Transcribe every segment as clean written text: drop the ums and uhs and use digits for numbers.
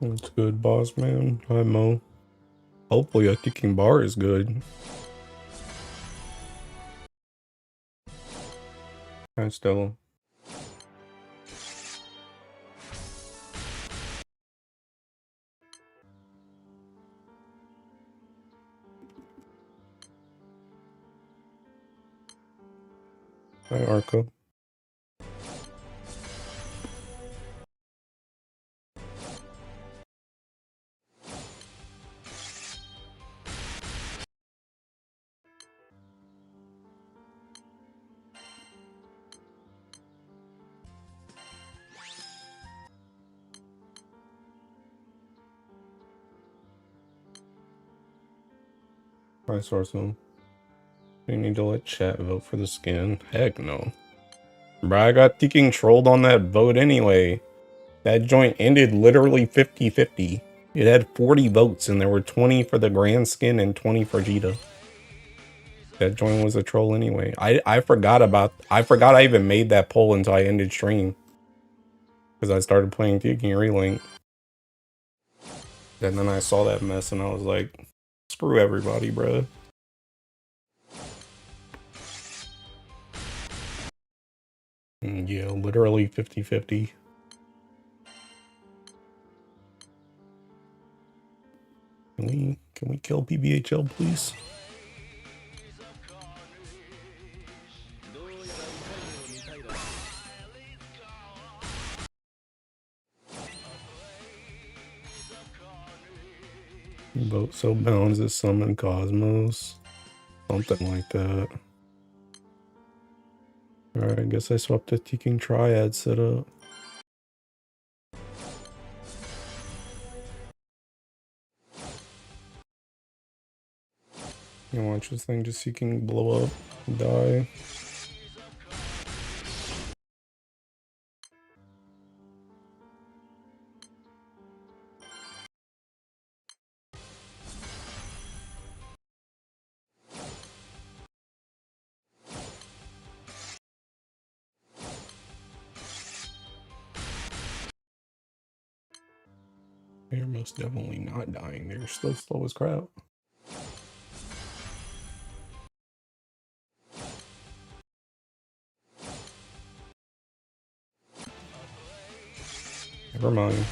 That's good, boss man. Hi, Mo. Hopefully a ticking bar is good. Hi, Stella. Hi, Arco. Hi, Sorso. You need to let chat vote for the skin. Heck no. Bro, I got ticking trolled on that vote anyway. That joint ended literally 50-50. It had 40 votes and there were 20 for the grand skin and 20 for Jita. That joint was a troll anyway. I forgot I even made that poll until I ended stream. Because I started playing Ticking Relink. And then I saw that mess and I was like, screw everybody, bro. Yeah, literally 50-50. Can we kill PBHL, please? Vote so bounds to summon Cosmos. Something like that. Alright, I guess I swapped the Ticking Triad setup. You watch this thing just seeking blow up, die. They're most definitely not dying. They're still slow as crap. Never mind.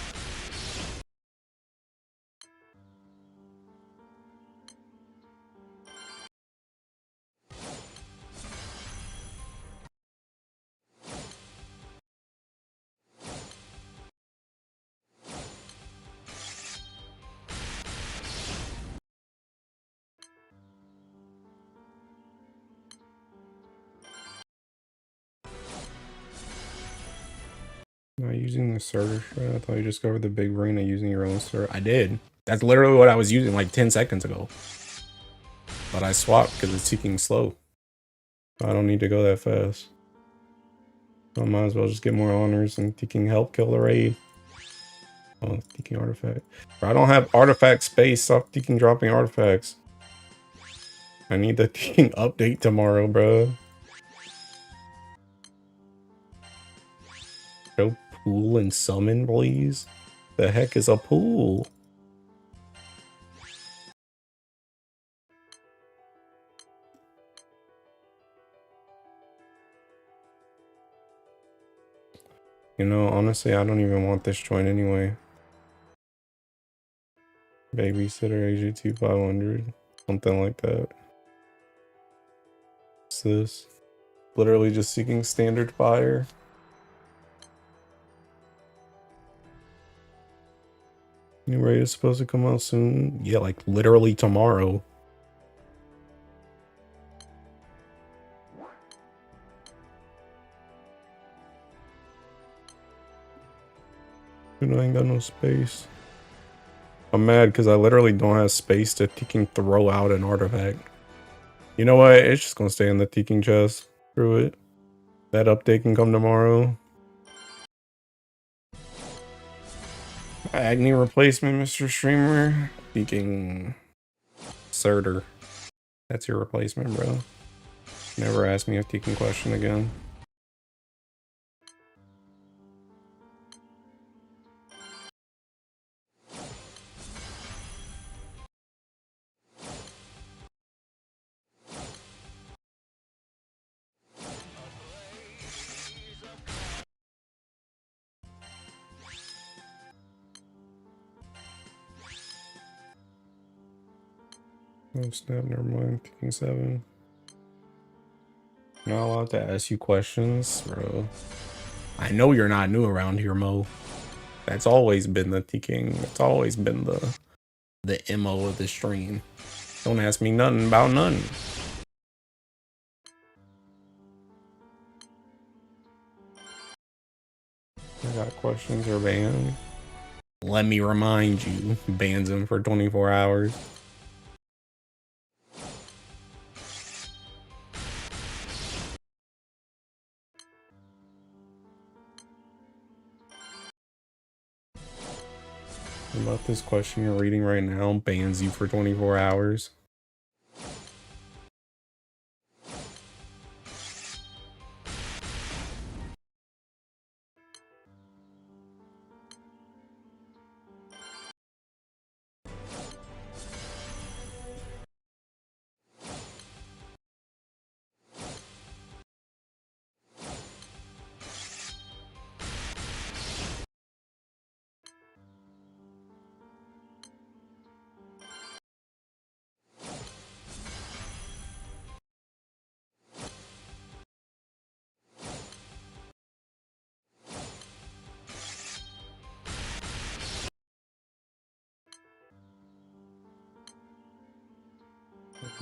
Not using the starter strat. I thought you discovered the big brain of using your own starter. I did. That's literally what I was using like 10 seconds ago. But I swapped because it's seeking slow. I don't need to go that fast. So I might as well just get more honors and Ticking help kill the raid. Oh, Ticking artifact. Bro, I don't have artifact space. Stop Ticking dropping artifacts. I need the Ticking update tomorrow, bro. Go pool and summon, please. The heck is a pool? You know, honestly, I don't even want this joint anyway. Babysitter AG 500, something like that. What's this? Literally just seeking standard fire. New raid is supposed to come out soon. Yeah, like literally tomorrow. Dude, I ain't got no space. I'm mad because I literally don't have space to Ticking throw out an artifact. You know what? It's just gonna stay in the Ticking chest. Screw it. That update can come tomorrow. Agni replacement, Mr. Streamer. Ticking Surtur. That's your replacement, bro. Never ask me a Ticking question again. Oh snap, never mind. Ticking 7. Not allowed to ask you questions, bro. I know you're not new around here, Mo. That's always been the ticking. That's always been the MO of the stream. Don't ask me nothing about nothing. I got questions or ban. Let me remind you, bans him for 24 hours. About this question you're reading right now, bans you for 24 hours.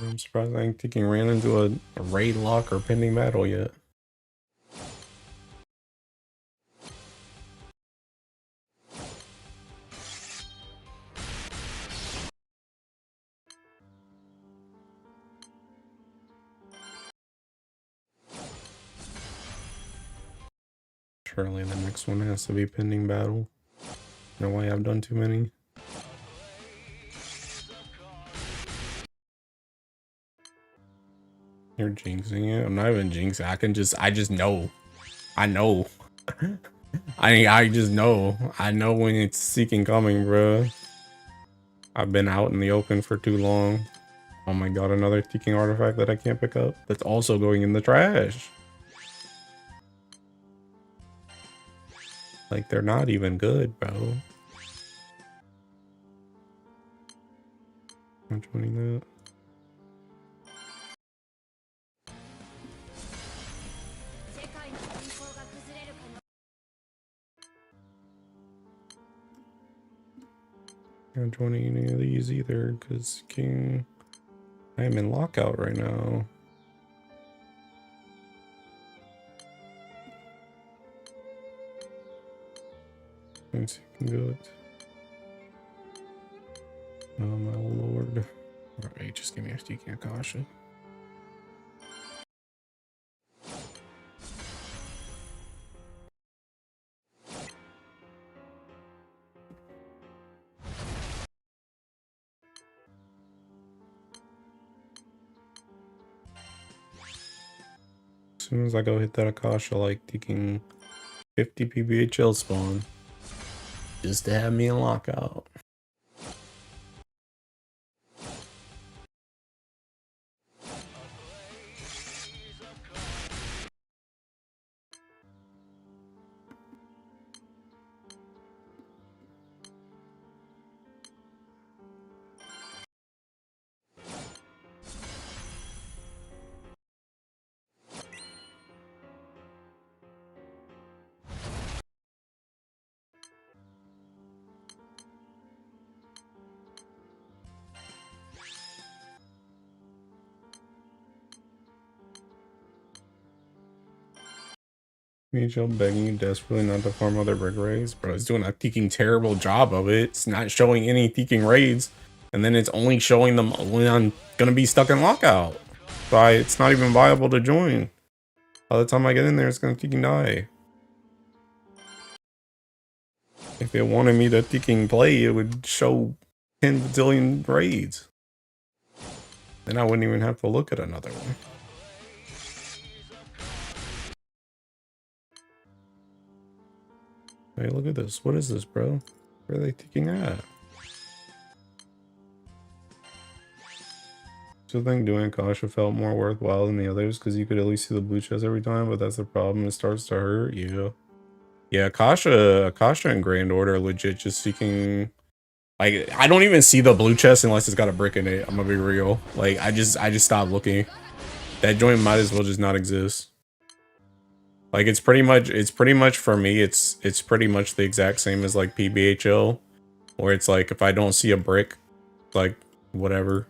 I'm surprised I ain't thinking ran into a raid lock or pending battle yet. Surely the next one has to be pending battle. No way I've done too many. You're jinxing it. I'm not even jinxing. I just know. I know. I just know. I know when it's seeking coming, bro. I've been out in the open for too long. Oh my god, another seeking artifact that I can't pick up. That's also going in the trash. Like, they're not even good, bro. I'm joining that. I'm not joining any of these either, because King... I am in lockout right now. Let's see if I can do it. Oh my lord. Alright, just give me a sticky Akasha. As soon as I go hit that Akasha, like taking 50 PBHL spawn. Just to have me in lockout. BHL begging you desperately not to farm other brick raids. Bro, it's doing a teaking terrible job of it. It's not showing any teaking raids. And then it's only showing them when I'm gonna be stuck in lockout. So it's not even viable to join. By the time I get in there, it's gonna teaking die. If it wanted me to teaking play, it would show 10 bazillion raids. Then I wouldn't even have to look at another one. Hey, look at this. What is this, bro? Where are they thinking at? So I think doing Akasha felt more worthwhile than the others because you could at least see the blue chest every time, but that's the problem. It starts to hurt. Yeah. Yeah, Akasha and Grand Order are legit just seeking Like, I don't even see the blue chest unless it's got a brick in it. I'm gonna be real. Like, I just stopped looking. That joint might as well just not exist. Like, it's pretty much for me, it's pretty much the exact same as like PBHL, where it's like if I don't see a brick, like whatever.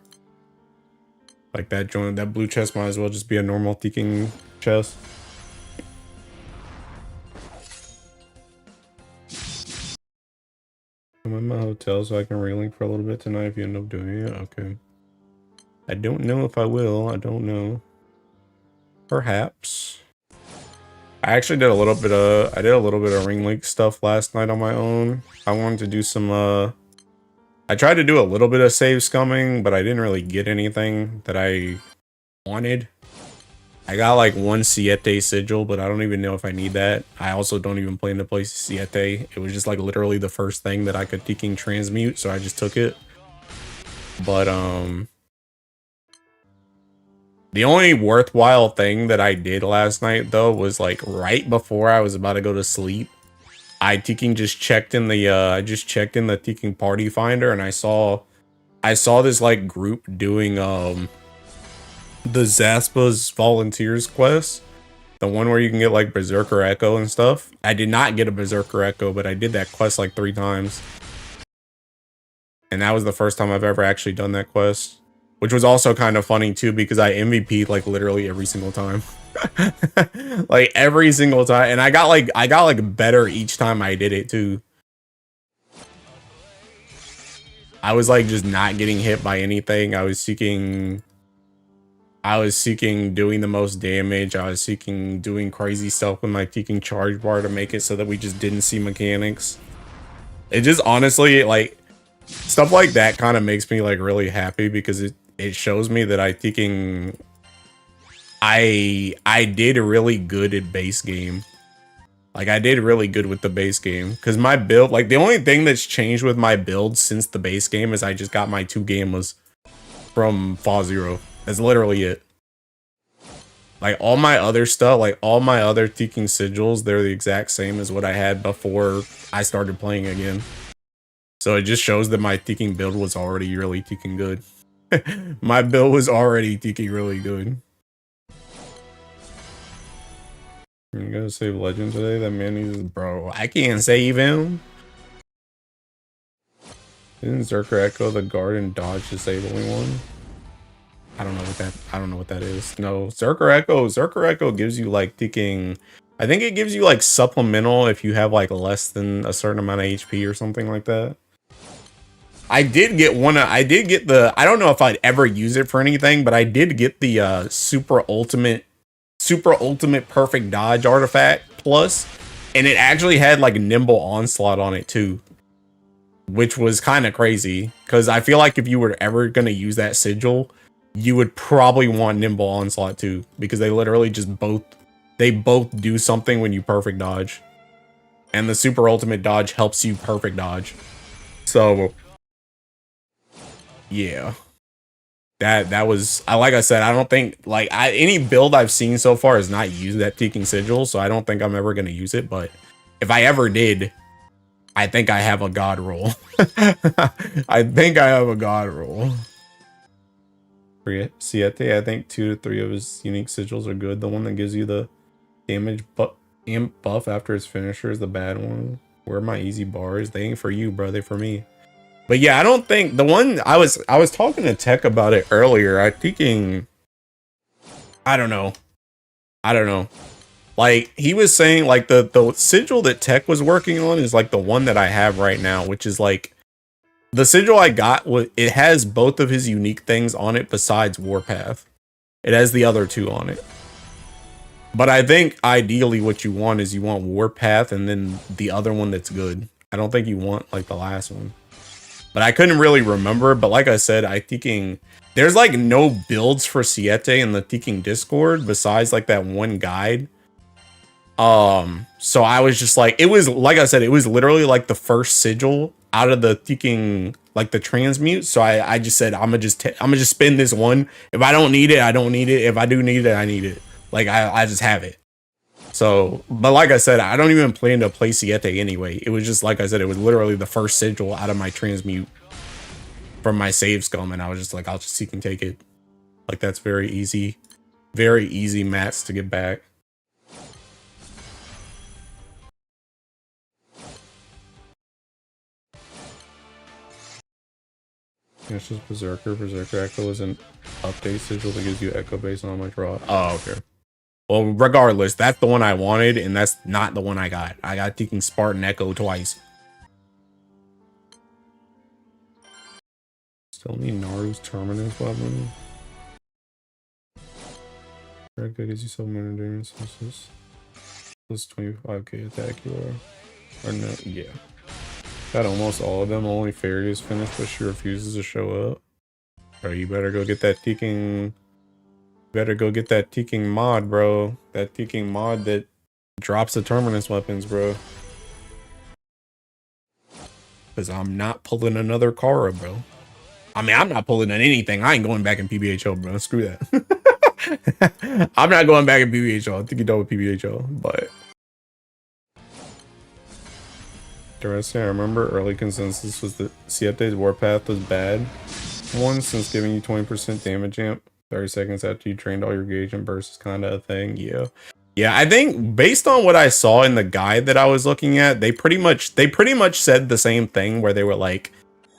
Like that joint, that blue chest might as well just be a normal Teking chest. I'm in my hotel so I can relink for a little bit tonight if you end up doing it. Okay. I don't know if I will. I don't know. Perhaps. I actually did a little bit of ring link stuff last night on my own. I wanted to do some I tried to do a little bit of save scumming, but I didn't really get anything that I wanted. I got like one Siete sigil, but I don't even know if I need that. I also don't even plan to play Siete. It was just like literally the first thing that I could Teking transmute, so I just took it. But the only worthwhile thing that I did last night though was like right before I was about to go to sleep, I Teking just checked in the Teking party finder, and I saw this like group doing the Zaspa's volunteers quest, the one where you can get like Berserker Echo and stuff. I did not get a Berserker Echo, but I did that quest like 3 times, and that was the first time I've ever actually done that quest, which was also kind of funny too because I MVP'd like literally every single time. Like every single time, and I got like better each time I did it too. I was like just not getting hit by anything. I was seeking doing the most damage. I was seeking doing crazy stuff with my Teking charge bar to make it so that we just didn't see mechanics. It just honestly, like, stuff like that kind of makes me like really happy because it shows me that I did really good at base game. Like, I did really good with the base game because my build, like, the only thing that's changed with my build since the base game is I just got my 2 gammas from Fall Zero. That's literally it. Like, all my other stuff, like all my other Teking sigils, they're the exact same as what I had before I started playing again. So it just shows that my Teking build was already really Teking good. My build was already Teking really good. You gonna save Legend today? That man needs, bro. I can't save him. Isn't Zerker Echo the guard and dodge disabling one? I don't know what that is. No, Zerker Echo gives you like Teking. I think it gives you like supplemental if you have like less than a certain amount of HP or something like that. I did get the, I don't know if I'd ever use it for anything, but I did get the super ultimate perfect dodge artifact plus, and it actually had like nimble onslaught on it too, which was kind of crazy because I feel like if you were ever going to use that sigil, you would probably want nimble onslaught too, because they literally just both do something when you perfect dodge, and the super ultimate dodge helps you perfect dodge. So yeah, that was, like I said, I don't think like any build I've seen so far has not used that Teking sigil, so I don't think I'm ever going to use it. But if I ever did, I think I have a god roll. I think I have a god roll. Siete, I think 2 to 3 of his unique sigils are good. The one that gives you the damage imp buff after his finisher is the bad one. Where are my easy bars? They ain't for you, bro. They're for me. But yeah, I don't think the one I was talking to Tech about it earlier. I thinking, I don't know. Like, he was saying like the sigil that Tech was working on is like the one that I have right now, which is like the sigil I got. It has both of his unique things on it besides Warpath. It has the other 2 on it. But I think ideally what you want is you want Warpath and then the other one that's good. I don't think you want like the last one. But I couldn't really remember. But like I said, there's like no builds for Siete in the Teking Discord besides like that one guide. So I was just like, it was, like I said, it was literally like the first sigil out of the Teking, like the transmute. So I just said, I'm gonna just spin this one. If I don't need it, I don't need it. If I do need it, I need it. Like I just have it. So, but like I said, I don't even plan to play Siete anyway. It was just, like I said, it was literally the first sigil out of my transmute. from my save scum, and I was just like, I'll just seek and take it. Like, that's very easy mats to get back. It's just Berserker. Berserker Echo is an update sigil that gives you Echo based on how much raw. Oh, okay. Well, regardless, that's the one I wanted, and that's not the one I got. I got Teking Spartan Echo twice. Still need Naru's Terminus weapon. Red guy gives you 700 endurance. Plus 25k attack you are. Or no, yeah. Got almost all of them. Only Fairy is finished, but she refuses to show up. Bro, you better go get that Teking. Better go get that Teking mod, bro. That Teking mod that drops the Terminus weapons, bro. Because I'm not pulling another Kara, bro. I mean, I'm not pulling on anything. I ain't going back in PBHO, bro. Screw that. I'm not going back in PBHO. I think you're done with PBHO, but. Interesting. I remember early consensus was that Siete's Warpath was bad. One, since giving you 20% damage amp 30 seconds after you trained all your gauge and burst is kind of a thing. Yeah. Yeah, I think based on what I saw in the guide that I was looking at, they pretty much said the same thing where they were like,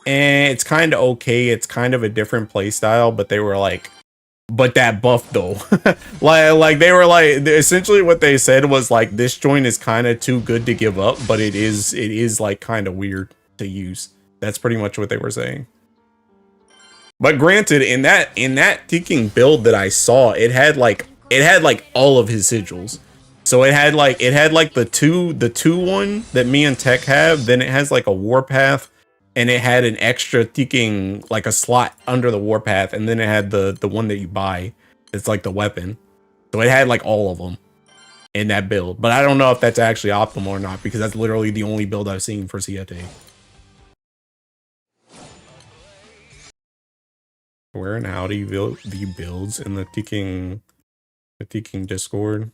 it's kind of okay. It's kind of a different playstyle, but they were like, but that buff though, like they were like, essentially what they said was like, this joint is kind of too good to give up, but it is like kind of weird to use. That's pretty much what they were saying. But granted, in that Teking build that I saw, it had like all of his sigils. So it had like the two one that me and Tech have. Then it has like a Warpath, and it had an extra Teking, like a slot under the Warpath, and then it had the one that you buy. It's like the weapon. So it had like all of them in that build. But I don't know if that's actually optimal or not, because that's literally the only build I've seen for Siete. Where and how do you build the builds in the Teking Discord?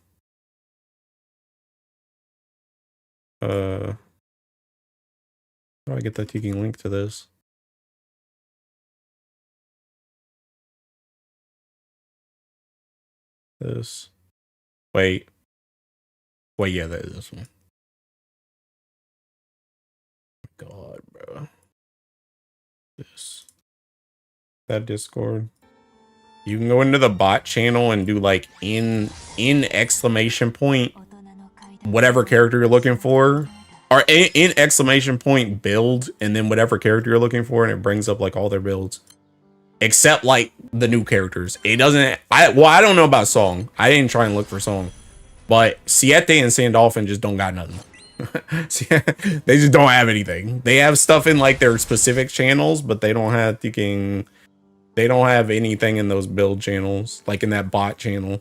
How do I get the Teking link to this? This. Wait, yeah, that is this one. God, bro. This. That Discord. You can go into the bot channel and do like in exclamation point whatever character you're looking for, or in exclamation point build, and then whatever character you're looking for, and it brings up like all their builds except like the new characters. It doesn't. I don't know about Song. I didn't try and look for Song, but Siete and Sandalphon just don't got nothing. They just don't have anything. They have stuff in like their specific channels, but they don't have Teking. They don't have anything in those build channels, like in that bot channel.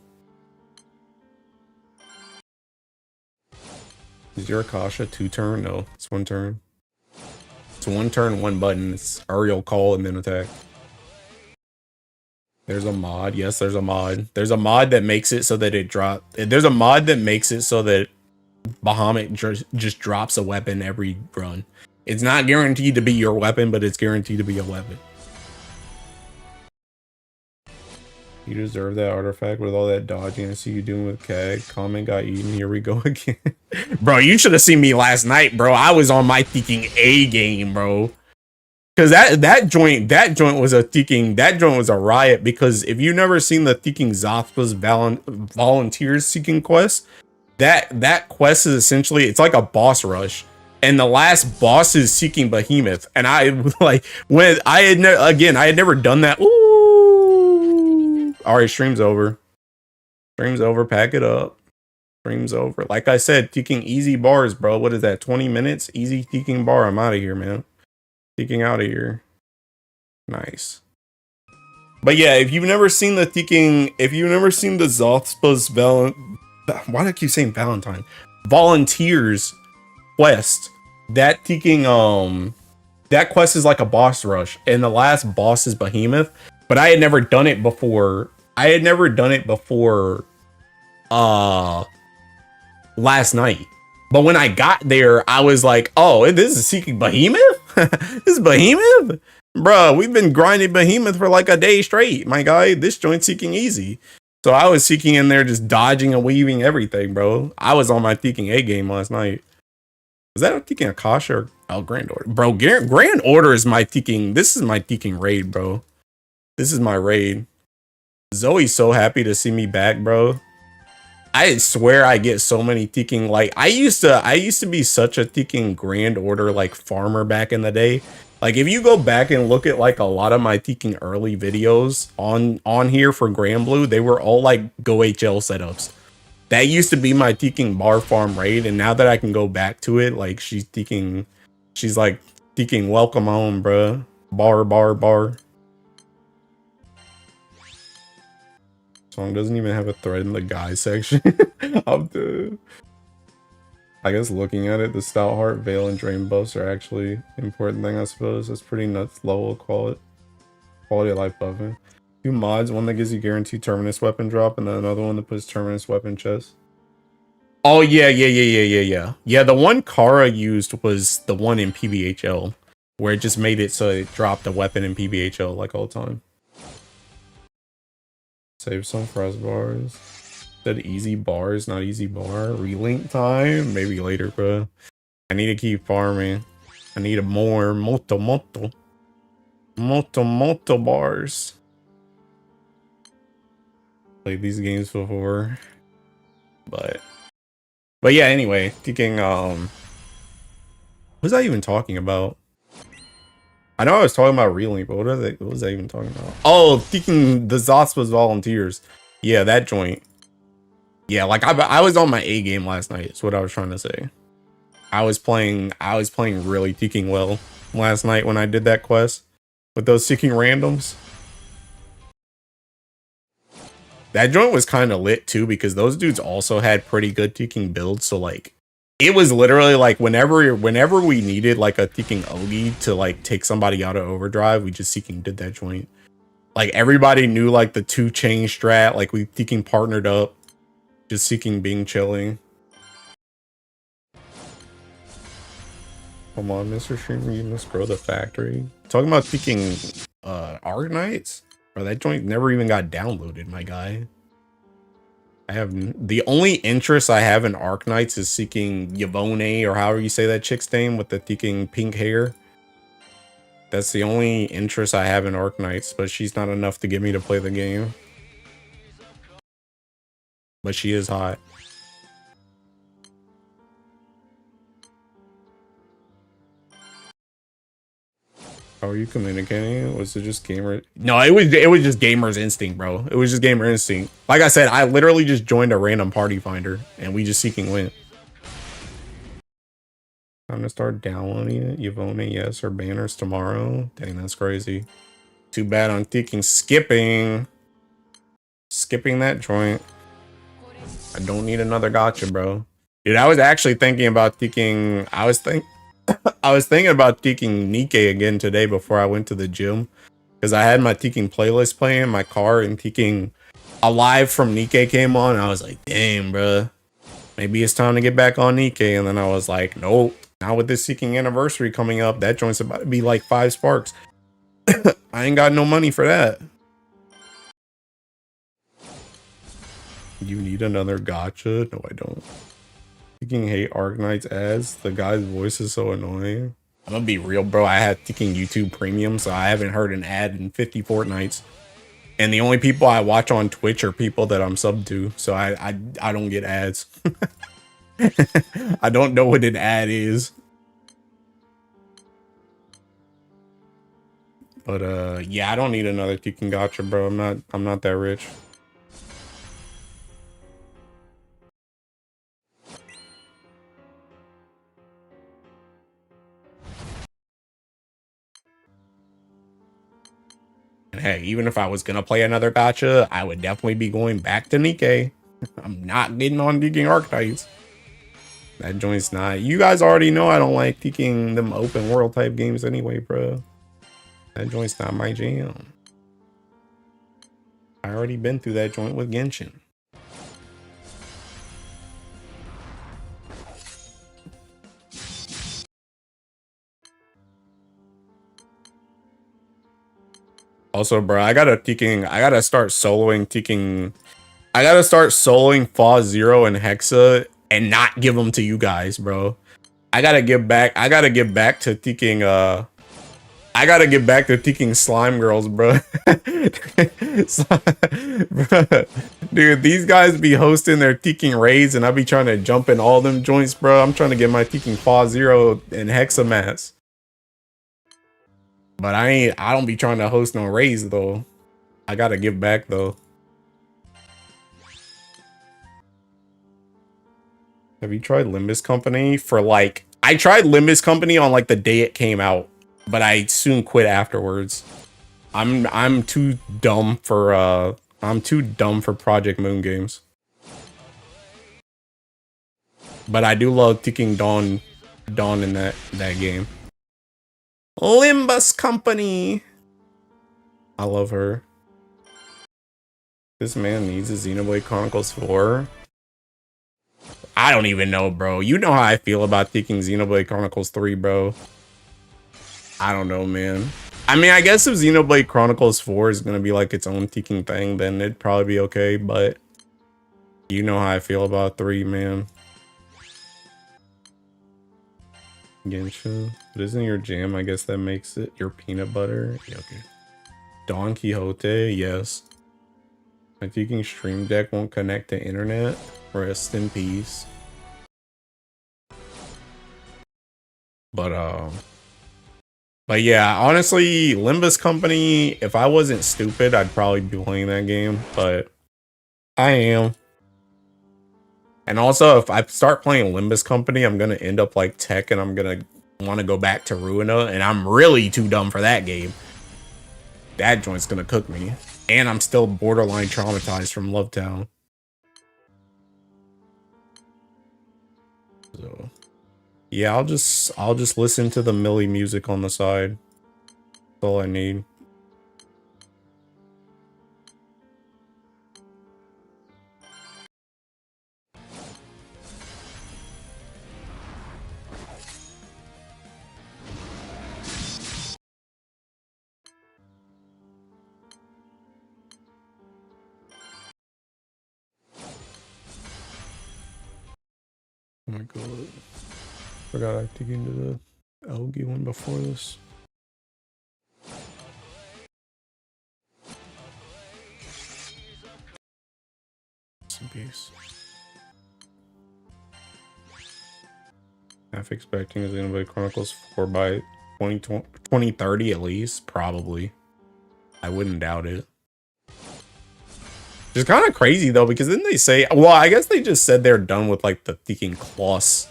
Is your Akasha 2-turn? No, it's 1 turn. It's 1 turn, 1 button. It's aerial call and then attack. There's a mod. Yes, there's a mod. There's a mod that makes it so that it drop. There's a mod that makes it so that Bahamut just drops a weapon every run. It's not guaranteed to be your weapon, but it's guaranteed to be a weapon. You deserve that artifact with all that dodging I see you doing with Kag. Comment got eaten. Here we go again. Bro, you should have seen me last night, bro. I was on my Teking A game, bro. Because that joint was a Teking, that joint was a riot. Because if you've never seen the Teking Zothpa's Volunteers Seeking quest, that quest is essentially, it's like a boss rush. And the last boss is Seeking Behemoth. And I like, when I had never done that. Ooh. All right, stream's over. Stream's over. Pack it up. Stream's over. Like I said, Teking easy bars, bro. What is that? 20 minutes? Easy Teking bar. I'm out of here, man. Teking out of here. Nice. But yeah, if you've never seen the Teking, if you've never seen the Zothpa's why do I keep saying Valentine? Volunteers quest. That Teking, that quest is like a boss rush, and the last boss is Behemoth. But I had never done it before. Last night. But when I got there, I was like, oh, this is Seeking Behemoth? This is Behemoth? Bruh, we've been grinding Behemoth for like a day straight, my guy. This joint's seeking easy. So I was seeking in there just dodging and weaving everything, bro. I was on my seeking A game last night. Was that a seeking Akasha or Grand Order? Bro, Grand Order is my seeking. This is my seeking raid, bro. This is my raid. Zoe's so happy to see me back, bro. I swear I get so many seeking, like I used to be such a seeking Grand Order like farmer back in the day. Like if you go back and look at like a lot of my seeking early videos on here for Grand Blue, they were all like Go HL setups. That used to be my seeking bar farm raid, and now that I can go back to it, like she's like seeking welcome home, bro. Bar. Song doesn't even have a thread in the guy section. I'm dead. I guess looking at it, the Stout Heart, Veil, and Drain buffs are actually important thing, I suppose. That's pretty nuts level quality of life buffing. Two mods, one that gives you guaranteed Terminus weapon drop, and then another one that puts Terminus weapon chest. Oh, yeah. Yeah, the one Kara used was the one in PBHL, where it just made it so it dropped a weapon in PBHL like all the time. Save some frost bars. Said easy bars, not easy bar. Relink time? Maybe later, bro. I need to keep farming. I need a multo bars. Played these games before. But yeah, anyway, thinking what was I even talking about? I know I was talking about relink, but what was I even talking about? Oh, thinking the Zospa's volunteers. Yeah, that joint. Yeah, like I was on my A game last night. That's what I was trying to say. I was playing really seeking well last night when I did that quest with those seeking randoms. That joint was kind of lit too because those dudes also had pretty good seeking builds. So like, it was literally like whenever we needed like a seeking Ogi to like take somebody out of overdrive, we just seeking did that joint. Like everybody knew like the 2-chain strat. Like we seeking partnered up, just seeking being chilling. Come on, Mr. Streamer, you must grow the factory. Talking about seeking Arknights? Bro, that joint never even got downloaded, my guy. I have the only interest I have in Arknights is seeking Yvonne, or however you say that chick's name with the seeking pink hair. That's the only interest I have in Arknights, but she's not enough to get me to play the game. But she is hot. How are you communicating? Was it just gamer? No, it was just gamer's instinct, bro. It was just gamer instinct. Like I said, I literally just joined a random party finder and we just seeking went. Time to start downloading it. Yvonne, yes, her banners tomorrow. Dang, that's crazy. Too bad I'm thinking skipping that joint. I don't need another gotcha, bro. Dude, I was actually thinking about thinking. I was thinking about thinking Nikkei again today before I went to the gym, because I had my thinking playlist playing in my car and thinking Alive from Nikkei came on. And I was like, damn, bro, maybe it's time to get back on Nikkei. And then I was like, nope. Now with this Seeking anniversary coming up, that joint's about to be like 5 sparks. I ain't got no money for that. You need another gotcha? No, I don't. Thinking hate Arknights ads. The guy's voice is so annoying. I'm gonna be real, bro. I have Thinking YouTube Premium, so I haven't heard an ad in 50 fortnights. And the only people I watch on Twitch are people that I'm subbed to, so I don't get ads. I don't know what an ad is. But yeah, I don't need another Thinking gotcha, bro. I'm not that rich. And hey, even if I was gonna play another gotcha, I would definitely be going back to Nikkei. I'm not getting on Thinking Archetypes. That joint's not. You guys already know I don't like thinking them open world type games anyway, bro. That joint's not my jam. I already been through that joint with Genshin. Also, bro, I gotta start soloing Teking. I gotta start soloing Fa Zero and Hexa and not give them to you guys, bro. I gotta get back to Teking, I gotta get back to Teking Slime Girls, bro. Dude, these guys be hosting their Teking raids and I be trying to jump in all them joints, bro. I'm trying to get my Teking Fa Zero and Hexa mats. But I don't be trying to host no raids though. I gotta give back though. Have you tried Limbus Company for like, I tried Limbus Company on like the day it came out, but I soon quit afterwards. I'm too dumb for Project Moon games. But I do love Ticking Dawn in that game. Limbus Company. I love her. This man needs a Xenoblade Chronicles 4. I don't even know, bro. You know how I feel about Ticking Xenoblade Chronicles 3, bro. I don't know, man. I mean, I guess if Xenoblade Chronicles 4 is gonna be like its own Ticking thing, then it'd probably be okay, but you know how I feel about 3, man. Genshin. If it isn't your jam, I guess that makes it your peanut butter. Yeah, okay. Don Quixote, yes. My Ticking Stream Deck won't connect to internet. Rest in peace. But yeah, honestly, Limbus Company, if I wasn't stupid, I'd probably be playing that game, but I am. And also, if I start playing Limbus Company, I'm gonna end up like Tech and I'm gonna want to go back to Ruina, and I'm really too dumb for that game. That joint's gonna cook me. And I'm still borderline traumatized from Love Town. So yeah, I'll just listen to the Millie music on the side. That's all I need. Oh my god. Forgot I had to get into the Elgie one before this. Some peace. Half expecting is Xenoblade Chronicles 4 by 2030 at least. Probably. I wouldn't doubt it. It's kind of crazy though, because then they say, well, I guess they just said they're done with like the Ticking Kloss,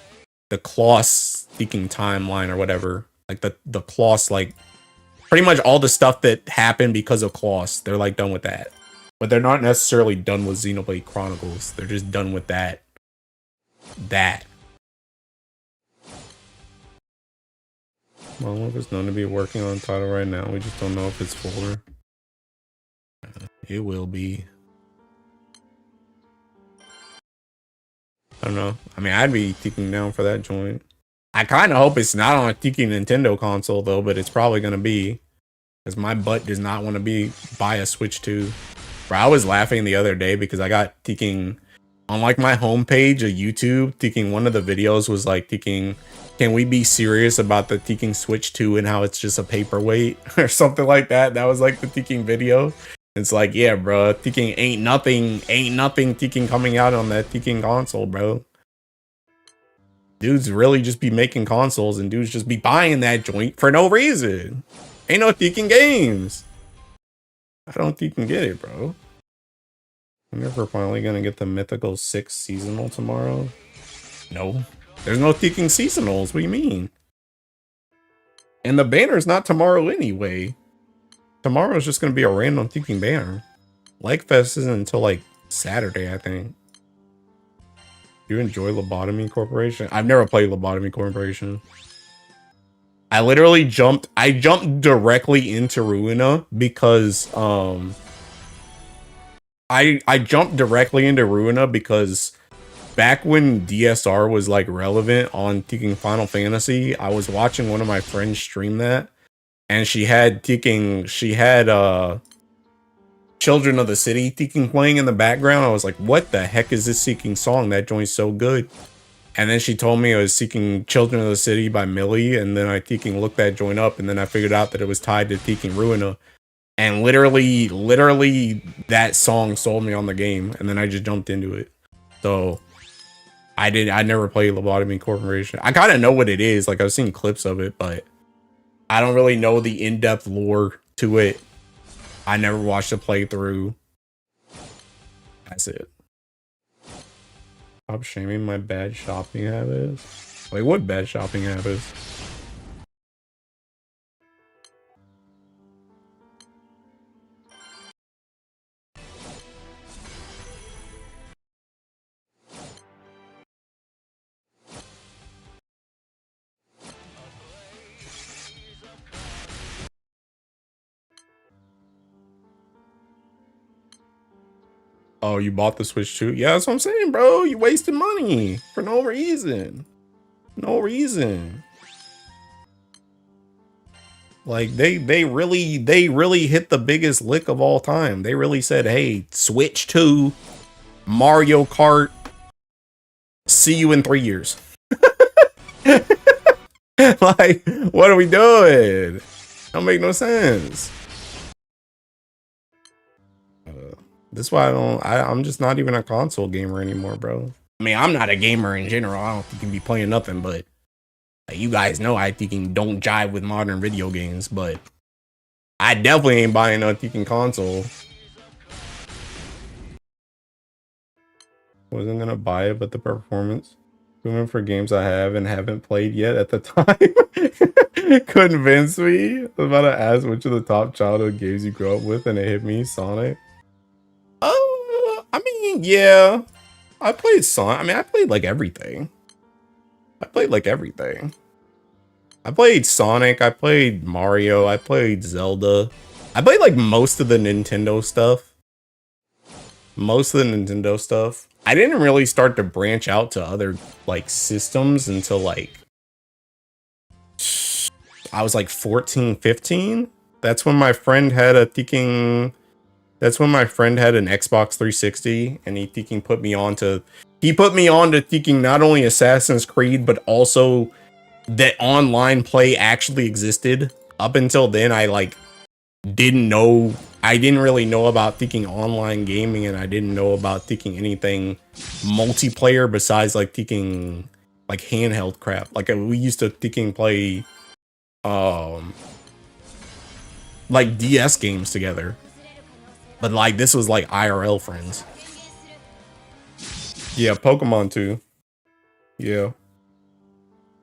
Ticking timeline or whatever. Like the Kloss, like pretty much all the stuff that happened because of Kloss, they're like done with that. But they're not necessarily done with Xenoblade Chronicles. They're just done with that. Well, look, it's known to be working on the title right now. We just don't know if it's fuller. It will be. I don't know. I mean, I'd be Ticking down for that joint. I kind of hope it's not on a Ticking Nintendo console, though, but it's probably going to be. Because my butt does not want to buy a Switch 2. Bro, I was laughing the other day because I got Ticking on like my homepage of YouTube. Ticking, one of the videos was like Ticking, can we be serious about the Ticking Switch 2 and how it's just a paperweight or something like that? That was like the Ticking video. It's like, yeah, bro, Ticking ain't nothing Ticking coming out on that Ticking console, bro. Dudes really just be making consoles and dudes just be buying that joint for no reason. Ain't no Ticking games. I don't think you can get it, bro. I wonder if we're finally gonna get the Mythical 6 seasonal tomorrow. No. There's no Ticking seasonals. What do you mean? And the banner's not tomorrow anyway. Tomorrow's just gonna be a random Ticking banner. Legfest isn't until like Saturday, I think. You enjoy Lobotomy Corporation? I've never played Lobotomy Corporation. I literally jumped directly into Ruina because I jumped directly into Ruina because back when DSR was like relevant on Ticking Final Fantasy, I was watching one of my friends stream that, and she had Children of the City playing in the background. I was like, what the heck is this Seeking song? That joint's so good. And then she told me it was Seeking Children of the City by Millie, and then I looked that joint up, and then I figured out that it was tied to Ruina. And literally that song sold me on the game, and then I just jumped into it. So I never played Lobotomy Corporation. I kind of know what it is, like I've seen clips of it, but I don't really know the in-depth lore to it. I never watched a playthrough. That's it. Stop shaming my bad shopping habits. Like, what bad shopping habits? Oh, you bought the Switch too? Yeah, that's what I'm saying, bro. You wasted money for no reason. No reason. Like they really hit the biggest lick of all time. They really said, "Hey, Switch 2, Mario Kart. See you in 3 years." Like, what are we doing? Don't make no sense. That's why I'm just not even a console gamer anymore, bro. I mean, I'm not a gamer in general. I don't think you can be playing nothing, but like, you guys know I think don't jive with modern video games, but I definitely ain't buying a thinking console. Wasn't gonna buy it, but the performance improvement for games I have and haven't played yet at the time convinced me. I was about to ask which of the top childhood games you grew up with, and it hit me, Sonic. I mean, yeah. I played Sonic. I mean, I played like everything. I played Sonic, I played Mario, I played Zelda. I played like most of the Nintendo stuff. I didn't really start to branch out to other like systems until like I was like 14, 15. That's when my friend had an Xbox 360, and he put me on to not only Assassin's Creed, but also that online play actually existed. Up until then, I didn't really know about online gaming, and I didn't know about anything multiplayer besides like handheld crap. Like we used to play like DS games together, but like this was like IRL friends. Yeah, Pokemon too. Yeah.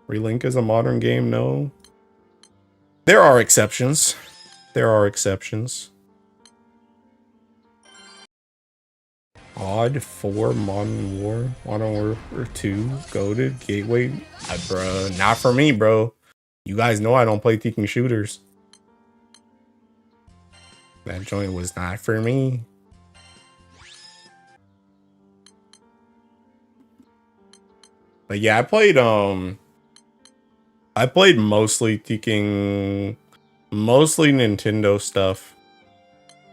Relink is a modern game, no. There are exceptions. Odd 4, Modern Warfare 2, Goated, Gateway. Bruh, not for me, bro. You guys know I don't play thinking shooters. That joint was not for me. But yeah, I played mostly Nintendo stuff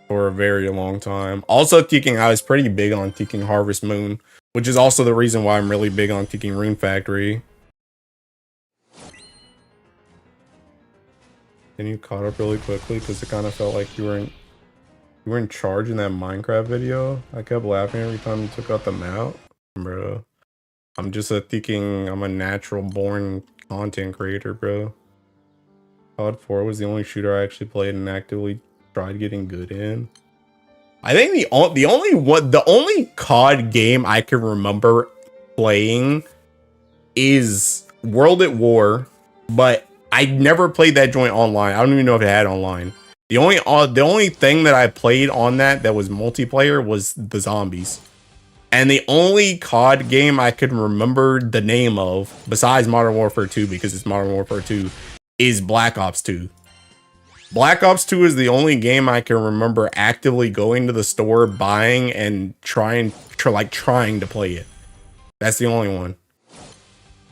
for a very long time. Also I was pretty big on Harvest Moon, which is also the reason why I'm really big on Rune Factory. And you caught up really quickly because it kind of felt like you were in charge in that Minecraft video. I kept laughing every time you took out the map, bro. I'm just I'm a natural born content creator, bro. COD 4 was the only shooter I actually played and actively tried getting good in. I think the only COD game I can remember playing is World at War, but I never played that joint online. I don't even know if it had online. The only thing that I played on that was multiplayer was the zombies. And the only COD game I could remember the name of, besides Modern Warfare 2, because it's Modern Warfare 2, is Black Ops 2. Black Ops 2 is the only game I can remember actively going to the store, buying, and trying to play it. That's the only one.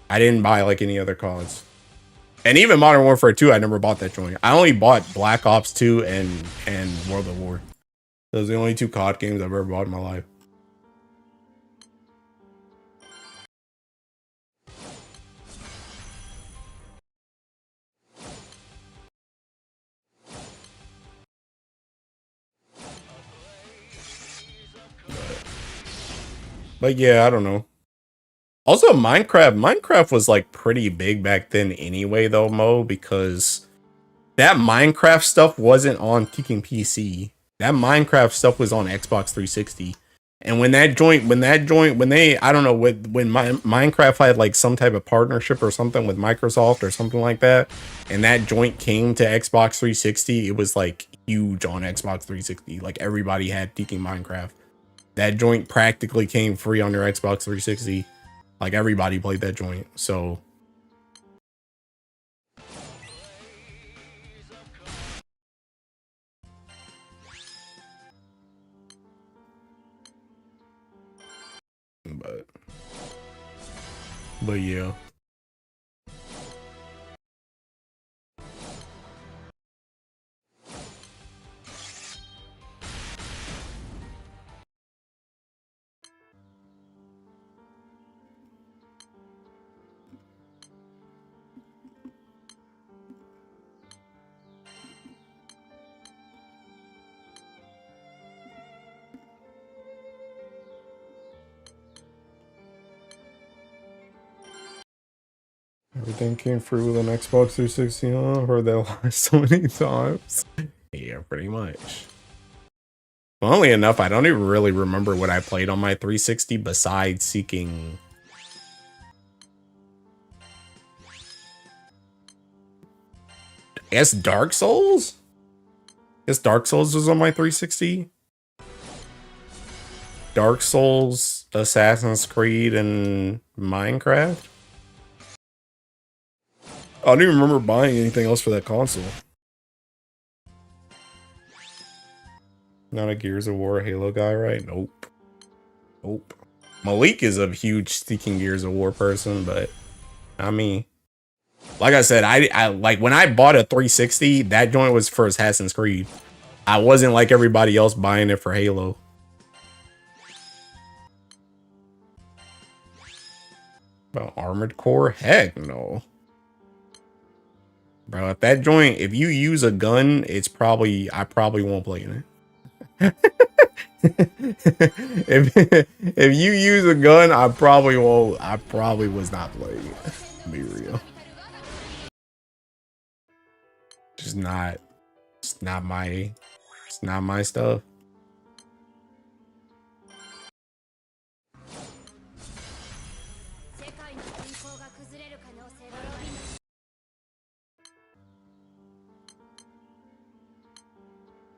I didn't buy like any other CODs. And even Modern Warfare 2, I never bought that joint. I only bought Black Ops 2 and World of War. Those are the only 2 COD games I've ever bought in my life. But yeah, I don't know. Also, Minecraft was like pretty big back then anyway, though, Mo, because that Minecraft stuff wasn't on Tekken PC. That Minecraft stuff was on Xbox 360. And when they, I don't know, when Minecraft had like some type of partnership or something with Microsoft or something like that, and that joint came to Xbox 360, it was like huge on Xbox 360. Like everybody had Tekken Minecraft. That joint practically came free on your Xbox 360. Like everybody played that joint. So but yeah. Everything came through with an Xbox 360, huh? Heard that line so many times. Yeah, pretty much. Funnily enough, I don't even really remember what I played on my 360 besides Seeking. I guess Dark Souls? I guess Dark Souls was on my 360. Dark Souls, Assassin's Creed, and Minecraft. I don't even remember buying anything else for that console. Not a Gears of War Halo guy, right? Nope. Nope. Malik is a huge Seeking Gears of War person, but I mean, like I said, I like when I bought a 360, that joint was for Assassin's Creed. I wasn't like everybody else buying it for Halo. About Armored Core? Heck no. Bro, if that joint, if you use a gun, it's probably, I probably won't play in it. if you use a gun, I probably won't, I probably was not playing it. To be real. Just not, it's not my stuff.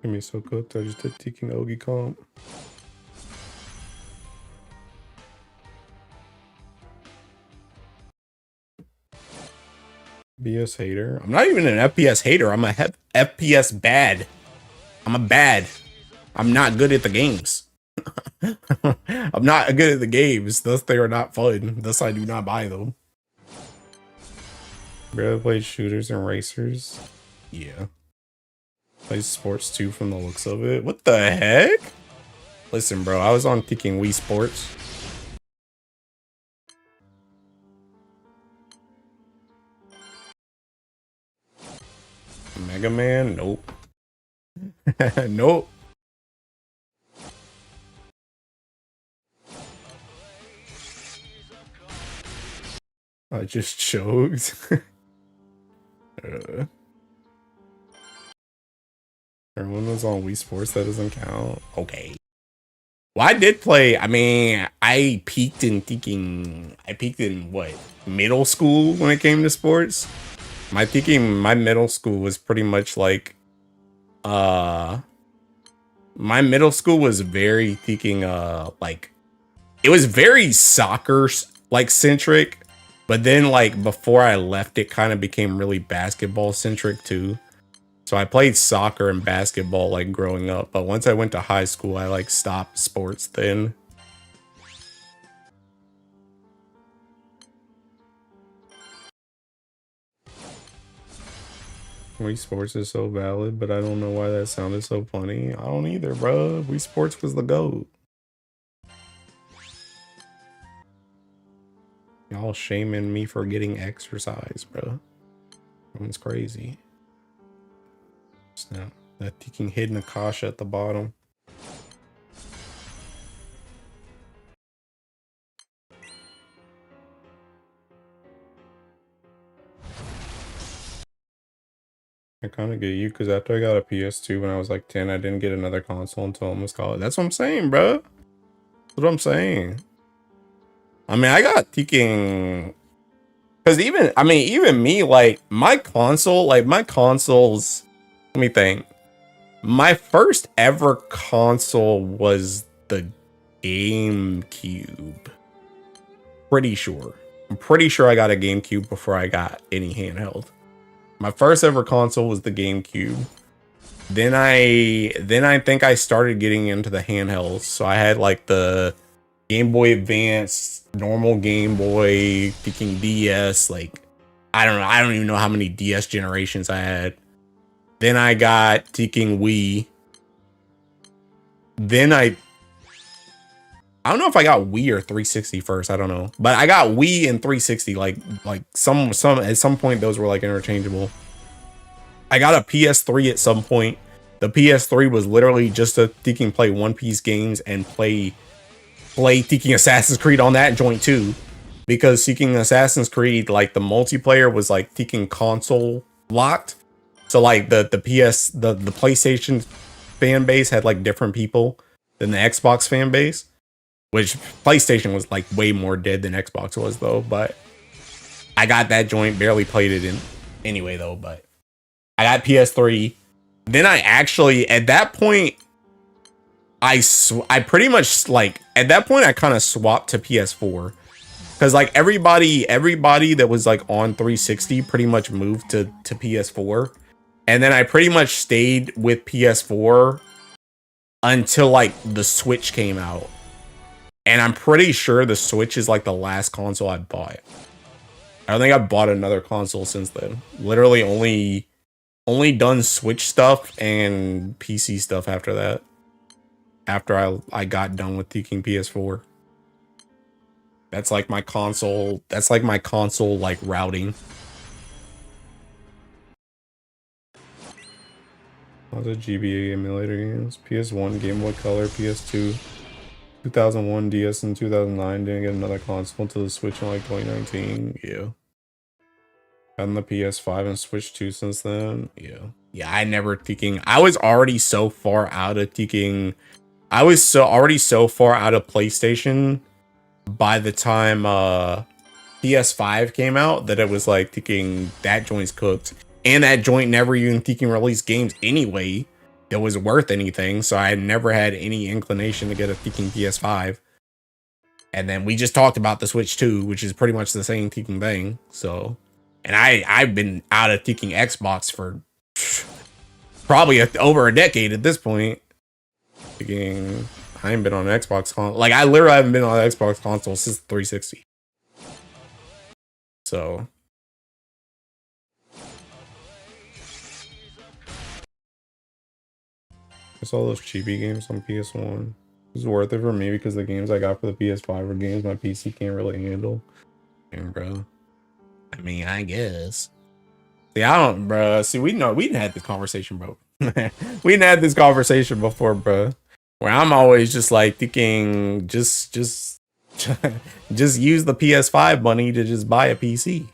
Give me so cooked. I just did Tekken Ogi comp. FPS hater. I'm not even an FPS hater. I'm a FPS bad. I'm a bad. I'm not good at the games. I'm not good at the games. Thus, they are not fun. Thus, I do not buy them. Barely played shooters and racers. Yeah. Plays sports too from the looks of it. What the heck? Listen, bro. I was on Tekken Wii Sports. Mega Man? Nope. Nope. I just choked. Everyone was on Wii Sports. That doesn't count. Okay. Well, I did play. I mean, I peaked in Tekken. I peaked in what? Middle school when it came to sports. My middle school was pretty much like, my middle school was very thinking, like, it was very soccer like centric, but then like before I left, it kind of became really basketball centric too. So I played soccer and basketball like growing up, but once I went to high school, I like stopped sports then. Wii Sports is so valid, but I don't know why that sounded so funny. I don't either, bro. Wii Sports was the GOAT. Y'all shaming me for getting exercise, bro. That's crazy. Snap. That Teking hidden Akasha at the bottom. I kind of get you, because after I got a PS2 when I was like 10, I didn't get another console until almost college. That's what I'm saying, bro. That's what I'm saying. I mean, I got Teking... Because even me, like, my consoles... Let me think. My first ever console was the GameCube. Pretty sure. I'm pretty sure I got a GameCube before I got any handheld. My first ever console was the GameCube. Then I think I started getting into the handhelds. So I had like the Game Boy Advance, normal Game Boy, thinking DS, like I don't even know how many DS generations I had. Then I got thinking Wii. Then I don't know if I got Wii or 360 first. I don't know, but I got Wii and 360. Like some at some point those were like interchangeable. I got a PS3 at some point. The PS3 was literally just to thinking play One Piece games and play thinking Assassin's Creed on that joint too, because seeking Assassin's Creed, like the multiplayer was like thinking console locked. So like the PlayStation fan base had like different people than the Xbox fan base. Which PlayStation was like way more dead than Xbox was though, but I got that joint, barely played it in anyway though, but I got PS3. Then I actually, at that point, I pretty much like, at that point I kind of swapped to PS4. Cause like everybody that was like on 360 pretty much moved to PS4. And then I pretty much stayed with PS4 until like the Switch came out. And I'm pretty sure the Switch is like the last console I bought. I don't think I bought another console since then. Literally only done Switch stuff and PC stuff after that. After I got done with taking PS4. That's like my console. That's like my console like routing. All the GBA emulator games. PS1, Game Boy Color, PS2. 2001 DS and 2009, didn't get another console until the Switch in like 2019. Yeah. And the PS5 and Switch 2 since then. Yeah, I never thinking. I was already so far out of thinking. I was already so far out of PlayStation by the time PS5 came out that it was like thinking that joint's cooked. And that joint never even thinking released games anyway that was worth anything, so I never had any inclination to get a thinking PS5. And then we just talked about the Switch 2, which is pretty much the same thinking thing. So, and I've been out of thinking Xbox for probably over a decade at this point. Thinking I ain't been on an Xbox console. Like I literally haven't been on an Xbox console since 360. So. It's all those cheapy games on PS1. It's worth it for me because the games I got for the PS5 are games my PC can't really handle. And bro, I mean, I guess. See, I don't, bro. See, we didn't have this conversation, bro. We didn't have this conversation before, bro. Where I'm always just like thinking, just use the PS5 money to just buy a PC.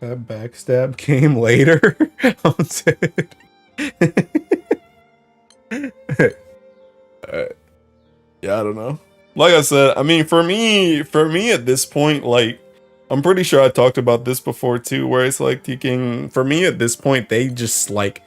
That backstab came later. Yeah, I don't know. Like I said, I mean, for me at this point, like, I'm pretty sure I talked about this before too, where it's like thinking, for me at this point, they just like,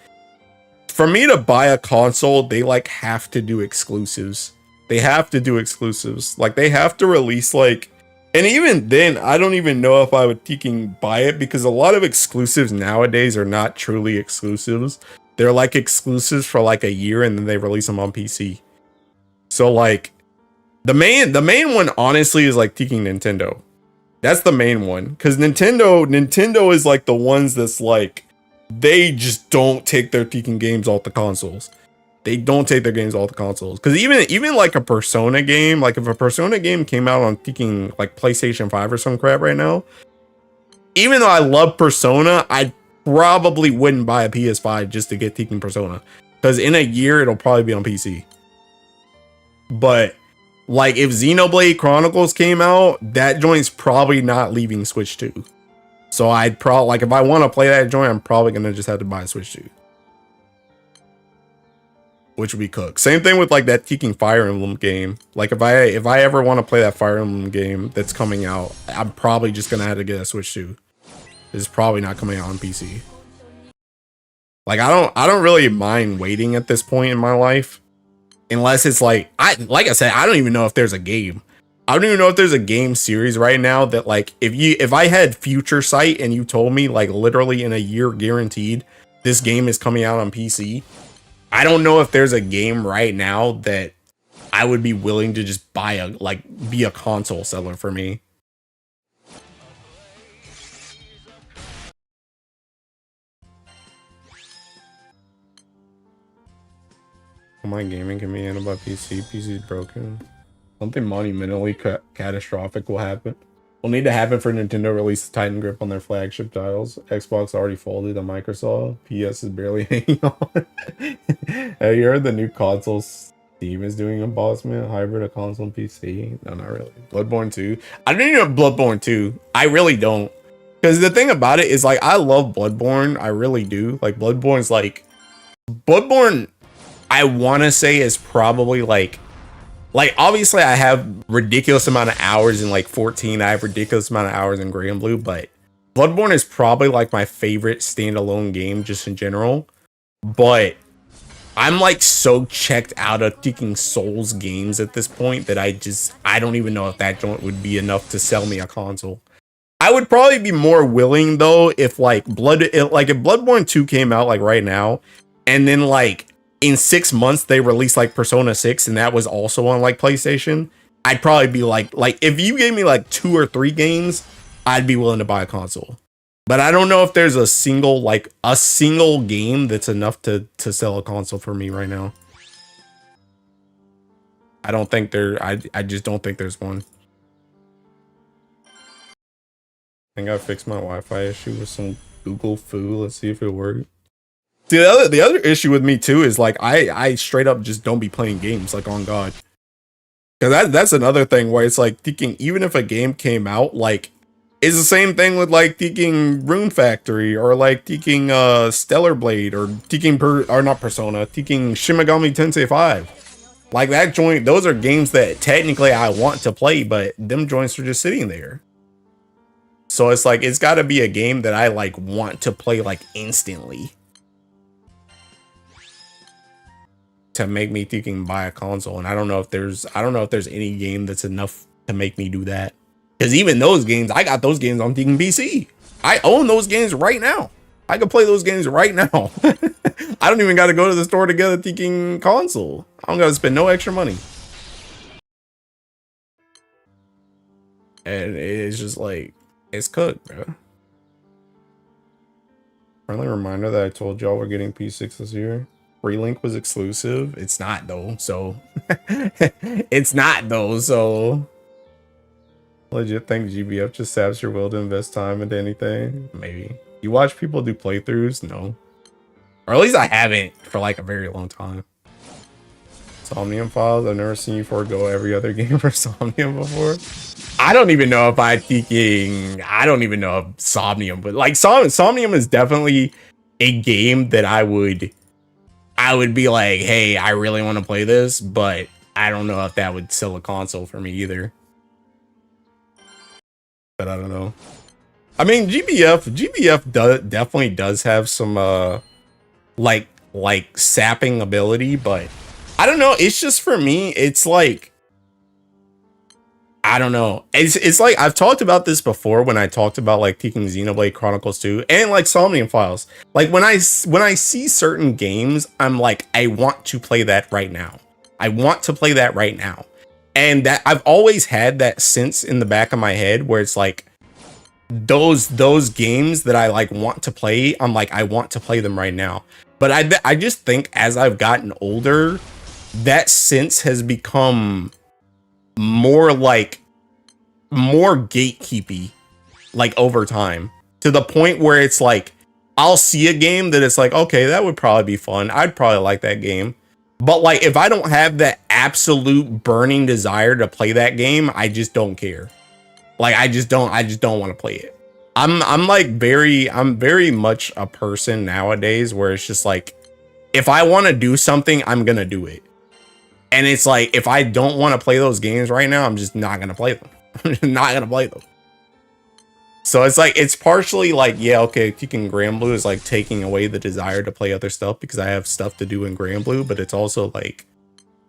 for me to buy a console, they like have to do exclusives. They have to do exclusives. Like they have to release like And even then, I don't even know if I would fucking buy it because a lot of exclusives nowadays are not truly exclusives. They're like exclusives for like a year and then they release them on PC. So like the main one honestly is like Teking Nintendo. That's the main one because Nintendo is like the ones that's like they just don't take their Tekken games off the consoles. They don't take their games off the consoles because even like a Persona game, like if a Persona game came out on Tekken like PlayStation 5 or some crap right now, even though I love Persona, I probably wouldn't buy a PS5 just to get Tekken Persona because in a year it'll probably be on PC. But like if Xenoblade Chronicles came out, that joint's probably not leaving Switch 2. So I'd probably like if I want to play that joint, I'm probably gonna just have to buy a Switch 2. Which would be cooked. Same thing with like that Tekken Fire Emblem game. Like if I ever want to play that Fire Emblem game that's coming out, I'm probably just gonna have to get a Switch 2. It's probably not coming out on PC. Like I don't really mind waiting at this point in my life. Unless it's like I said, I don't even know if there's a game. I don't even know if there's a game series right now that like if I had Future Sight and you told me like literally in a year guaranteed this game is coming out on PC, I don't know if there's a game right now that I would be willing to just buy be a console seller for me. My gaming can be handled by PC. PC is broken. Something monumentally catastrophic will happen. Will need to happen for Nintendo to release the Titan Grip on their flagship titles. Xbox already folded on Microsoft. PS is barely hanging on. Have you heard the new console Steam is doing a boss man hybrid of console and PC? No, not really. Bloodborne 2. I don't even know Bloodborne 2. I really don't. Because the thing about it is like I love Bloodborne. I really do. Like Bloodborne's like Bloodborne I want to say is probably like obviously I have ridiculous amount of hours in like 14. I have ridiculous amount of hours in Gray and Blue, but Bloodborne is probably like my favorite standalone game just in general. But I'm like so checked out of taking Souls games at this point that I don't even know if that joint would be enough to sell me a console. I would probably be more willing though if like if Bloodborne 2 came out like right now and then like in 6 months they released like Persona 6 and that was also on like PlayStation, I'd probably be like if you gave me like 2 or 3 games, I'd be willing to buy a console. But I don't know if there's a single game that's enough to sell a console for me right now. I don't think I just don't think there's one. I think I fixed my Wi-Fi issue with some Google foo. Let's see if it works. See, the other issue with me too is like I straight up just don't be playing games like on God. Cause that's another thing where it's like thinking even if a game came out, like it's the same thing with like thinking Rune Factory or like thinking Stellar Blade or thinking or not Persona, thinking Shin Megami Tensei 5. Like that joint, those are games that technically I want to play, but them joints are just sitting there. So it's like it's gotta be a game that I like want to play like instantly to make me thinking buy a console. And I don't know if there's any game that's enough to make me do that. Because even those games, I got those games on Tekken PC. I own those games right now. I can play those games right now. I don't even got to go to the store to get a Tekken console. I don't got to spend no extra money. And it's just like, it's cooked, bro. Friendly reminder that I told y'all we're getting P6 this year. Relink was exclusive. It's not though, so it's not though, so legit think GBF just saps your will to invest time into anything. Maybe you watch people do playthroughs. No, or at least I haven't for like a very long time. Somnium Files. I've never seen you forego every other game for Somnium before. I don't even know if I don't even know if Somnium, but like Somnium is definitely a game that I would be like, hey, I really want to play this, but I don't know if that would sell a console for me either. But I don't know. I mean, GBF definitely does have some like sapping ability, but I don't know. It's just for me, it's like I don't know. It's like I've talked about this before when I talked about like taking Xenoblade Chronicles 2 and like Somnium Files. Like when I see certain games, I'm like, I want to play that right now. I want to play that right now. And that I've always had that sense in the back of my head where it's like those games that I like want to play, I'm like, I want to play them right now. But I just think as I've gotten older, that sense has become more gatekeepy, like over time, to the point where it's like I'll see a game that it's like, okay, that would probably be fun, I'd probably like that game, but like if I don't have that absolute burning desire to play that game, I just don't care. Like I just don't want to play it. I'm very much a person nowadays where it's just like, if I want to do something, I'm gonna do it. And it's like, if I don't want to play those games right now, I'm just not gonna play them. I'm just not gonna play them. So it's like, it's partially like, yeah, okay, kicking Granblue is like taking away the desire to play other stuff because I have stuff to do in Granblue, but it's also like,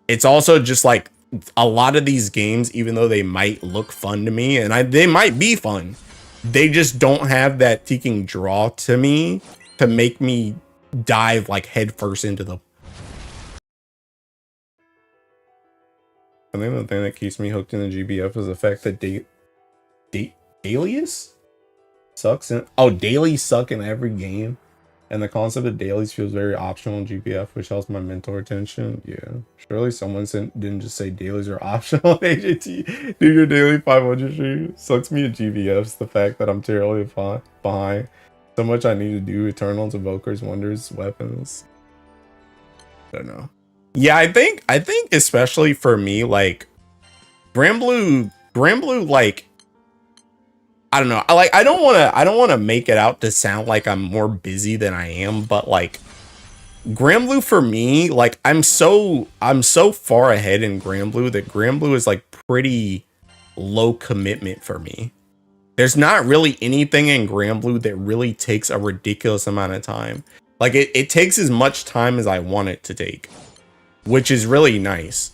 it's also just like a lot of these games, even though they might look fun to me, and they might be fun, they just don't have that taking draw to me to make me dive like headfirst into them. I think the thing that keeps me hooked in the GBF is the fact that dailies sucks in. Oh, dailies suck in every game, and the concept of dailies feels very optional in GBF, which helps my mental retention. Yeah, surely someone didn't just say dailies are optional. AJT, do your daily 500 stream. Sucks me at GBFs. The fact that I'm terribly behind. So much I need to do. Eternals, Evokers, Wonders, Weapons. I don't know. Yeah, I think especially for me, like Granblue, like, I don't know. I don't want to make it out to sound like I'm more busy than I am, but like Granblue for me, like I'm so far ahead in Granblue that Granblue is like pretty low commitment for me. There's not really anything in Granblue that really takes a ridiculous amount of time. Like it takes as much time as I want it to take, which is really nice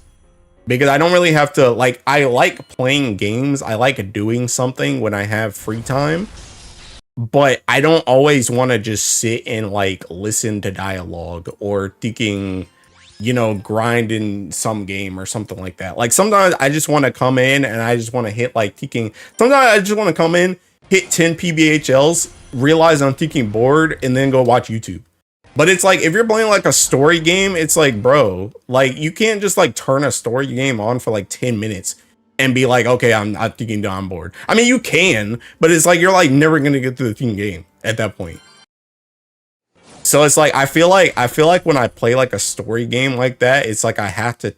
because I don't really have to, like, I like playing games. I like doing something when I have free time, but I don't always want to just sit and like listen to dialogue or thinking, you know, grind in some game or something like that. Like sometimes I just want to come in and I just want to hit like thinking. Sometimes I just want to come in, hit 10 PBHLs, realize I'm thinking bored, and then go watch YouTube. But it's like, if you're playing like a story game, it's like, bro, like you can't just like turn a story game on for like 10 minutes and be like, okay, I'm thinking I'm bored. I mean, you can, but it's like, you're like never going to get to the team game at that point. So it's like, I feel like when I play like a story game like that, it's like I have to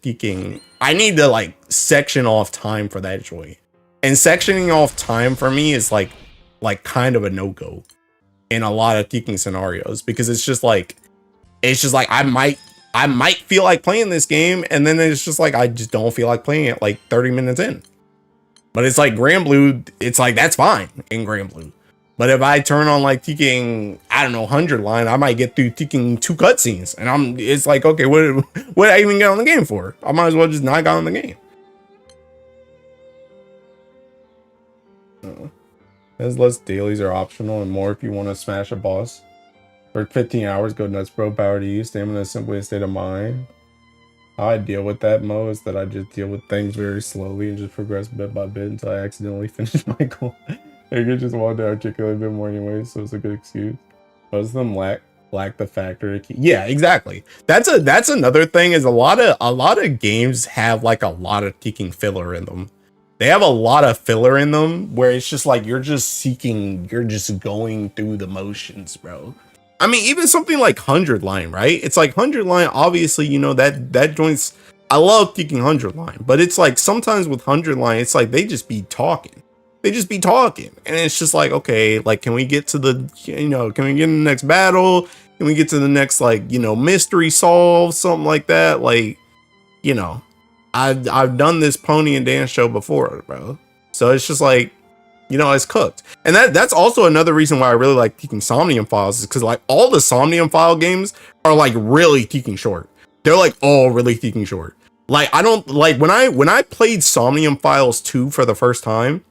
I need to like section off time for that joy. And sectioning off time for me is like kind of a no-go in a lot of thinking scenarios, because it's just like I might feel like playing this game, and then it's just like I just don't feel like playing it like 30 minutes in. But it's like Granblue, it's like that's fine in Granblue. But if I turn on like thinking, I don't know, 100 line, I might get through thinking 2 cutscenes, and it's like, okay, what did I even get on the game for? I might as well just not get on the game. As less dailies are optional and more if you want to smash a boss. For 15 hours, go nuts, bro. Power to you. Stamina is simply a state of mind. How I deal with that, Mo, is that I just deal with things very slowly and just progress bit by bit until I accidentally finish my goal. I could just want to articulate a bit more anyway, so it's a good excuse. Most of them lack the factor to keep. Yeah, exactly. That's another thing, is a lot of games have like a lot of ticking filler in them. They have a lot of filler in them where it's just like you're just going through the motions, bro. I mean, even something like 100 line, right? It's like 100 line, obviously, you know, that joints. I love thinking 100 line, but it's like sometimes with 100 line, it's like they just be talking. And it's just like, okay, like, can we get to the, you know, can we get in the next battle? Can we get to the next, like, you know, mystery solve, something like that? Like, you know, I've done this pony and dance show before, bro. So it's just like, you know, it's cooked. And that's also another reason why I really like taking Somnium Files, is because like all the Somnium File games are like really taking short. They're like all really taking short. Like, I don't like when I played Somnium Files 2 for the first time,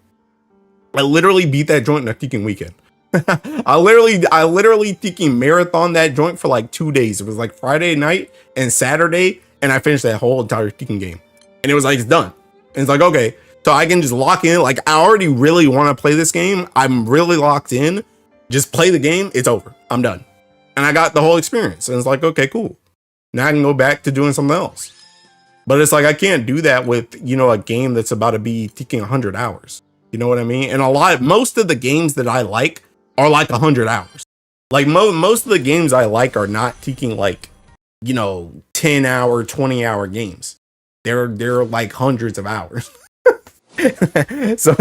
I literally beat that joint in a freaking weekend. I literally freaking marathon that joint for like 2 days. It was like Friday night and Saturday, and I finished that whole entire freaking game. And it was like, it's done. And it's like, okay, so I can just lock in. Like, I already really want to play this game. I'm really locked in. Just play the game. It's over. I'm done. And I got the whole experience. And it's like, okay, cool. Now I can go back to doing something else. But it's like, I can't do that with, you know, a game that's about to be taking 100 hours. You know what I mean? And most of the games that I like are like 100 hours. Like most of the games I like are not taking like, you know, 10 hour, 20 hour games. They're like hundreds of hours. So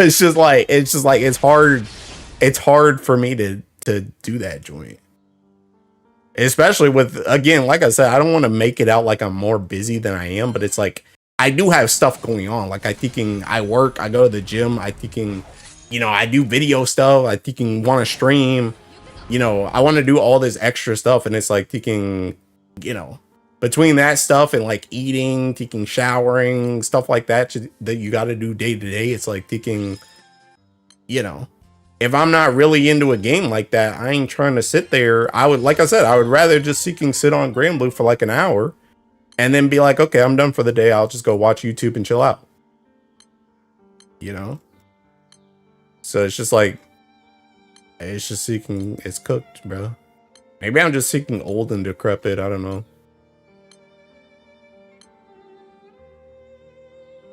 it's hard for me to do that joint. Especially with, again, like I said, I don't want to make it out like I'm more busy than I am, but it's like I do have stuff going on. Like I work, I go to the gym, you know, I do video stuff, want to stream, you know, I want to do all this extra stuff, and it's like you know, between that stuff and like eating, showering, stuff like that you got to do day to day, it's like you know, if I'm not really into a game like that, I ain't trying to sit there. Like I said, I would rather just sit on Grand Blue for like an hour and then be like, okay, I'm done for the day. I'll just go watch YouTube and chill out. You know? So it's just like, it's cooked, bro. Maybe I'm just seeking old and decrepit. I don't know.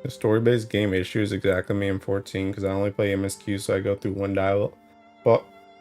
The story-based game issues exactly me in 14 because I only play MSQ, so I go through one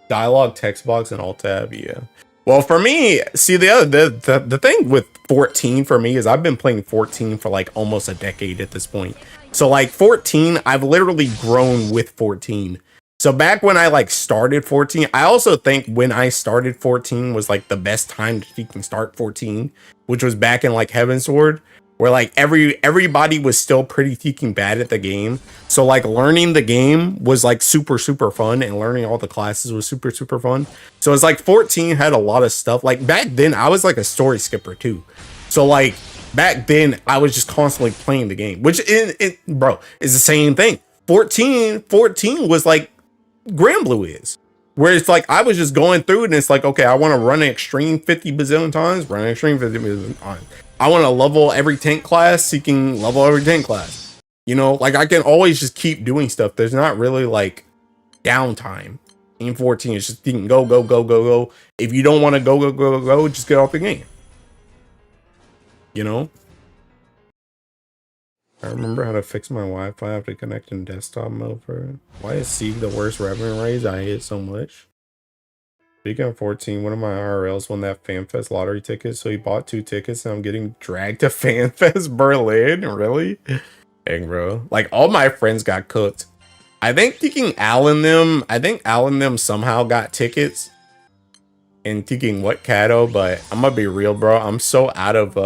dialogue text box and alt tab. Yeah. Well, for me, see, the thing with 14 for me is I've been playing 14 for like almost a decade at this point. So like 14, I've literally grown with 14. So back when I like started 14, I also think when I started 14 was like the best time to you can start 14, which was back in like Heavensward, where like everybody was still pretty freaking bad at the game. So like learning the game was like super fun, and learning all the classes was super fun. So it's like 14 had a lot of stuff. Like back then I was like a story skipper too. So like back then I was just constantly playing the game, which bro is the same thing. 14 was like Grand Blue is, where it's like I was just going through it and it's like, okay, I want to run an extreme 50 bazillion times, I want to level every tank class, level every tank class. You know, like I can always just keep doing stuff. There's not really like downtime in 14. It's just you can go. If you don't want to go, just get off the game. You know? I remember how to fix my Wi-Fi after connecting desktop mode for it. Why is Siege the worst revenue raise? I hate it so much. Speaking of 14, one of my IRLs won that FanFest lottery ticket, so he bought 2 tickets and I'm getting dragged to FanFest Berlin. Really? Dang, bro. Like, all my friends got cooked. I think Alan them somehow got tickets. And what Cato, but I'm gonna be real, bro. I'm so out of,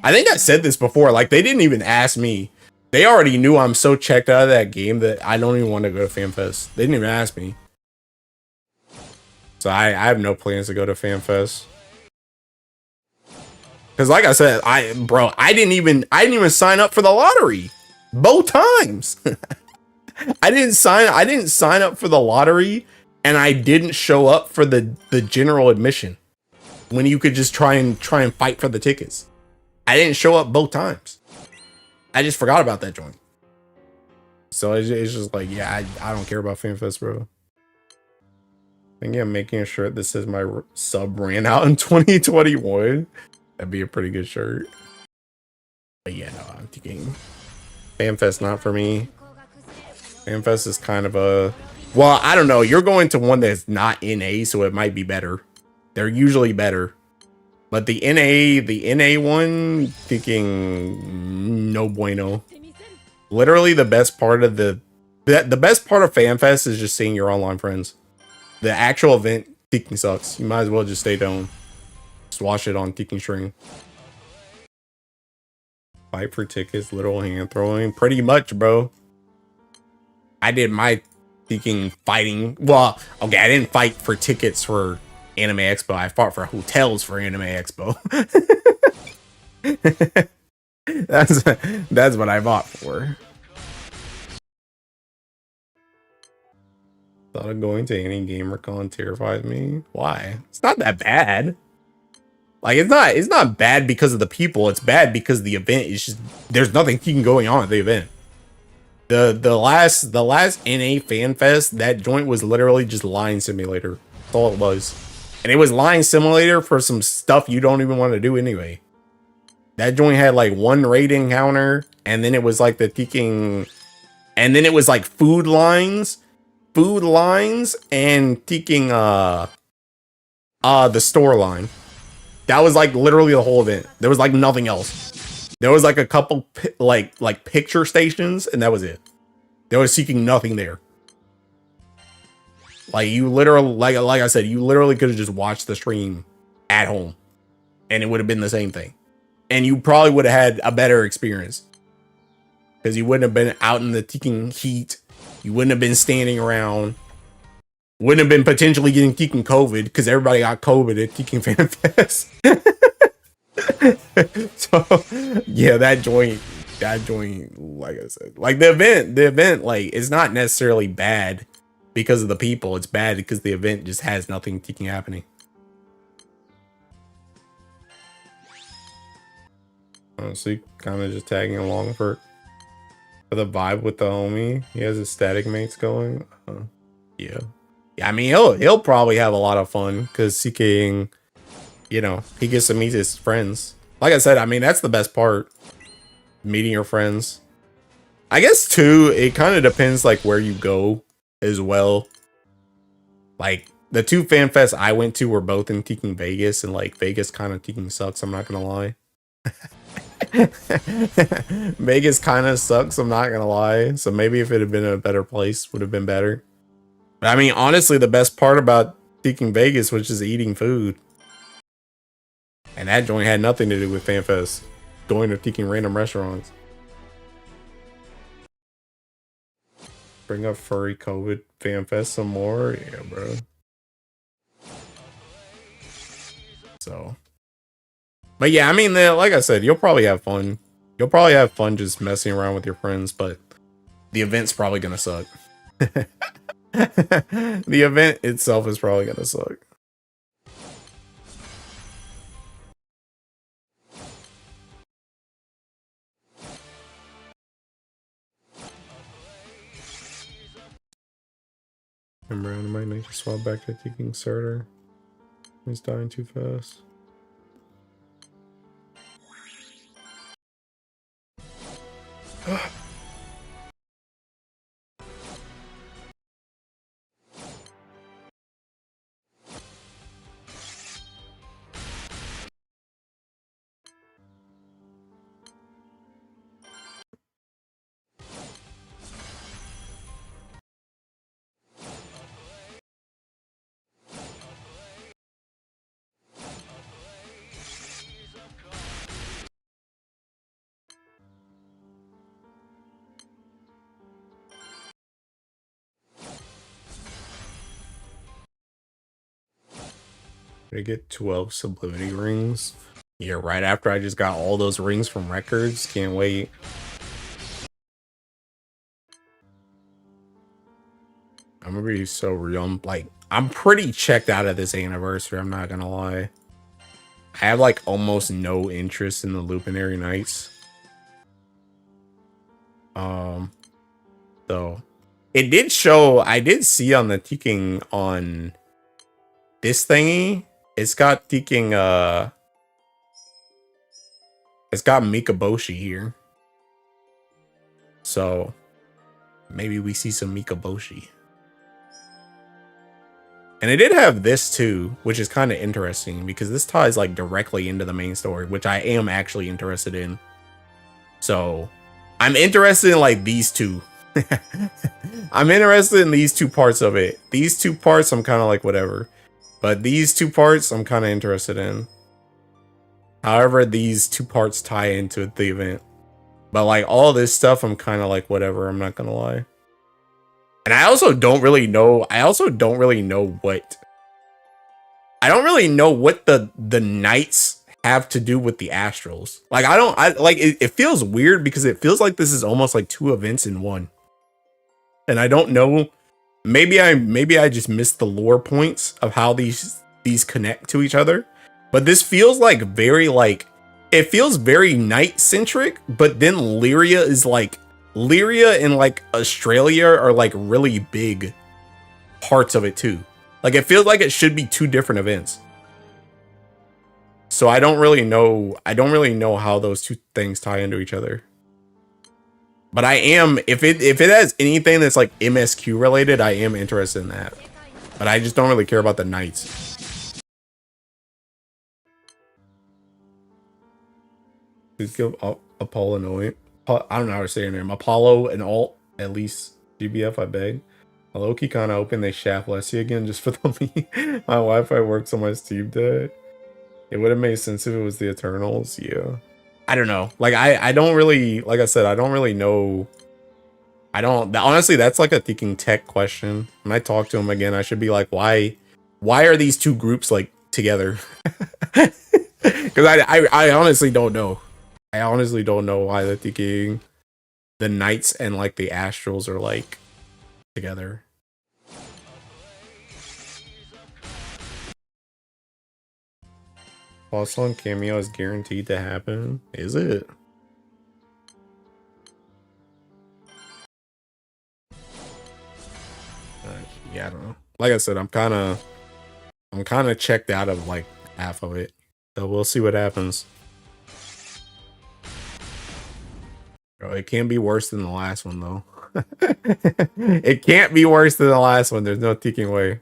I think I said this before, like, they didn't even ask me. They already knew I'm so checked out of that game that I don't even want to go to FanFest. They didn't even ask me. So I have no plans to go to FanFest. Cause like I said, I didn't even sign up for the lottery. Both times. I didn't sign up for the lottery, and I didn't show up for the general admission when you could just try and fight for the tickets. I didn't show up both times. I just forgot about that joint. So it's just like, yeah, I don't care about FanFest, bro. I think I'm making a shirt that says my sub ran out in 2021. That'd be a pretty good shirt. But yeah, no, I'm thinking FanFest not for me. FanFest is kind of a, well, I don't know. You're going to one that's not NA, so it might be better. They're usually better. But the NA one, thinking no bueno. Literally the best part of the best part of FanFest is just seeing your online friends. The actual event thinking sucks. You might as well just stay down. Just watch it on thinking stream. Fight for tickets, literal hand throwing. Pretty much, bro. I did my thinking fighting. Well, okay, I didn't fight for tickets for Anime Expo. I fought for hotels for Anime Expo. that's what I bought for. Thought of going to any GamerCon terrifies me. Why? It's not that bad. Like it's not bad because of the people. It's bad because the event is just there's nothing going on at the event. The last NA Fan Fest, that joint was literally just Line Simulator. That's all it was. And it was Line Simulator for some stuff you don't even want to do anyway. That joint had like one raid encounter, and then it was like the teaking, and then it was like food lines and teaking the store line. That was like literally the whole event. There was like nothing else. There was like a couple like picture stations, and that was it. They were seeking nothing there. Like you literally, like I said, you literally could have just watched the stream at home, and it would have been the same thing. And you probably would have had a better experience because you wouldn't have been out in the teaking heat. You wouldn't have been standing around. Wouldn't have been potentially getting teaking COVID because everybody got COVID at Teaking Fan Fest. So yeah, that joint, like I said, like the event, like it's not necessarily bad because of the people. It's bad because the event just has nothing teaking happening. Honestly, kind of just tagging along for the vibe with the homie. He has his static mates going. Yeah. I mean, he'll probably have a lot of fun because CKing, you know, he gets to meet his friends. Like I said, I mean, that's the best part, meeting your friends. I guess too, it kind of depends like where you go as well. Like the two fan fests I went to were both in Teaking Vegas, and like Vegas kind of Teaking sucks, I'm not gonna lie. Vegas kind of sucks, I'm not gonna lie. So maybe if it had been a better place, would have been better. But I mean, honestly, the best part about Teaking Vegas was just eating food. And that joint had nothing to do with FanFest. Going to Teaking random restaurants. Bring up furry COVID FanFest some more? Yeah, bro. So. But yeah, I mean, like I said, you'll probably have fun. You'll probably have fun just messing around with your friends, but the event's probably gonna suck. The event itself is probably gonna suck. Remember, I might need to swap back to Teaking Starter. He's dying too fast. I get 12 sublimity rings. Yeah, right after I just got all those rings from records. Can't wait. I'm gonna be so real. I'm pretty checked out of this anniversary, I'm not gonna lie. I have like almost no interest in the Luminary Knights. So it did show, I did see on the Teaking on this thingy, it's got Teaking, it's got Mikaboshi here. So maybe we see some Mikaboshi. And it did have this too, which is kind of interesting because this ties like directly into the main story, which I am actually interested in. So I'm interested in like these two. I'm interested in these two parts of it. These two parts I'm kind of like whatever. But these two parts I'm kind of interested in. However, these two parts tie into the event. But like all this stuff I'm kind of like whatever, I'm not gonna lie. And I also don't really know. I don't really know what the Knights have to do with the astrals. Like I like it feels weird because it feels like this is almost like two events in one. And I don't know, maybe I just missed the lore points of how these connect to each other. But this feels like very like it feels very night centric, but then Lyria and like Australia are like really big parts of it too. Like it feels like it should be two different events. So I don't really know how those two things tie into each other. But I am, if it has anything that's like MSQ related, I am interested in that. But I just don't really care about the knights. Please give Apollo an alt. I don't know how to say your name. Apollo and alt, at least GBF, I beg. Low-key kind of hoping they shaft Leslie again just for the me. My Wi-Fi works on my Steam Deck. It would have made sense if it was the Eternals, yeah. I don't know. Like I don't really, like I said, I don't really know. Honestly, that's like a thinking tech question. When I talk to him again, I should be like, why are these two groups like together? Because I honestly don't know. I honestly don't know why the Knights and like the Astrals are like together. Fossilon cameo is guaranteed to happen. Is it? Yeah, I don't know. Like I said, I'm kind of checked out of like half of it. So we'll see what happens. Bro, it can't be worse than the last one though. It can't be worse than the last one. There's no thinking way.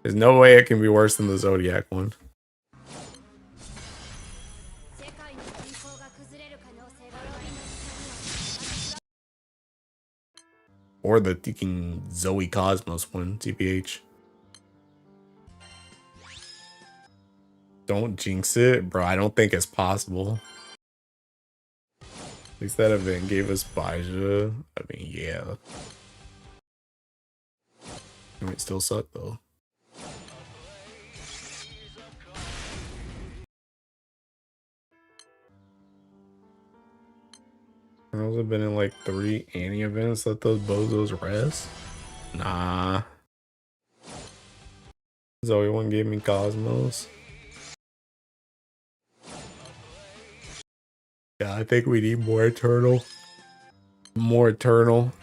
There's no way it can be worse than the Zodiac one. Or the thinking Zoe Cosmos one, TPH. Don't jinx it, bro. I don't think it's possible. At least that event gave us Baija. I mean, yeah. It might still suck though. Girls have been in like 3 Annie events. Let those bozos rest. Nah. Zoe one gave me Cosmos. Yeah, I think we need more Eternal. More Eternal.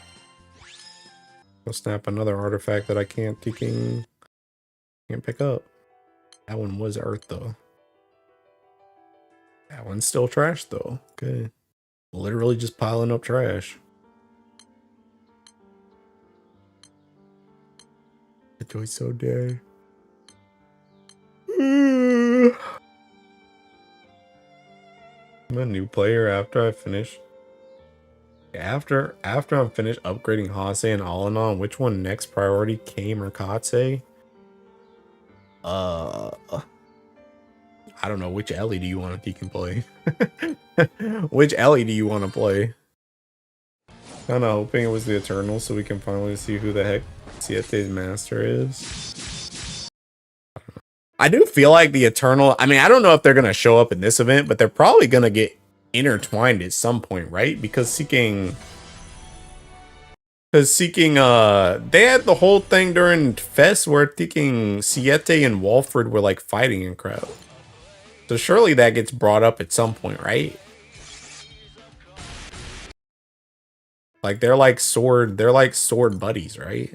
I'll snap another artifact that I can't pick up. That one was Earth though. That one's still trash though. Okay. Literally just piling up trash. The joy's so dead. I'm a new player after I finish. After I'm finished upgrading Hase and Alanon, which one next priority, Kame or Katse? I don't know. Which Ellie do you want to play? Which Ellie do you want to play? Kind of hoping it was the Eternal so we can finally see who the heck Siete's master is. I do feel like the Eternal, I mean, I don't know if they're going to show up in this event, but they're probably going to get intertwined at some point, right? Because seeking they had the whole thing during Fest where thinking Siete and Walfred were like fighting and crap. So surely that gets brought up at some point, right? Like they're like sword buddies, right?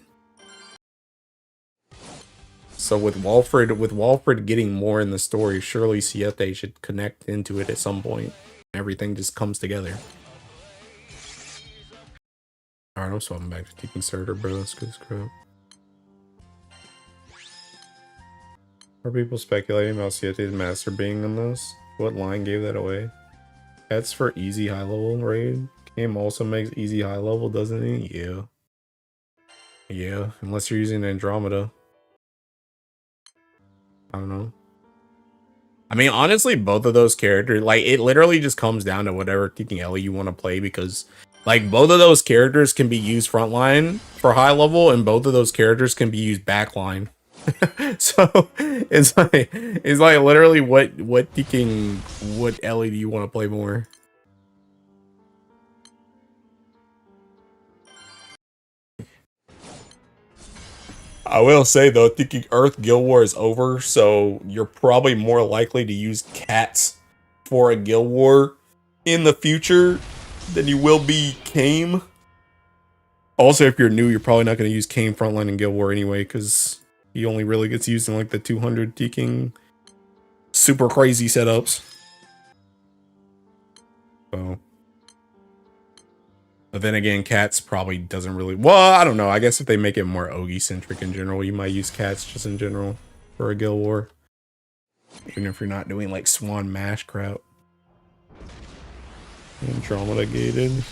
So with Walfred getting more in the story, surely Siete should connect into it at some point. Everything just comes together. Alright, I'm swapping back to taking starter, bro. Let's get this crap. Are people speculating about Siete's master being in this? What line gave that away? That's for easy high level raid. Game also makes easy high level, doesn't it? Yeah. Yeah, unless you're using Andromeda. I don't know. I mean, honestly, both of those characters, like, it literally just comes down to whatever kicking Ellie you want to play, because, like, both of those characters can be used frontline for high level, and both of those characters can be used backline So it's like literally what LED you want to play more? I will say though, thinking Earth Guild War is over, so you're probably more likely to use cats for a Guild War in the future than you will be Kame. Also, if you're new, you're probably not going to use Kane Frontline in Guild War anyway, because he only really gets used in like the 200 King super crazy setups. So, but then again, cats probably doesn't really. Well, I don't know. I guess if they make it more Ogi centric in general, you might use cats just in general for a Guild War, even if you're not doing like Swan Mash Kraut. Andromeda gated.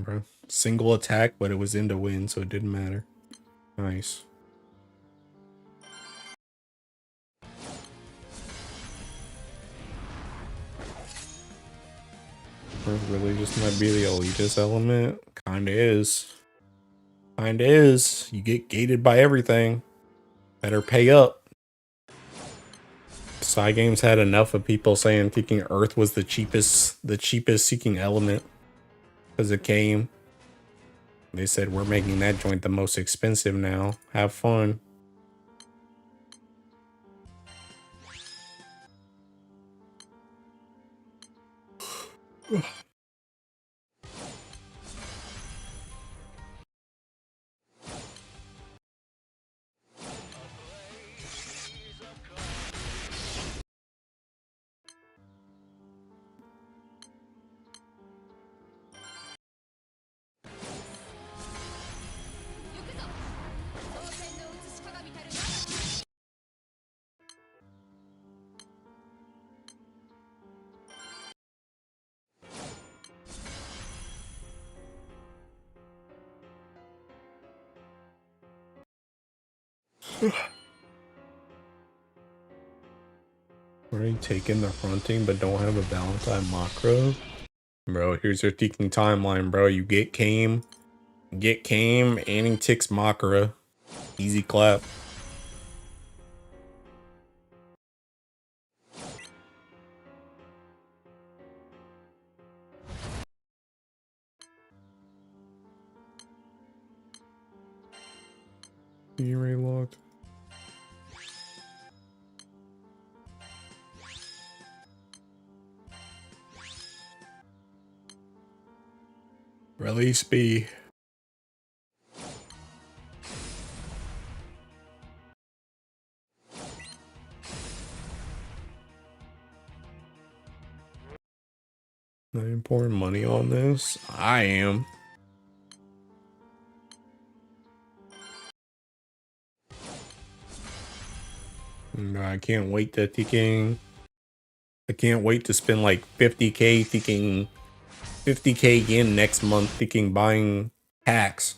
Bro. Single attack, but it was in to win, so it didn't matter. Nice. Really just might be the elitist element. Kinda is. Kinda is. You get gated by everything. Better pay up. Side games had enough of people saying kicking Earth was the cheapest seeking element. Because it came. They said we're making that joint the most expensive now. Have fun. Already taking the fronting, but don't have a Valentine macro. Bro, here's your teaching timeline, bro. You get Kame, and he ticks Makara. Easy clap. You already logged. Release B. Not even pouring money on this. I am. I can't wait to thinking. I can't wait to spend like 50K thinking 50K yen next month thinking buying hacks.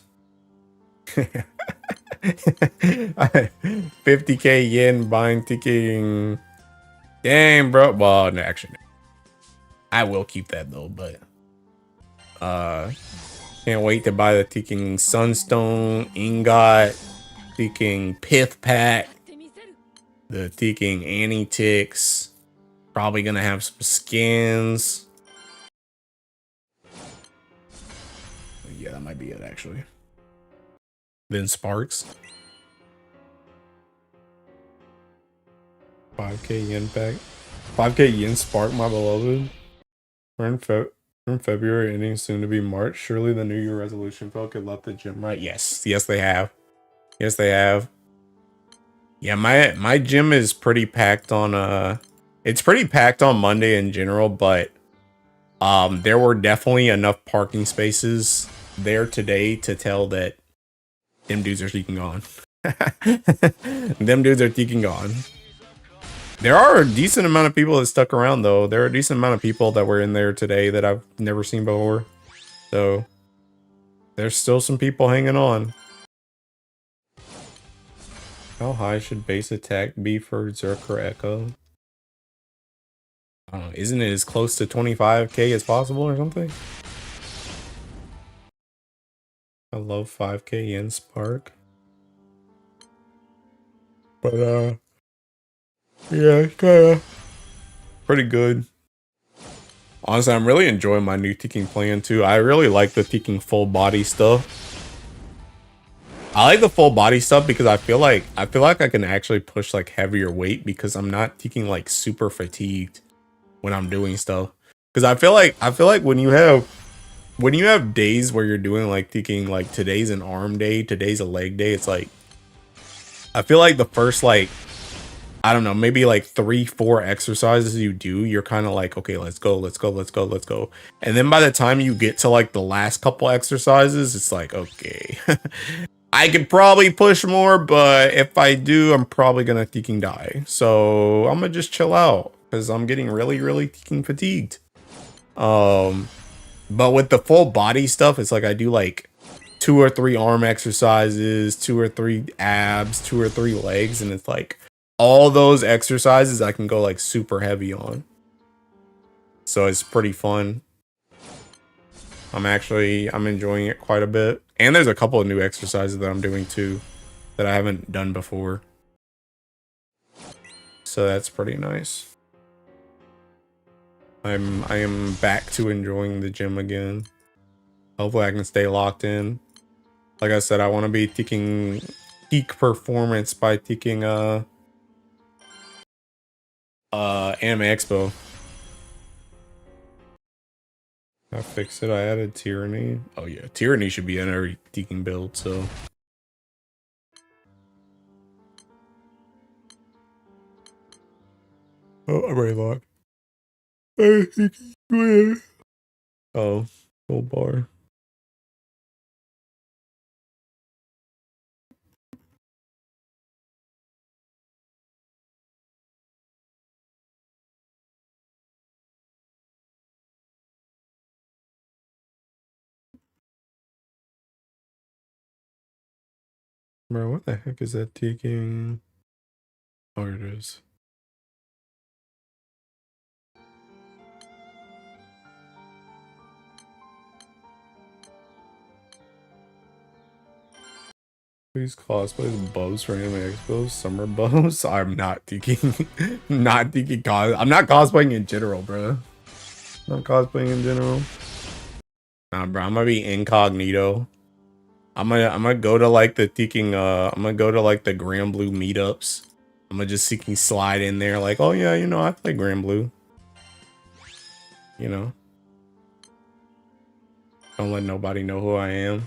50K yen buying thinking. Dang, bro. Well, no, actually, I will keep that though, but can't wait to buy the thinking Sunstone, Ingot, thinking Pith Pack, the thinking Annie Ticks. Probably gonna have some skins. Yeah, that might be it actually. Then Sparks. 5K yen pack. 5K yen Spark, my beloved. We're in February, ending soon to be March. Surely the New Year resolution folk had left the gym right. Yes, they have. Yes, they have. Yeah, my gym is pretty packed on it's pretty packed on Monday in general, but there were definitely enough parking spaces there today to tell that them dudes are sneaking on. Them dudes are sneaking on. There are a decent amount of people that stuck around, though. There are a decent amount of people that were in there today that I've never seen before. So, there's still some people hanging on. How high should base attack be for Zerker Echo? I don't know. Isn't it as close to 25k as possible or something? I love 5k yen Spark. But, yeah, kinda pretty good. Honestly, I'm really enjoying my new Teking plan too. I really like the Teking full body stuff. I like the full body stuff because I feel like I can actually push like heavier weight because I'm not Teking like super fatigued when I'm doing stuff. Because I feel like when you have days where you're doing like Teking, like today's an arm day, today's a leg day, it's like I feel like the first like I don't know, maybe like 3-4 exercises you do, you're kind of like, okay, let's go. And then by the time you get to like the last couple exercises, it's like, okay, I could probably push more, but if I do, I'm probably gonna Teking die. So I'm gonna just chill out because I'm getting really Teking fatigued. But with the full body stuff, it's like I do like 2 or 3 arm exercises, 2 or 3 abs, 2 or 3 legs, and it's like all those exercises I can go like super heavy on. So it's pretty fun. I'm enjoying it quite a bit. And there's a couple of new exercises that I'm doing too that I haven't done before. So that's pretty nice. I am back to enjoying the gym again. Hopefully I can stay locked in. Like I said, I want to be taking peak performance by taking Anime Expo. I fixed it. I added Tyranny. Oh yeah, Tyranny should be in every Teking build, so. Oh, I'm already locked. Oh, full bar. Bro, what the heck is that taking? Oh, here it is. Please cosplay as bows for Anime Expo. Summer bows. I'm not taking, not taking I'm not cosplaying in general, bro. Not cosplaying in general. Nah, bro. I'm gonna be incognito. I'm gonna go to like the Teking, I'm gonna go to like the Grand Blue meetups. I'm gonna just Seeking slide in there like, oh yeah, you know, I play Grand Blue. You know. Don't let nobody know who I am.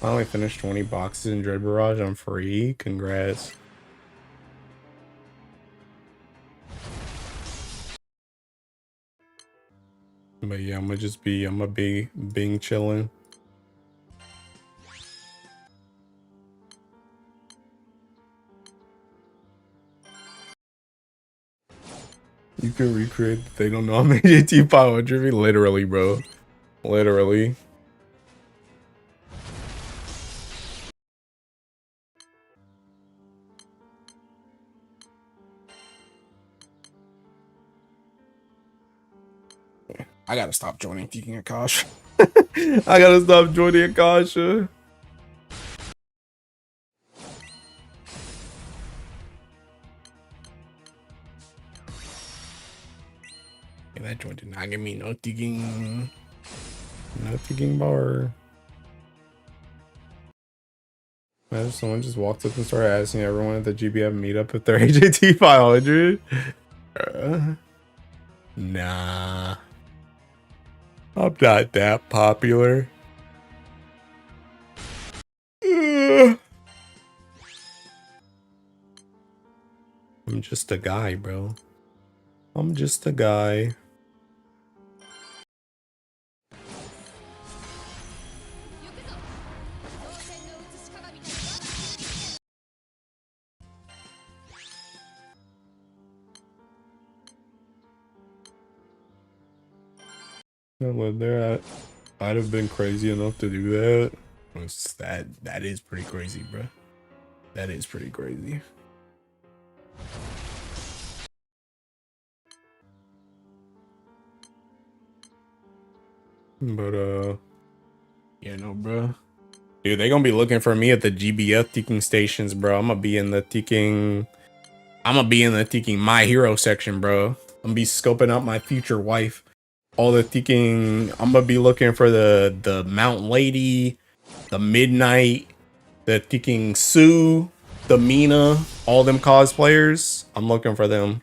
I only finished 20 boxes in Dread Barrage. I'm free. Congrats. But yeah, I'm gonna be being chilling. You can recreate the thing on I'm AJT 500. Literally, bro. Literally. I gotta stop joining Teking Akasha. I gotta stop joining Akasha. And that joint did not give me no Teking bar. Imagine someone just walked up and started asking everyone at the GBF meetup if they're AJT 500. Nah. I'm not that popular. I'm just a guy, bro. I'm just a guy. But there, I'd have been crazy enough to do that. That is pretty crazy, bro. That is pretty crazy. But yeah, no, bro. Dude, they gonna be looking for me at the GBF teaking stations, bro. I'm gonna be in the teaking My Hero section, bro. I'm gonna be scoping out my future wife. All the teaking. I'm gonna be looking for the Mount Lady, the Midnight, the teaking Sue, the Mina, all them cosplayers. I'm looking for them.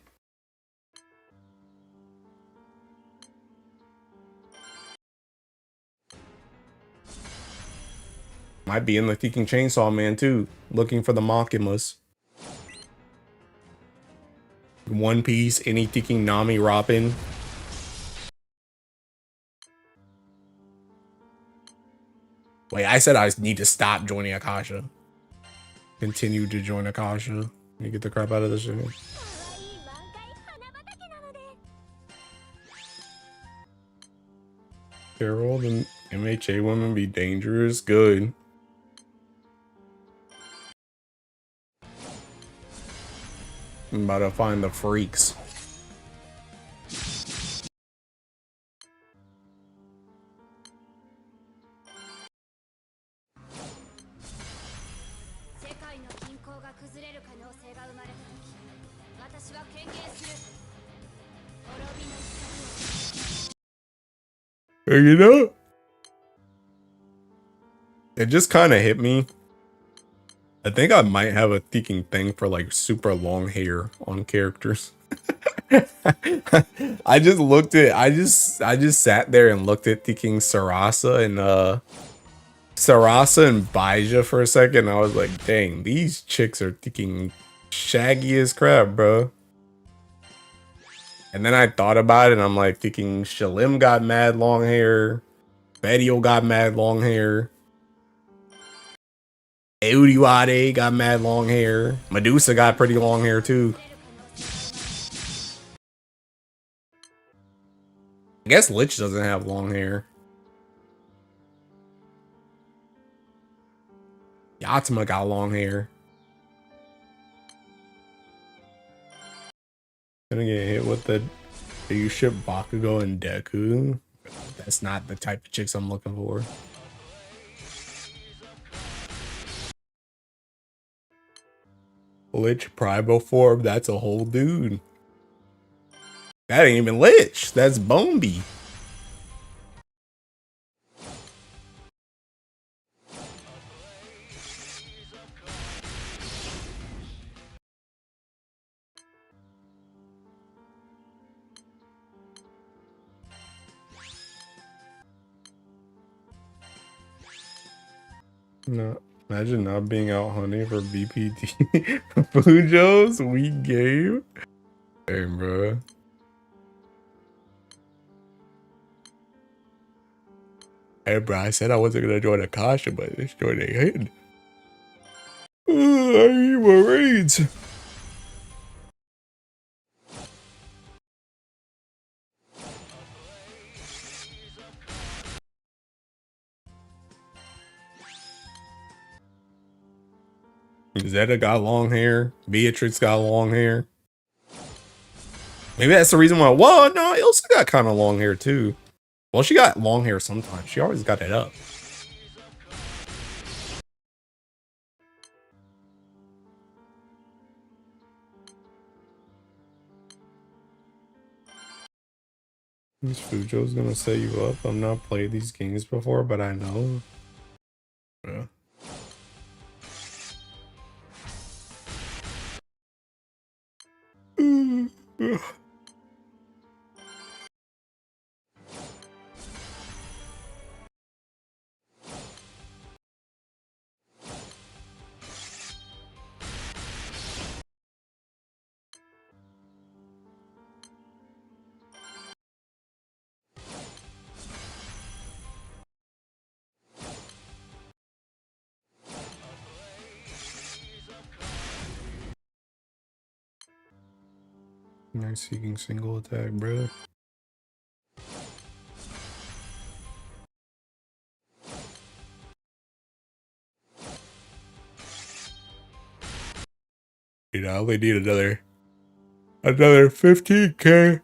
Might be in the teaking Chainsaw Man too, looking for the Makimas. One Piece, any teaking Nami Robin. Wait, I said I need to stop joining Akasha. Continue to join Akasha. Let me get the crap out of this shit. Harold and MHA women be dangerous. Good. I'm about to find the freaks. You know, it just kind of hit me. I think I might have a thinking thing for like super long hair on characters. I just sat there and looked at thinking Sarasa and Baija for a second. I was like, dang, these chicks are thinking shaggy as crap, bro. And then I thought about it and I'm like thinking Shalim got mad long hair. Betio got mad long hair. Euriwade got mad long hair. Medusa got pretty long hair too. I guess Lich doesn't have long hair. Yatsuma got long hair. Gonna get hit with the do you ship Bakugo and Deku? That's not the type of chicks I'm looking for. Lich Primal form, that's a whole dude. That ain't even Lich, that's Bombi. No, imagine not being out hunting for BPT. Fujo's weak game. Hey, bro. Hey, bro, I said I wasn't gonna join Akasha, but it's joining in. I need more raids. Zeta got long hair. Beatrix got long hair. Maybe that's the reason why. Whoa, no, Ilsa got kind of long hair too. Well, she got long hair sometimes. She always got it up. This Fujo's gonna set you up. I've not played these games before, but I know. Yeah. Nice seeking single attack, bro. You know, I only need another 15k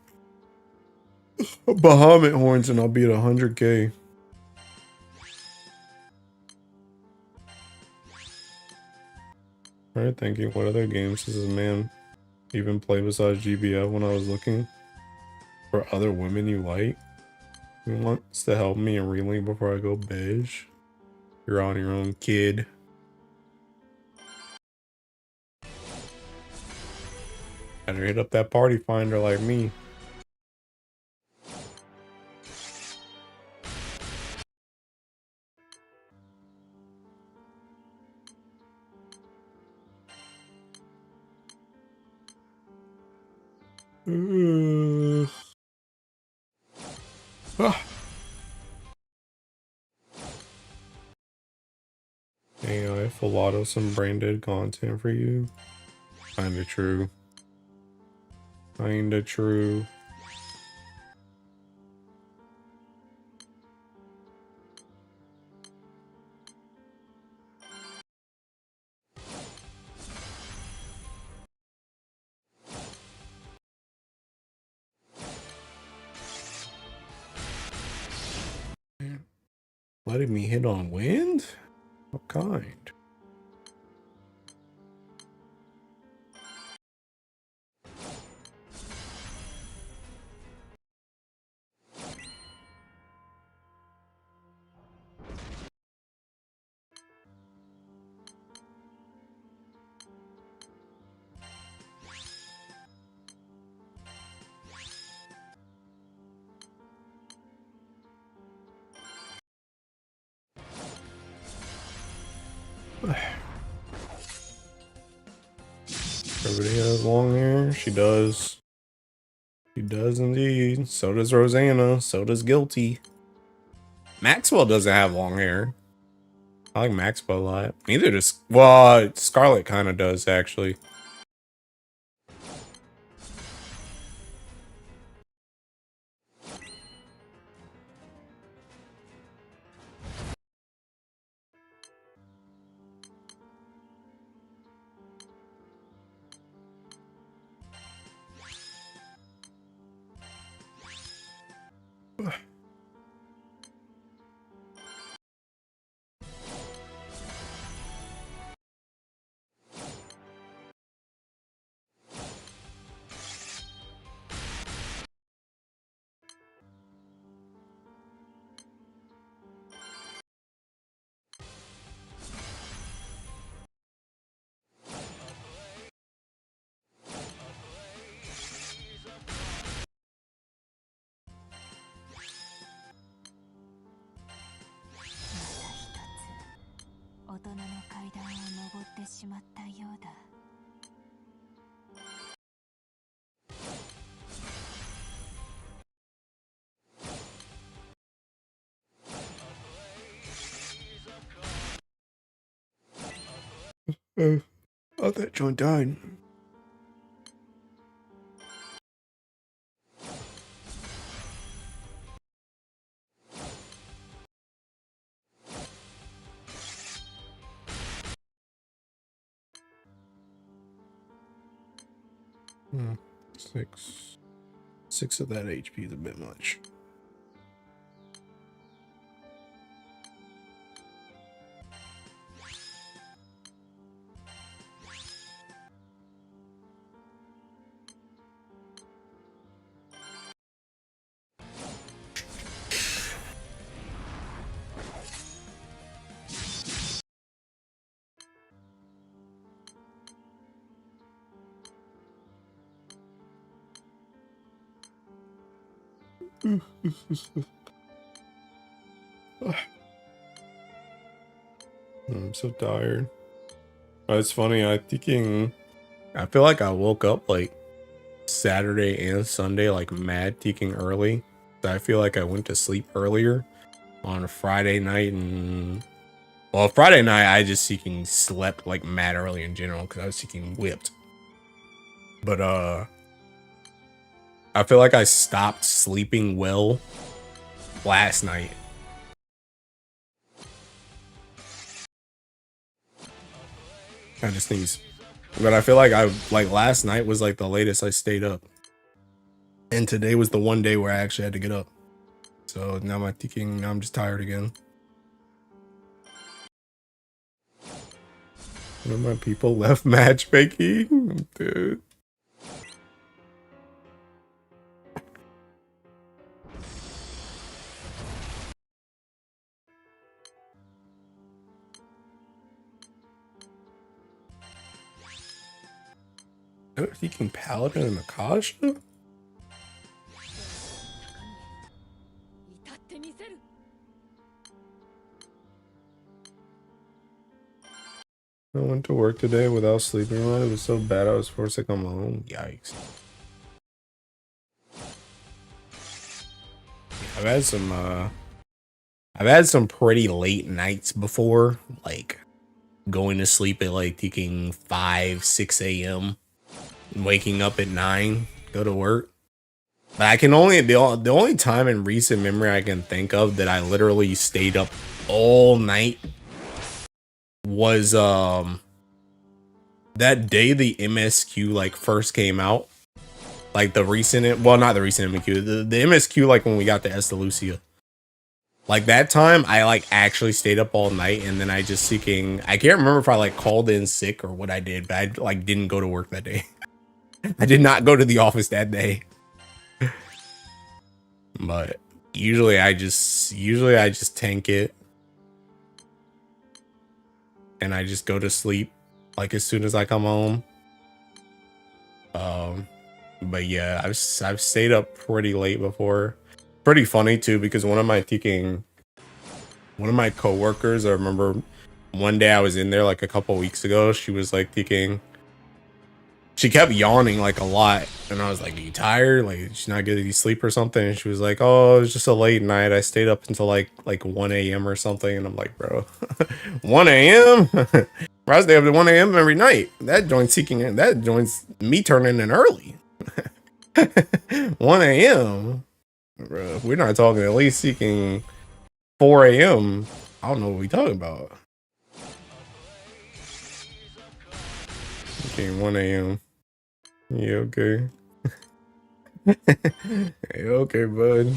Bahamut horns and I'll be at 100k. Alright, thinking what other games does this man even play besides GBF when I was looking for other women you like? Who wants to help me and relink before I go beige? You're on your own, kid. Better hit up that party finder like me. Ah. AI full auto some branded content for you. Kinda true. Kinda true. Letting me hit on wind? What kind? Everybody has long hair. She does. She does indeed. So does Rosanna. So does Guilty. Maxwell doesn't have long hair. I like Maxwell a lot. Neither does... Well, Scarlet kind of does, actually. Oh, that joint died. Six. 6 of that HP is a bit much. I'm so tired. It's funny, I feel like I woke up like Saturday and Sunday like mad teaking early. I feel like I went to sleep earlier on a Friday night, and well, Friday night I just slept like mad early in general because I was whipped. But I feel like I stopped sleeping well last night. I just sneeze. But I feel like last night was like the latest I stayed up. And today was the one day where I actually had to get up. So now I'm just tired again. One of my people left matchmaking? Dude. They're thinking Paladin and Akasha? I went to work today without sleeping a lot. It was so bad I was forced to come home. Yikes. I've had some pretty late nights before, like going to sleep at like thinking 5, 6 a.m. waking up at 9, go to work. But I can only the only time in recent memory I can think of that I literally stayed up all night was that day the MSQ like first came out. Like the recent, well, not the recent MSQ, the MSQ like when we got to Estalucia. Like that time I like actually stayed up all night, and then I can't remember if I like called in sick or what I did, but I like didn't go to work that day. I did not go to the office that day. But usually I just tank it and I just go to sleep like as soon as I come home. But yeah, I've stayed up pretty late before. Pretty funny too, because one of my coworkers, I remember one day I was in there like a couple weeks ago, she was like she kept yawning like a lot, and I was like, are you tired? Like, did she not get any sleep or something? And she was like, oh, it was just a late night. I stayed up until like 1 a.m. or something. And I'm like, bro, 1 a.m. I stay up at 1 a.m. every night. That joins me turning in early. 1 a.m. Bro, we're not talking at least seeking 4 a.m. I don't know what we talking about. Okay, 1 a.m. Yeah, okay. Hey, okay, bud.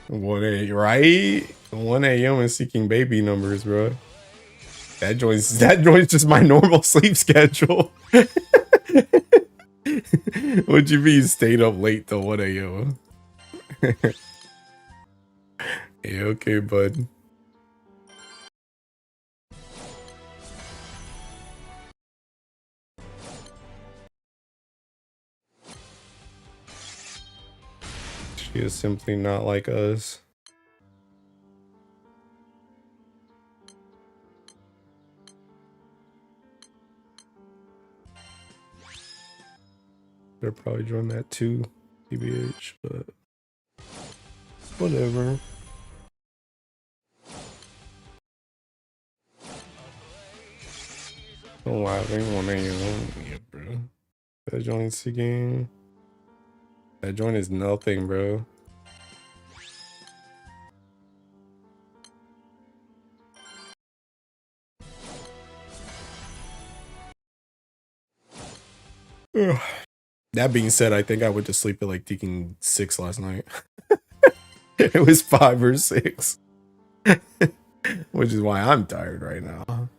1 a.m. right? 1 a.m. and seeking baby numbers, bro. That joins just my normal sleep schedule. What you mean stayed up late till 1 a.m.? Yeah, okay, bud. She is simply not like us. They'll probably join that too, TBH, but whatever. Don't lie, they want to, yeah, bro. That joint's the game. That joint is nothing, bro. Ugh. That being said, I think I went to sleep at like thinking 6 last night. It was 5 or 6. Which is why I'm tired right now.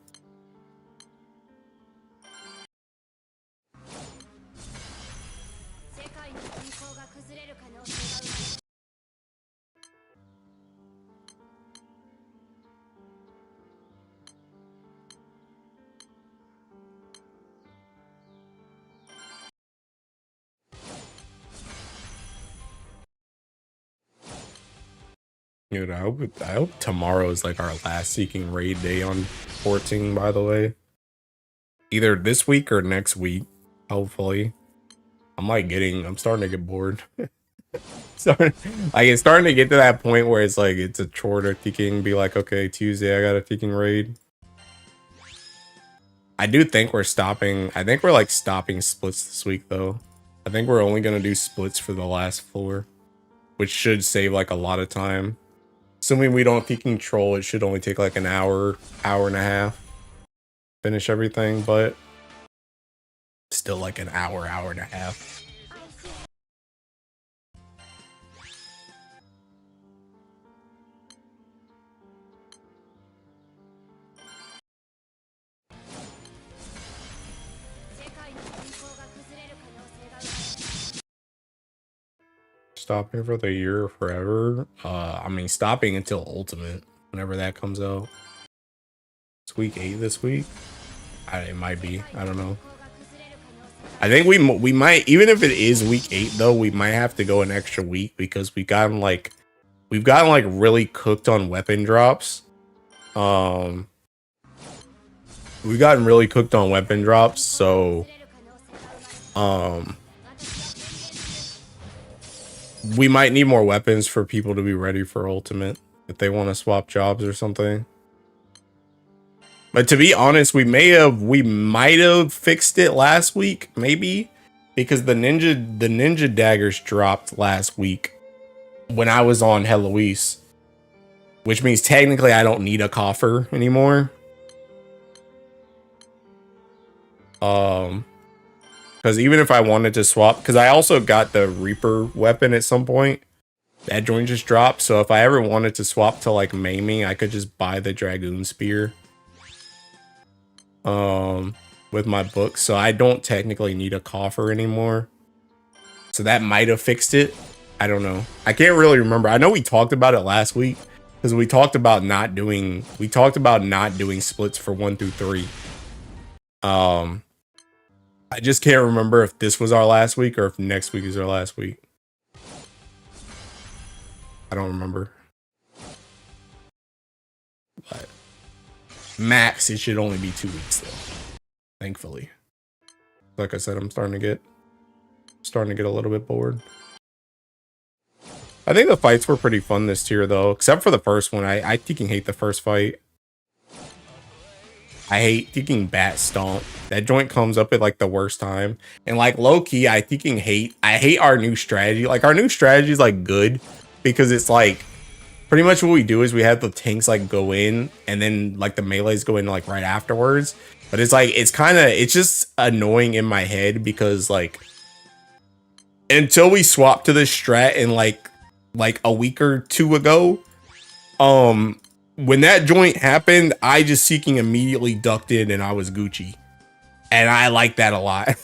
Dude, I hope tomorrow is like our last seeking raid day on 14, by the way. Either this week or next week, hopefully. I'm starting to get bored. It's starting to get to that point where it's like it's a chore to seeking, be like, okay, Tuesday I got a seeking raid. I do think we're stopping. I think we're like stopping splits this week though. I think we're only gonna do splits for the last floor, which should save like a lot of time. Assuming we don't think control, it should only take like an hour and a half. finish everything, but still like an hour, hour and a half. Stopping for the year or forever? I mean, stopping until Ultimate, whenever that comes out. It's week 8 this week. It might be. I don't know. I think we might, even if it is week 8 though, we might have to go an extra week because we've gotten like really cooked on weapon drops. We've gotten really cooked on weapon drops, so we might need more weapons for people to be ready for Ultimate if they want to swap jobs or something. But to be honest, we might have fixed it last week, maybe, because the ninja daggers dropped last week when I was on Heloise, which means technically I don't need a coffer anymore. Because even if I wanted to swap, because I also got the Reaper weapon at some point, that joint just dropped. So if I ever wanted to swap to like maiming, I could just buy the Dragoon Spear with my book. So I don't technically need a coffer anymore. So that might have fixed it. I don't know. I can't really remember. I know we talked about it last week because we talked about not doing splits for 1 through 3. I just can't remember if this was our last week or if next week is our last week. I don't remember. But max, it should only be 2 weeks though. Thankfully. Like I said, I'm starting to get a little bit bored. I think the fights were pretty fun this tier though, except for the first one. I freaking hate the first fight. I hate freaking Bat Stomp. That joint comes up at like the worst time. And like low key, I hate our new strategy. Like our new strategy is like good because it's like pretty much what we do is we have the tanks like go in and then like the melees go in like right afterwards. But it's like it's just annoying in my head because like until we swapped to this strat in like a week or 2 ago, when that joint happened, I just immediately ducked in and I was Gucci. And I like that a lot.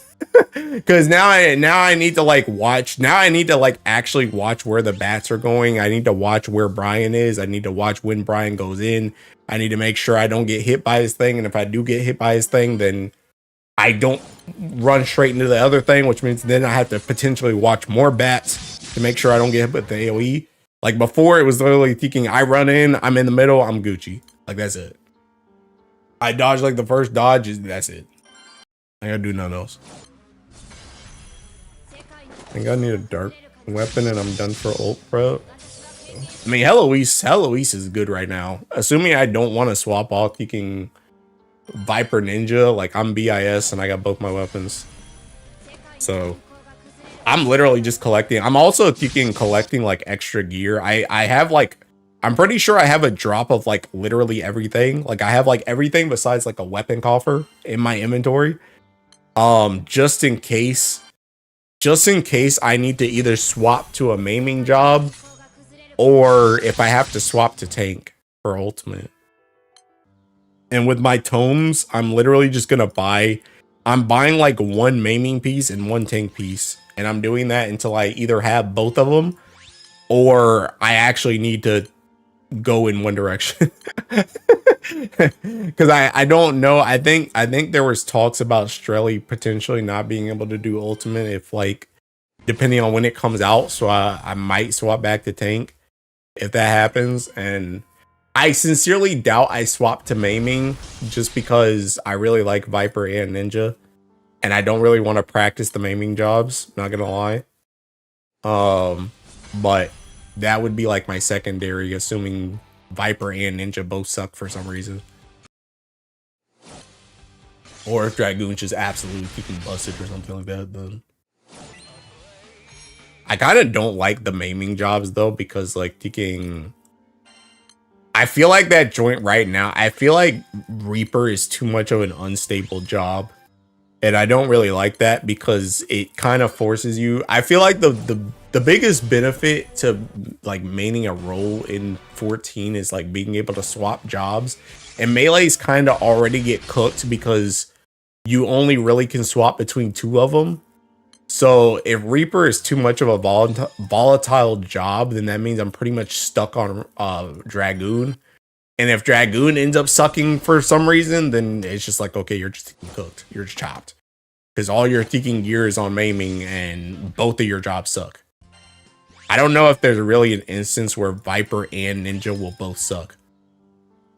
Cause now I need to like watch. Now I need to like actually watch where the bats are going. I need to watch where Brian is. I need to watch when Brian goes in. I need to make sure I don't get hit by his thing. And if I do get hit by his thing, then I don't run straight into the other thing, which means then I have to potentially watch more bats to make sure I don't get hit with the AoE. Like before, it was literally thinking I run in, I'm in the middle, I'm Gucci. Like that's it. I dodge like the first dodge, that's it. I gotta do nothing else. I think I need a dark weapon and I'm done for ult prep. I mean, Heloise is good right now. Assuming I don't want to swap off kicking Viper Ninja, like I'm BIS and I got both my weapons. So I'm literally just collecting. I'm also collecting like extra gear. I have like, I'm pretty sure I have a drop of like literally everything. Like I have like everything besides like a weapon coffer in my inventory. Just in case I need to either swap to a maiming job or if I have to swap to tank for ultimate. And with my tomes, I'm literally just gonna I'm buying like 1 maiming piece and 1 tank piece. And I'm doing that until I either have both of them or I actually need to go in one direction. Because I don't know. I think there was talks about Strelly potentially not being able to do ultimate if like depending on when it comes out. So I might swap back to tank if that happens. And I sincerely doubt I swap to maiming just because I really like Viper and Ninja. And I don't really want to practice the maiming jobs, not gonna lie. But that would be like my secondary, assuming Viper and Ninja both suck for some reason. Or if Dragoon just absolutely keeping busted or something like that, then. I kind of don't like the maiming jobs though, because like I feel like that joint right now, I feel like Reaper is too much of an unstable job. And I don't really like that because it kind of forces you. I feel like the biggest benefit to like maining a role in 14 is like being able to swap jobs. And melees kind of already get cooked because you only really can swap between two of them. So if Reaper is too much of a volatile job, then that means I'm pretty much stuck on Dragoon. And if Dragoon ends up sucking for some reason, then it's just like, okay, you're just cooked. You're just chopped. Because all your thinking gear is on maiming and both of your jobs suck. I don't know if there's really an instance where Viper and Ninja will both suck.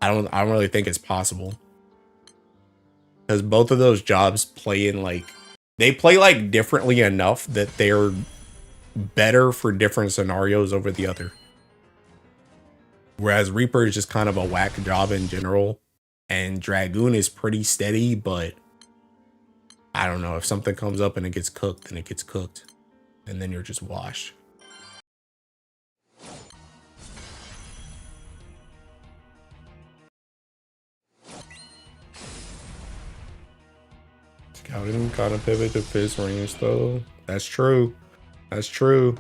I don't really think it's possible. Because both of those jobs play in like, they play like differently enough that they're better for different scenarios over the other. Whereas Reaper is just kind of a whack job in general. And Dragoon is pretty steady, but I don't know. If something comes up and it gets cooked, then it gets cooked. And then you're just washed. Scouting gotta pivot to fizz range though. That's true. That's true.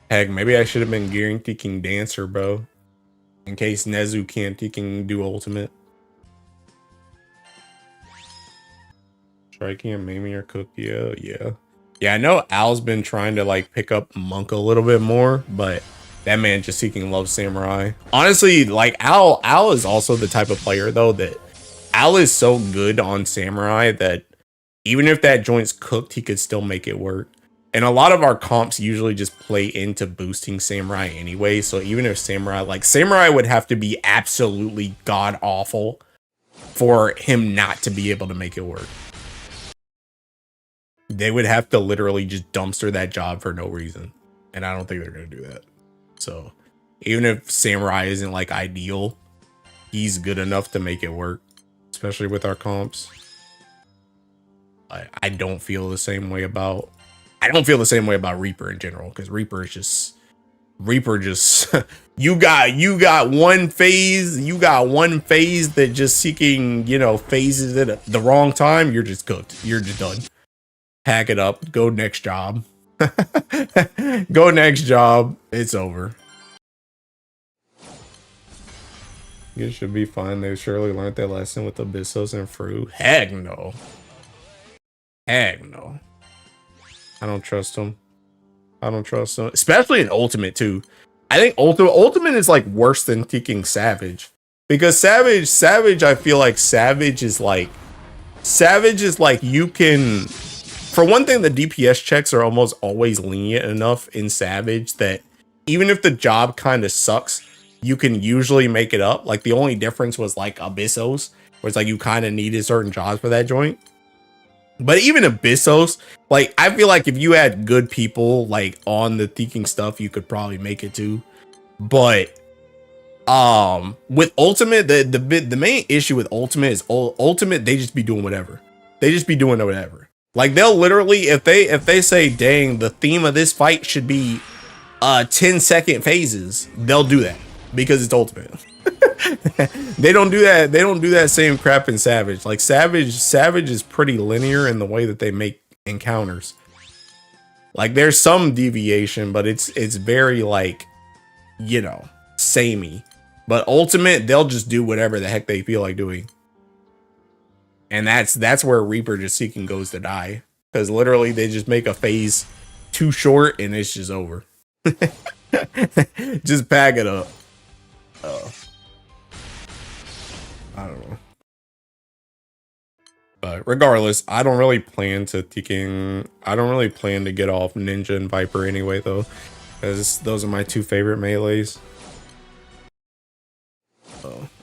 Heck, maybe I should have been gearing Thinking Dancer, bro. In case Nezu can't Thinking do ultimate. Striking and maiming or cook, yeah. Yeah, I know Al's been trying to like pick up Monk a little bit more, but that man just seeking love samurai. Honestly, like Al is also the type of player though that Al is so good on samurai that even if that joint's cooked, he could still make it work. And a lot of our comps usually just play into boosting samurai anyway. So even if samurai would have to be absolutely god awful for him not to be able to make it work. They would have to literally just dumpster that job for no reason. And I don't think they're going to do that. So even if samurai isn't like ideal, he's good enough to make it work, especially with our comps. I don't feel the same way about Reaper in general, because Reaper just you got one phase that just seeking, phases at the wrong time, you're just cooked. You're just done. Pack it up, go next job. Go next job. It's over. You should be fine. They surely learned their lesson with Abyssos and Fru. Heck no. Heck no. I don't trust them. I don't trust them. Especially in Ultimate, too. I think Ultimate is like worse than Thinking Savage. Because Savage, I feel like Savage is like you can... For one thing, the DPS checks are almost always lenient enough in Savage that even if the job kind of sucks, you can usually make it up. Like the only difference was like Abyssos, where it's like you kind of needed certain jobs for that joint. But even Abyssos, like I feel like if you had good people like on the thinking stuff, you could probably make it too. But with Ultimate, the main issue with Ultimate is Ultimate, they just be doing whatever. They just be doing whatever. Like they'll literally, if they say, dang, the theme of this fight should be 10-second phases, they'll do that because it's Ultimate. They don't do that. They don't do that same crap in Savage. Like Savage is pretty linear in the way that they make encounters. Like there's some deviation, but it's very like, samey. But Ultimate, they'll just do whatever the heck they feel like doing. And that's where Reaper just seeking goes to die. Because literally they just make a phase too short and it's just over. Just pack it up. I don't know. But regardless, I don't really plan to get off Ninja and Viper anyway, though. Because those are my two favorite melees.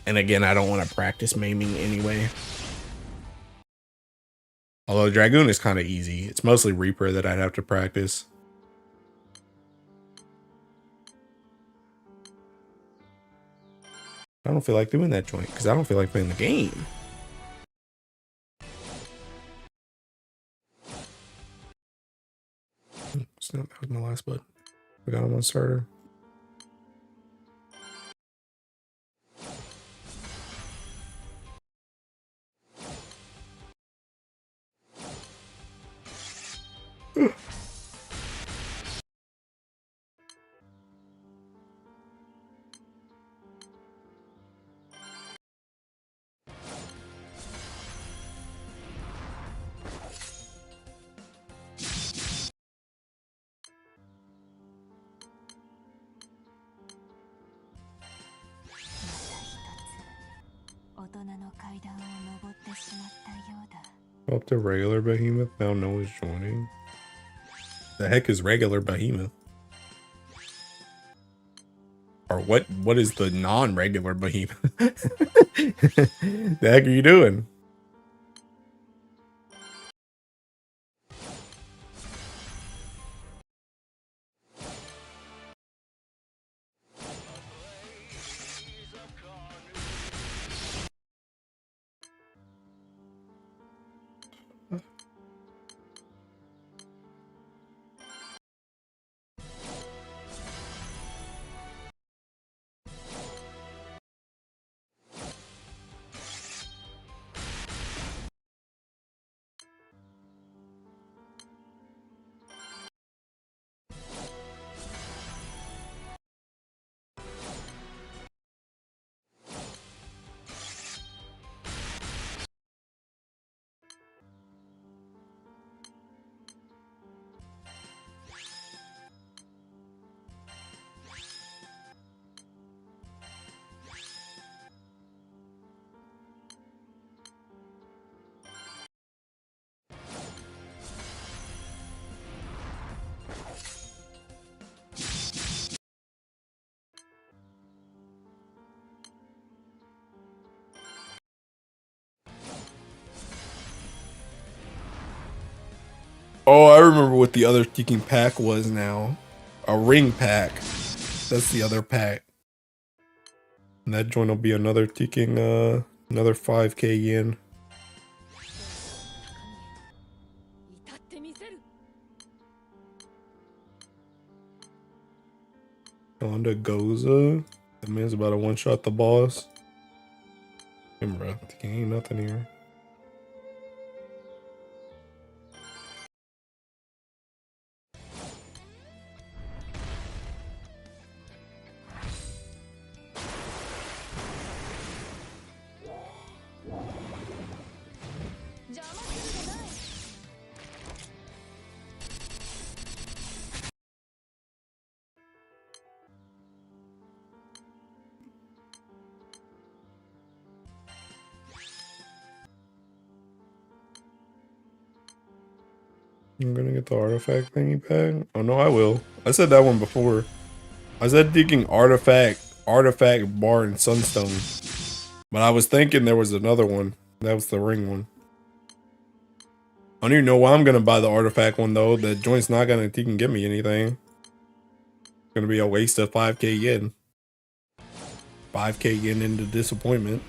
And again, I don't want to practice maiming anyway. Although Dragoon is kind of easy. It's mostly Reaper that I'd have to practice. I don't feel like doing that joint because I don't feel like playing the game. That was my last button. We got him on starter. Up to regular behemoth. Now Noah's joining. The heck is regular behemoth? Or what is the non-regular behemoth? The heck are you doing? Oh, I remember what the other Teking pack was now. A ring pack. That's the other pack. And that joint will be another Teking, another 5k yen. On to Goza. That man's about to one-shot the boss. Bro, ain't nothing here. I'm gonna get the artifact thingy pack. Oh no, I will. I said that one before. I said digging artifact, bar, and sunstone. But I was thinking there was another one. That was the ring one. I don't even know why I'm gonna buy the artifact one though. The joint's not gonna Tekken give me anything. It's gonna be a waste of 5k yen. 5k yen into disappointment.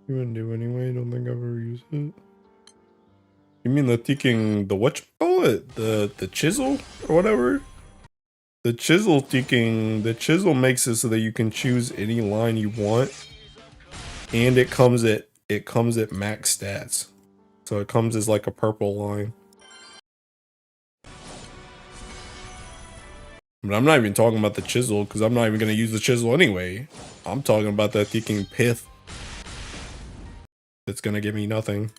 You wouldn't do anyway. Don't think I've ever used it. You mean the Tekken, the whatchamacallit? The chisel or whatever? The chisel Tekken, the chisel makes it so that you can choose any line you want. And it comes at max stats. So it comes as like a purple line. But I'm not even talking about the chisel because I'm not even going to use the chisel anyway. I'm talking about that Tekken pith. That's going to give me nothing.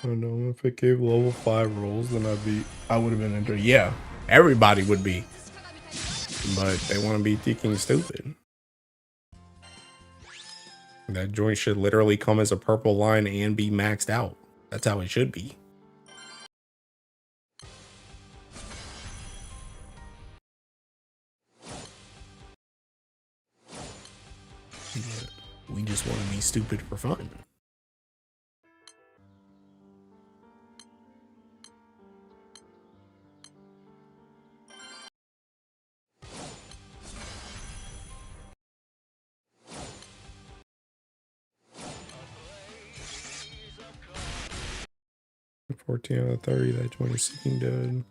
I don't know if it gave level 5 rolls, then I would have been into, yeah, everybody would be, but they want to be thinking stupid. That joint should literally come as a purple line and be maxed out. That's how it should be. But we just want to be stupid for fun. The 14 out of 30, that joint is seeking dead.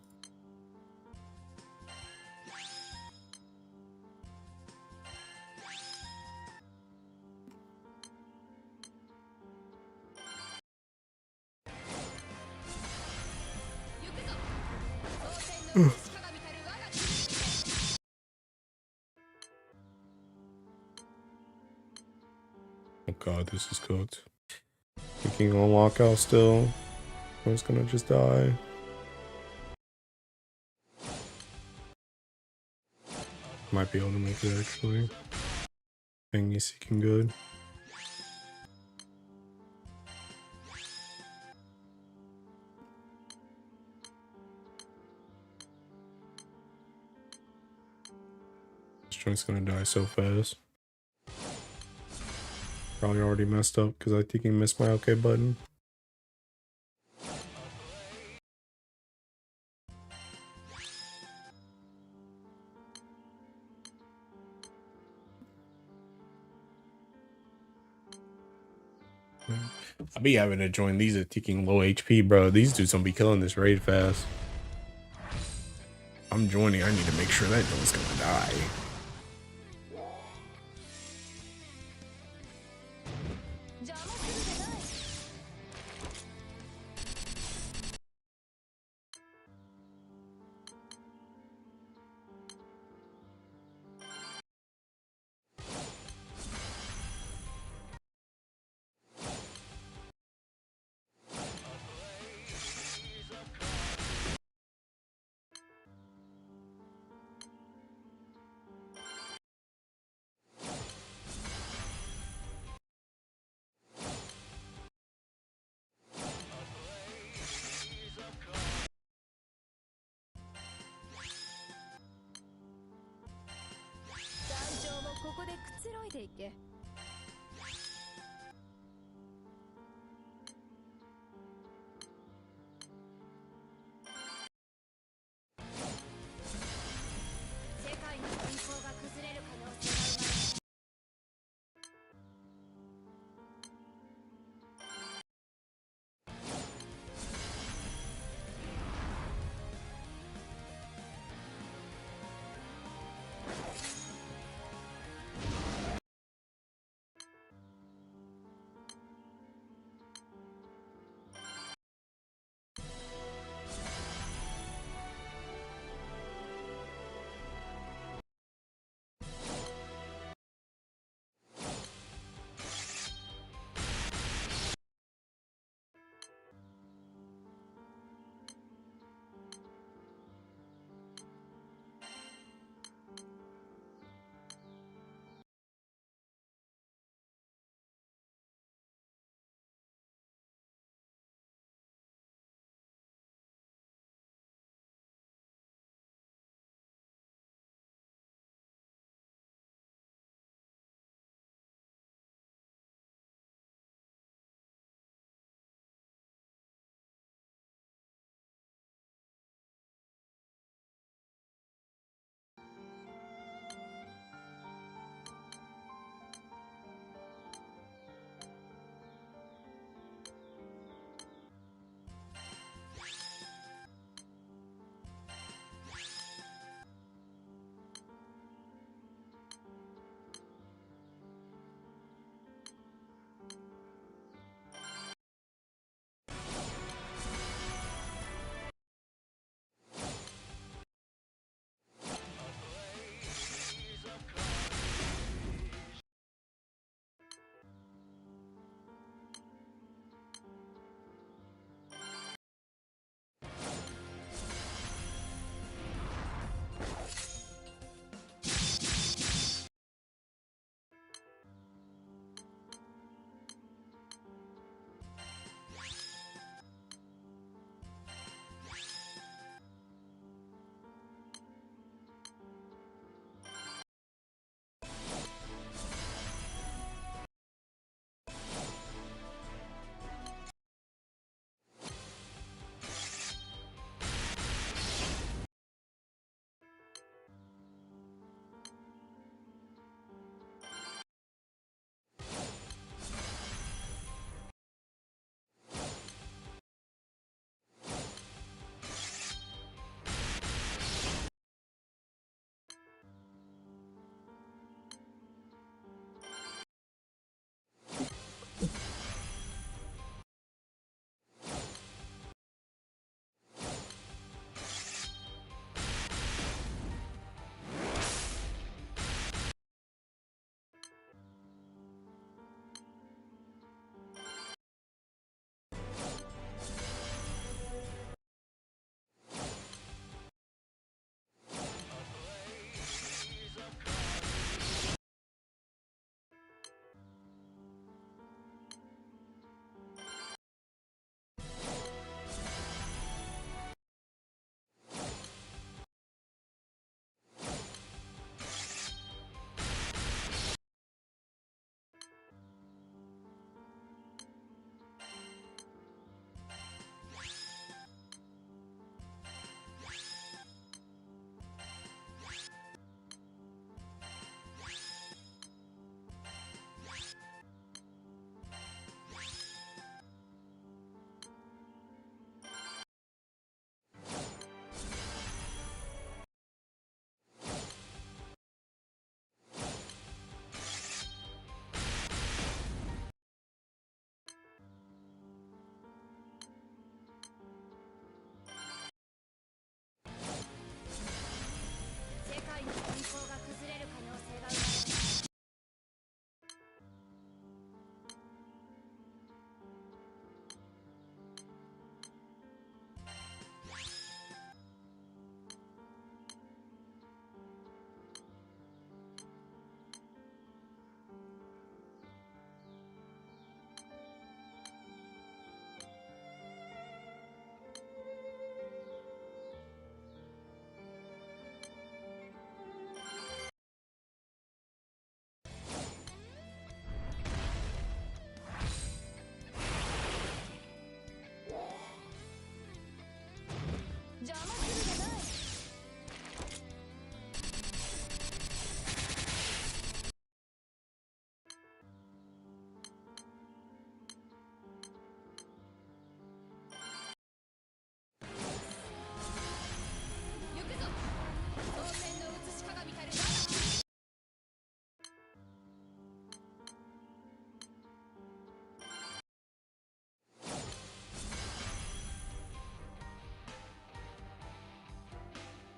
Oh god, this is cooked. Thinking on lockout still. I was gonna just die. Might be able to make it actually. Dang, he's seeking good. This joint's gonna die so fast. Probably already messed up because I think he missed my OK button. I be having to join these at ticking low HP, bro. These dudes don't be killing this raid fast. I'm joining. I need to make sure that joint's gonna die.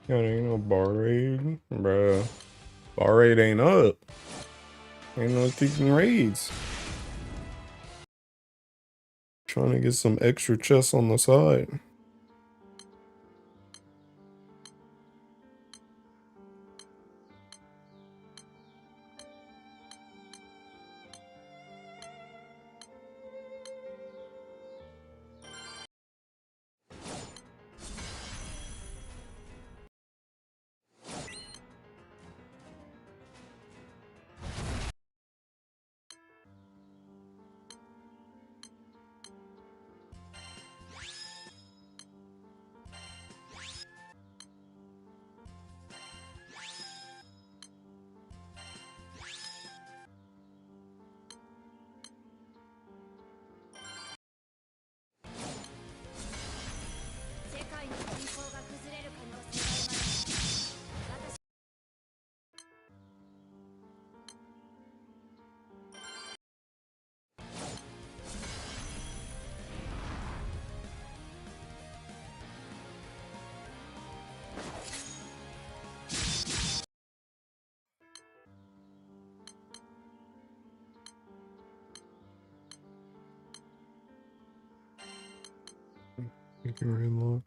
Yeah, there ain't no bar raid, bruh. Bar raid ain't up. Ain't no taking raids. Trying to get some extra chests on the side. You can reload.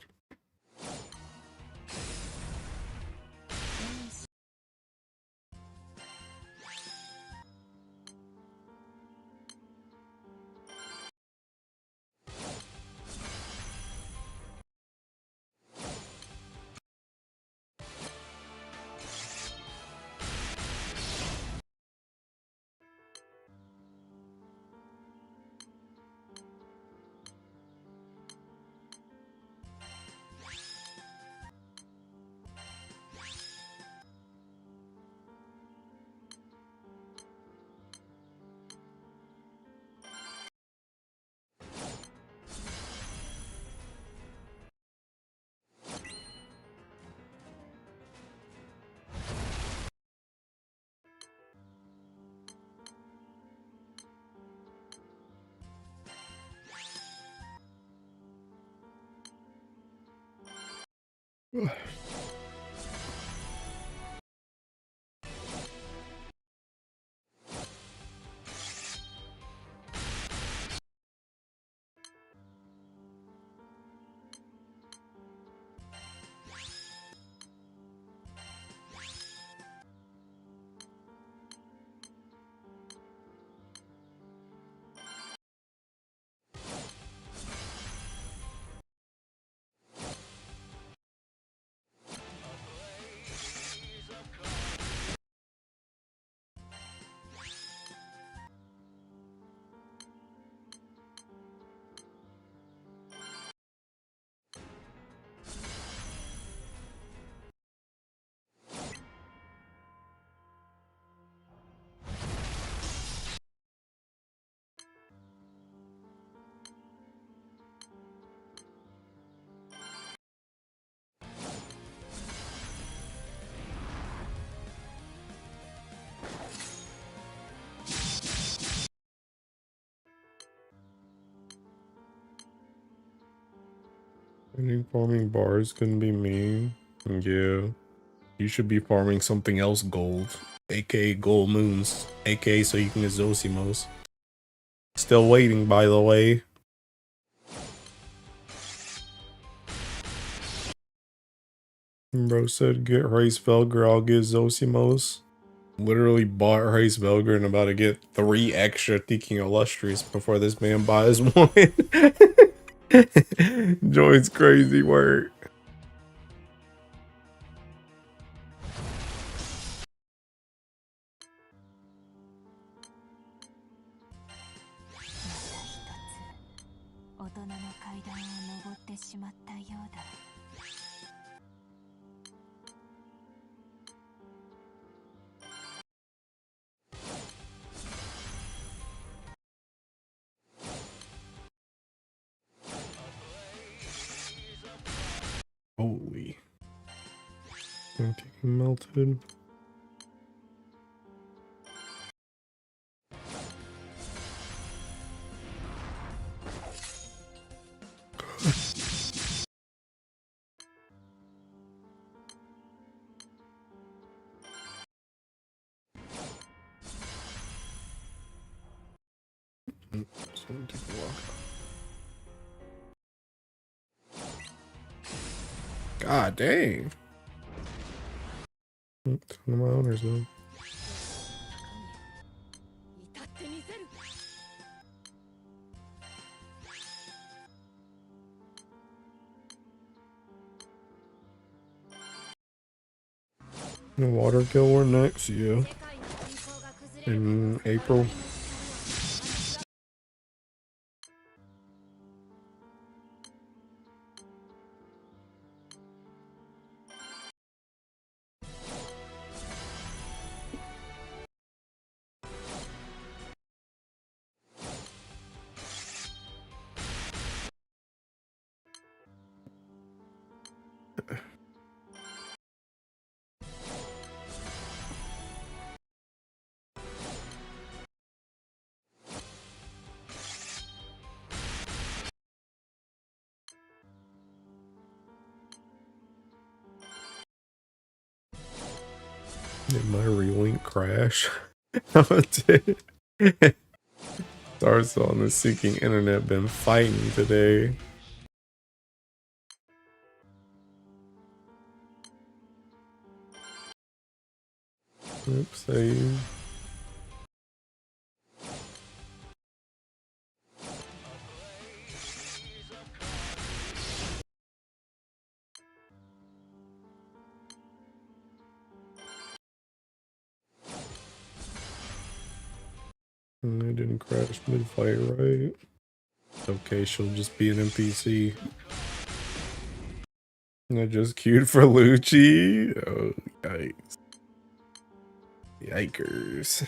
I think farming bars can be mean. Yeah. You should be farming something else gold. AKA gold moons. AKA so you can get Zosimos. Still waiting, by the way. Bro said get Race Velger, I'll get Zosimos. Literally bought Race Velger and about to get 3 extra Thinking Illustrious before this man buys one. Joy's crazy work. Holy. I'm taking melted. Just gonna take a walk. God dang. Ton of my owners though. The water kill war next, yeah. In April. Did my relink crash? It did. Stars on the seeking internet been fighting today. Oops, save. And I didn't crash mid-fight, right? Okay, she'll just be an NPC. And I just queued for Lucci. Oh, yikes. Yikers.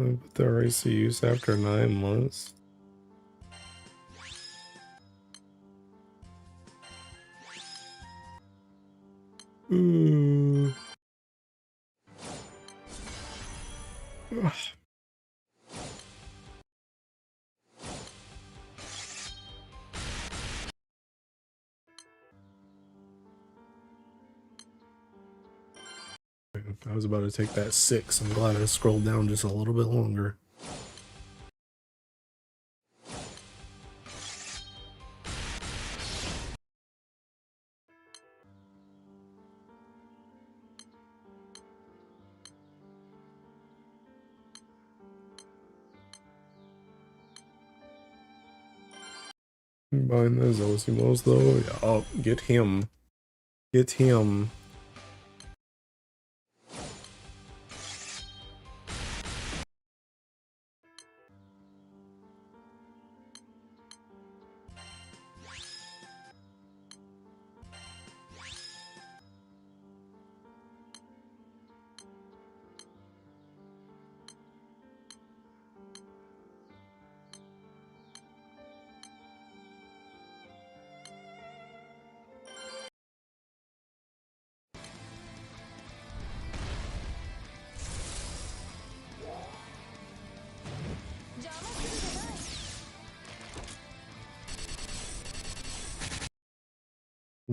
I put the race to use after 9 months. Ooh. I was about to take that 6. I'm glad I scrolled down just a little bit longer. Buying those Osimos though. Yeah, oh, get him. Get him.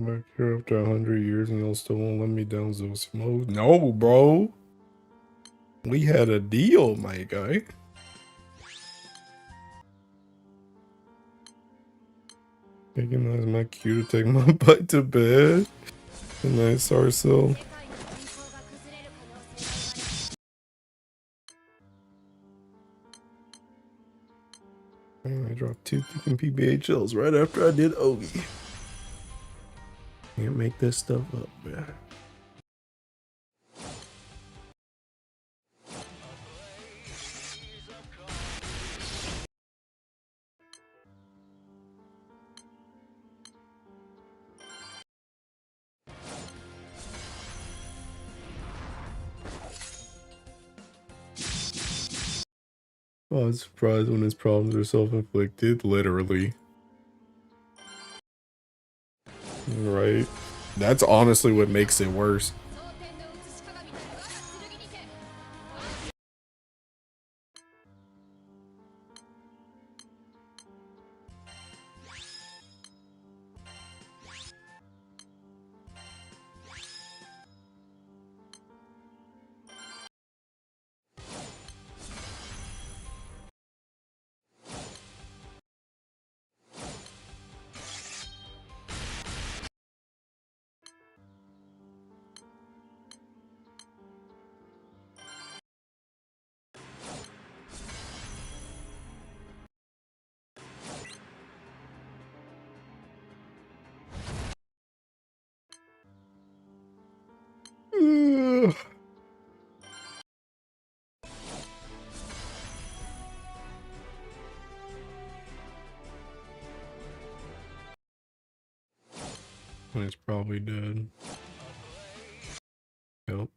Back here after 100 years and y'all still won't let me down, Zosimo. No, bro. We had a deal, my guy. Thinking that's my cue to take my butt to bed. A nice Arcel. I dropped 2 freaking PBHLs right after I did Ogi. Can't make this stuff up, man. Oh, I was surprised when his problems are self-inflicted, literally. Right? That's honestly what makes it worse. It's probably dead. Yep.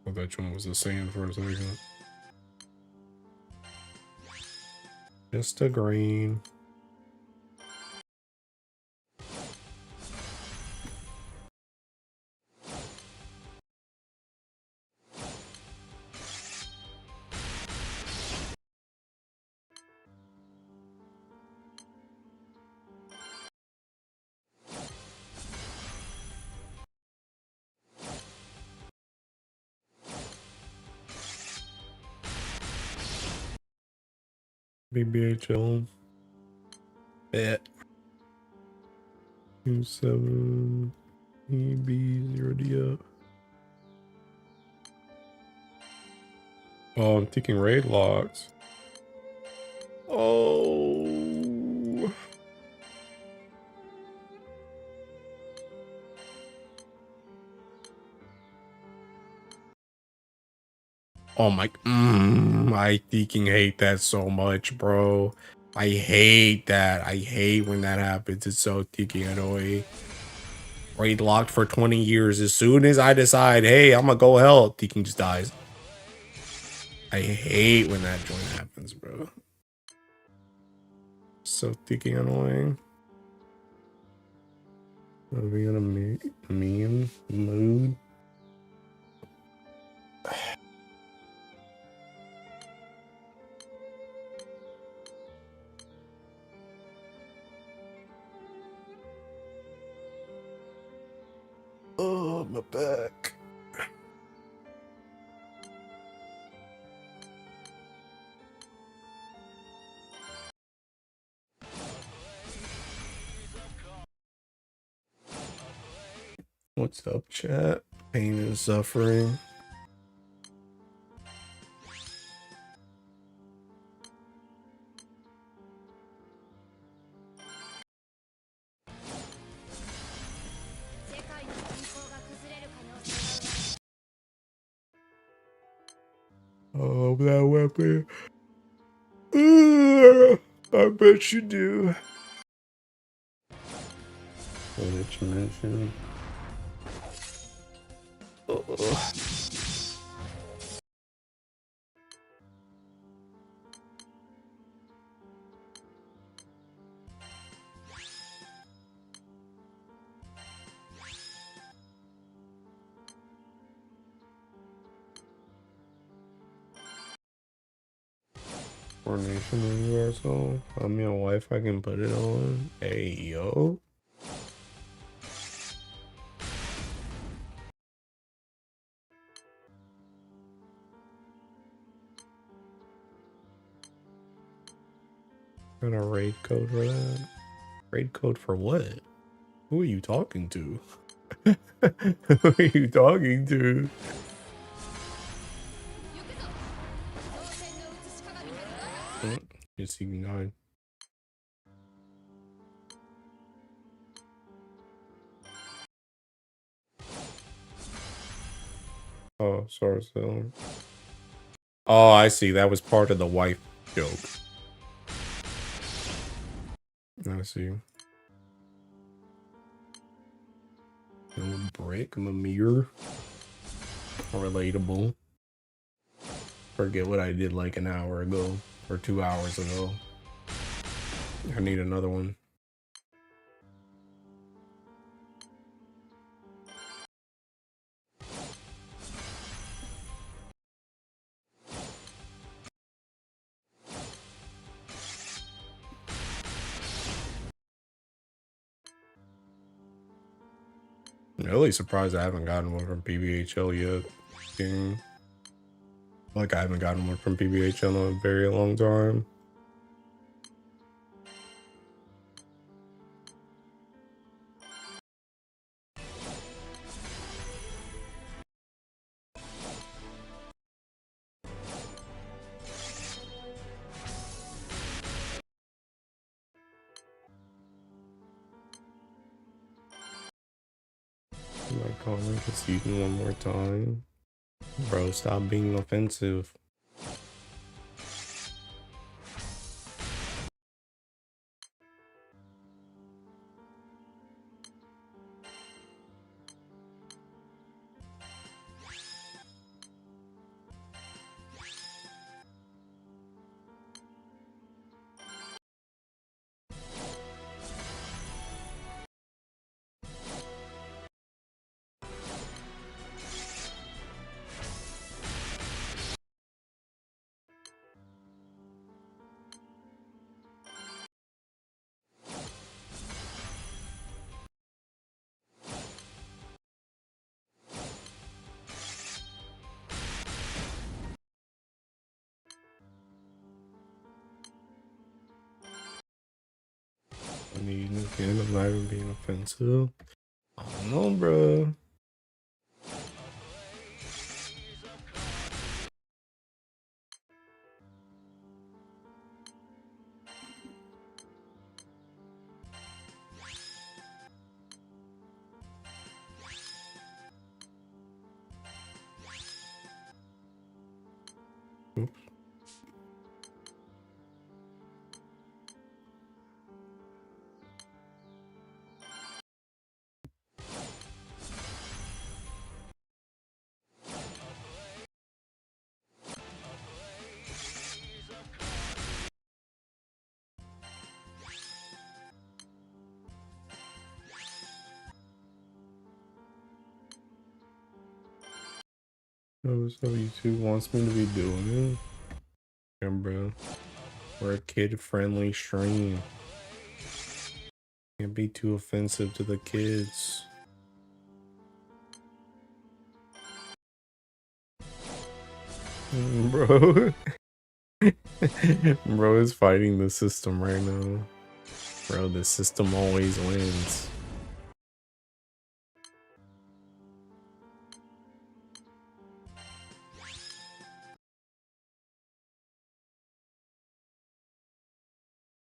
I thought one was the same for a second. Just a green. BBHL. Bet. 27 EB0DF. Oh, I'm taking raid locks. Oh. Oh my, I freaking hate that so much, bro. I hate that. I hate when that happens. It's so freaking annoying. Raid locked for 20 years. As soon as I decide, hey, I'm gonna go help, Deacon just dies. I hate when that joint happens, bro. So freaking annoying. Are we gonna meme mood? Oh, my back. What's up, chat? Pain and suffering. Oh, that weapon. I bet you do. What did you mention? Coronation universal. I'm your wife. I can put it on. Hey, yo. Got a raid code for that? Raid code for what? Who are you talking to? Who are you talking to? Just even going. Oh, sorry, so. Oh, I see. That was part of the wife joke. I see. No brick, I'm a mirror. Relatable. Forget what I did like an hour ago or 2 hours ago. I need another one. I'm really surprised I haven't gotten one from PBHL yet. Like I haven't gotten one from PBHL in a very long time. Calling the season one more time. Bro, stop being offensive. I mean, again, I'm not even being offensive. I don't know, bro. Oops. That's what YouTube wants me to be doing. Yeah, bro. We're a kid-friendly stream. Can't be too offensive to the kids. Bro. Bro is fighting the system right now. Bro, the system always wins.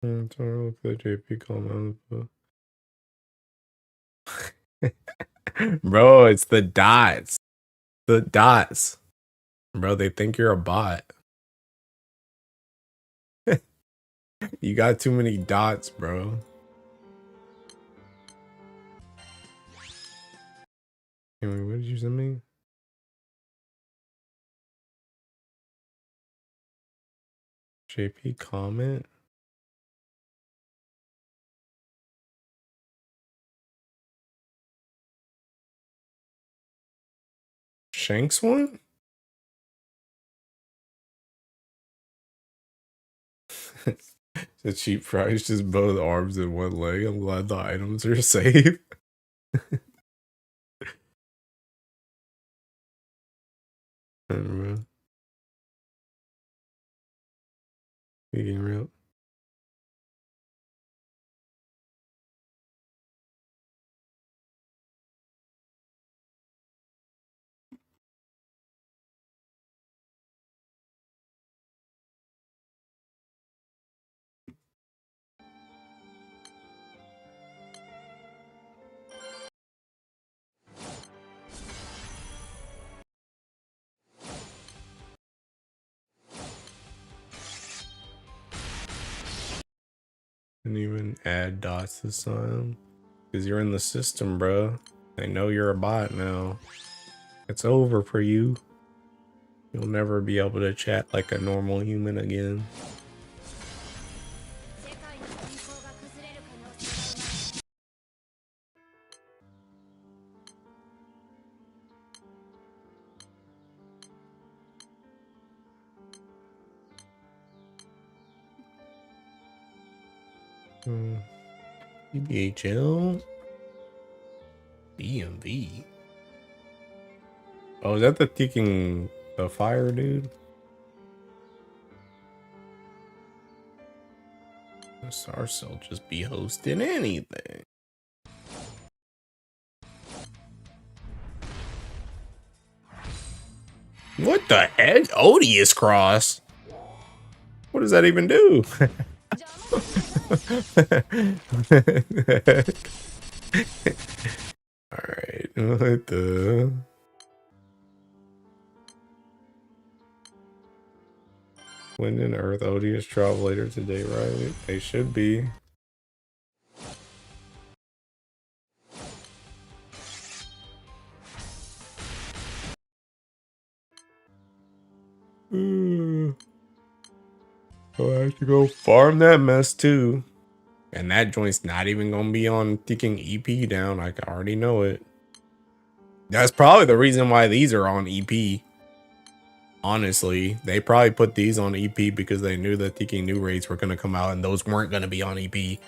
I'm trying to look at the JP comment. Bro, it's the dots. The dots. Bro, they think you're a bot. You got too many dots, bro. Anyway, what did you send me? JP comment? Shanks one? The cheap price, just both arms and one leg. I'm glad the items are safe. Bro. Being real. And even add dots this time. Because you're in the system, bro. They know you're a bot now. It's over for you. You'll never be able to chat like a normal human again. BBHL? BMV? Oh, is that the ticking the fire dude? This Arcel just be hosting anything. What the heck? Odious cross? What does that even do? Alright. What the? Wind and Earth ODS drop later today, right? They should be. I have to go farm that mess too. And that joint's not even gonna be on taking EP down. I already know it. That's probably the reason why these are on EP. Honestly, they probably put these on EP because they knew that Tiki new raids were gonna come out and those weren't gonna be on EP.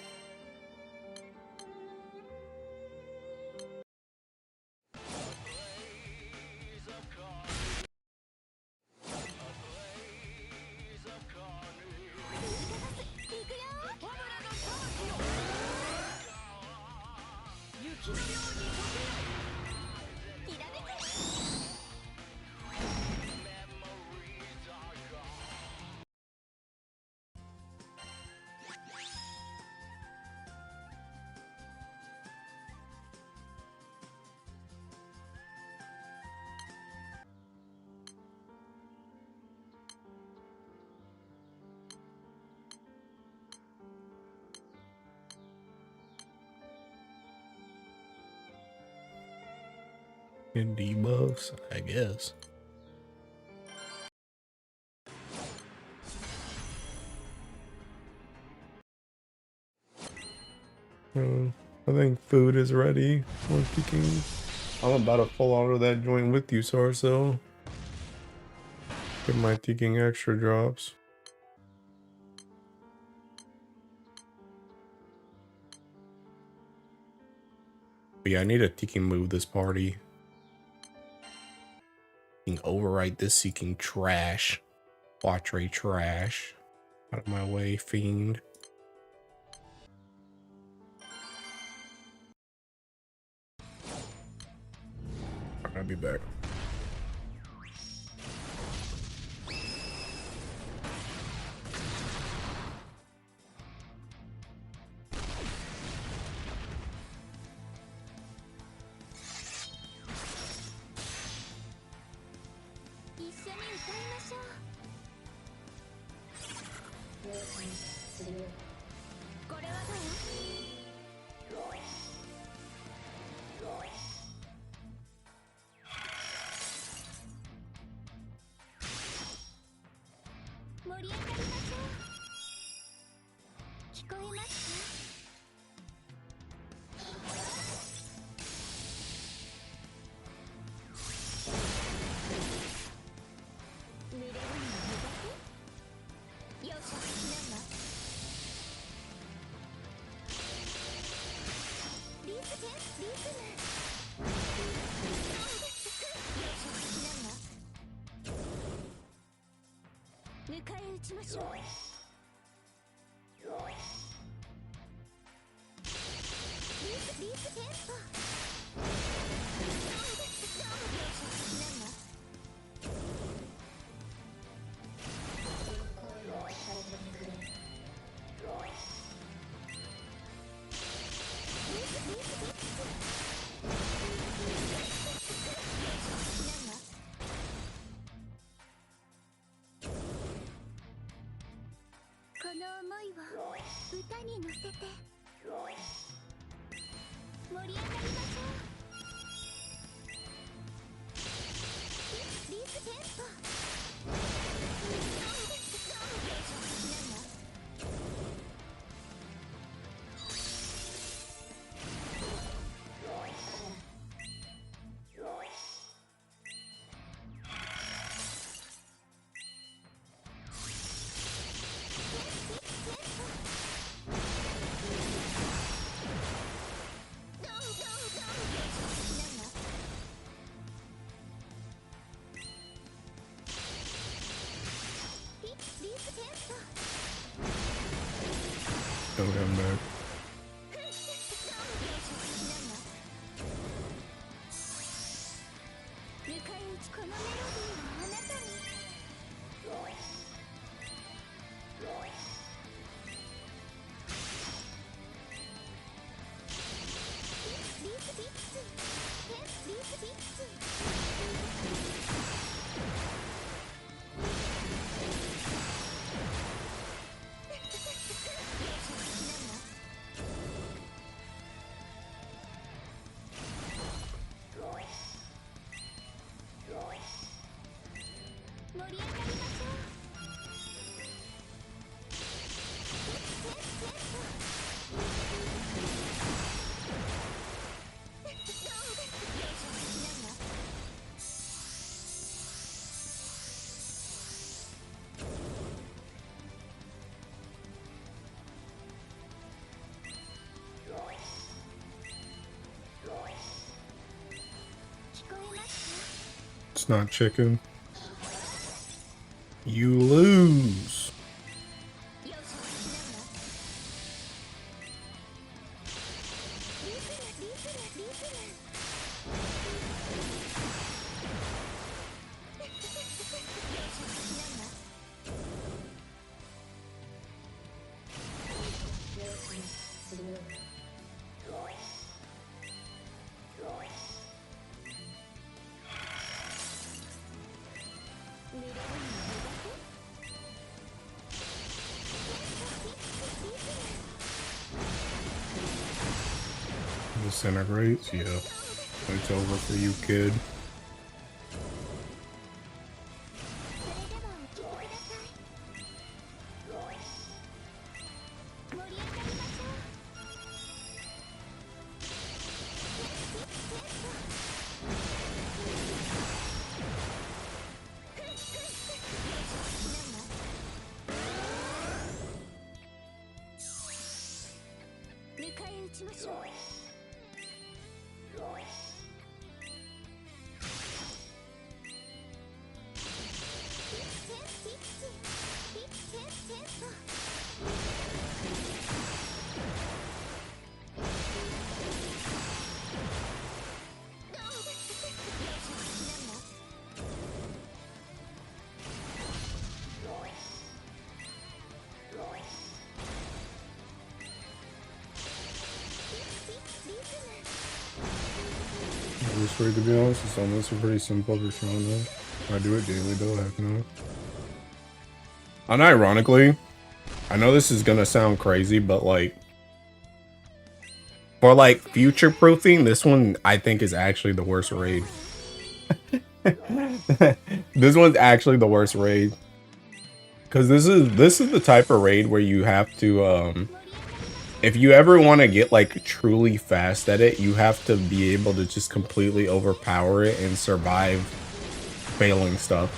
And debuffs, I guess. I think food is ready. I'm about to full auto that joint with you, Sarso. Get my taking extra drops. But yeah, I need to Tiki move this party. Overwrite this seeking trash. Watch Ray trash. Out of my way, fiend. I'll be back. Don't come back. It's not chicken. You lose. Disintegrates? Yeah. It's over for you, kid. This way, to be honest, it's almost a pretty simple for showing though. I do it daily though, heck no. Unironically, I know this is gonna sound crazy, but like, for like future proofing, this one I think is actually the worst raid. This one's actually the worst raid. Cause this is the type of raid where you have to if you ever want to get like truly fast at it, you have to be able to just completely overpower it and survive failing stuff.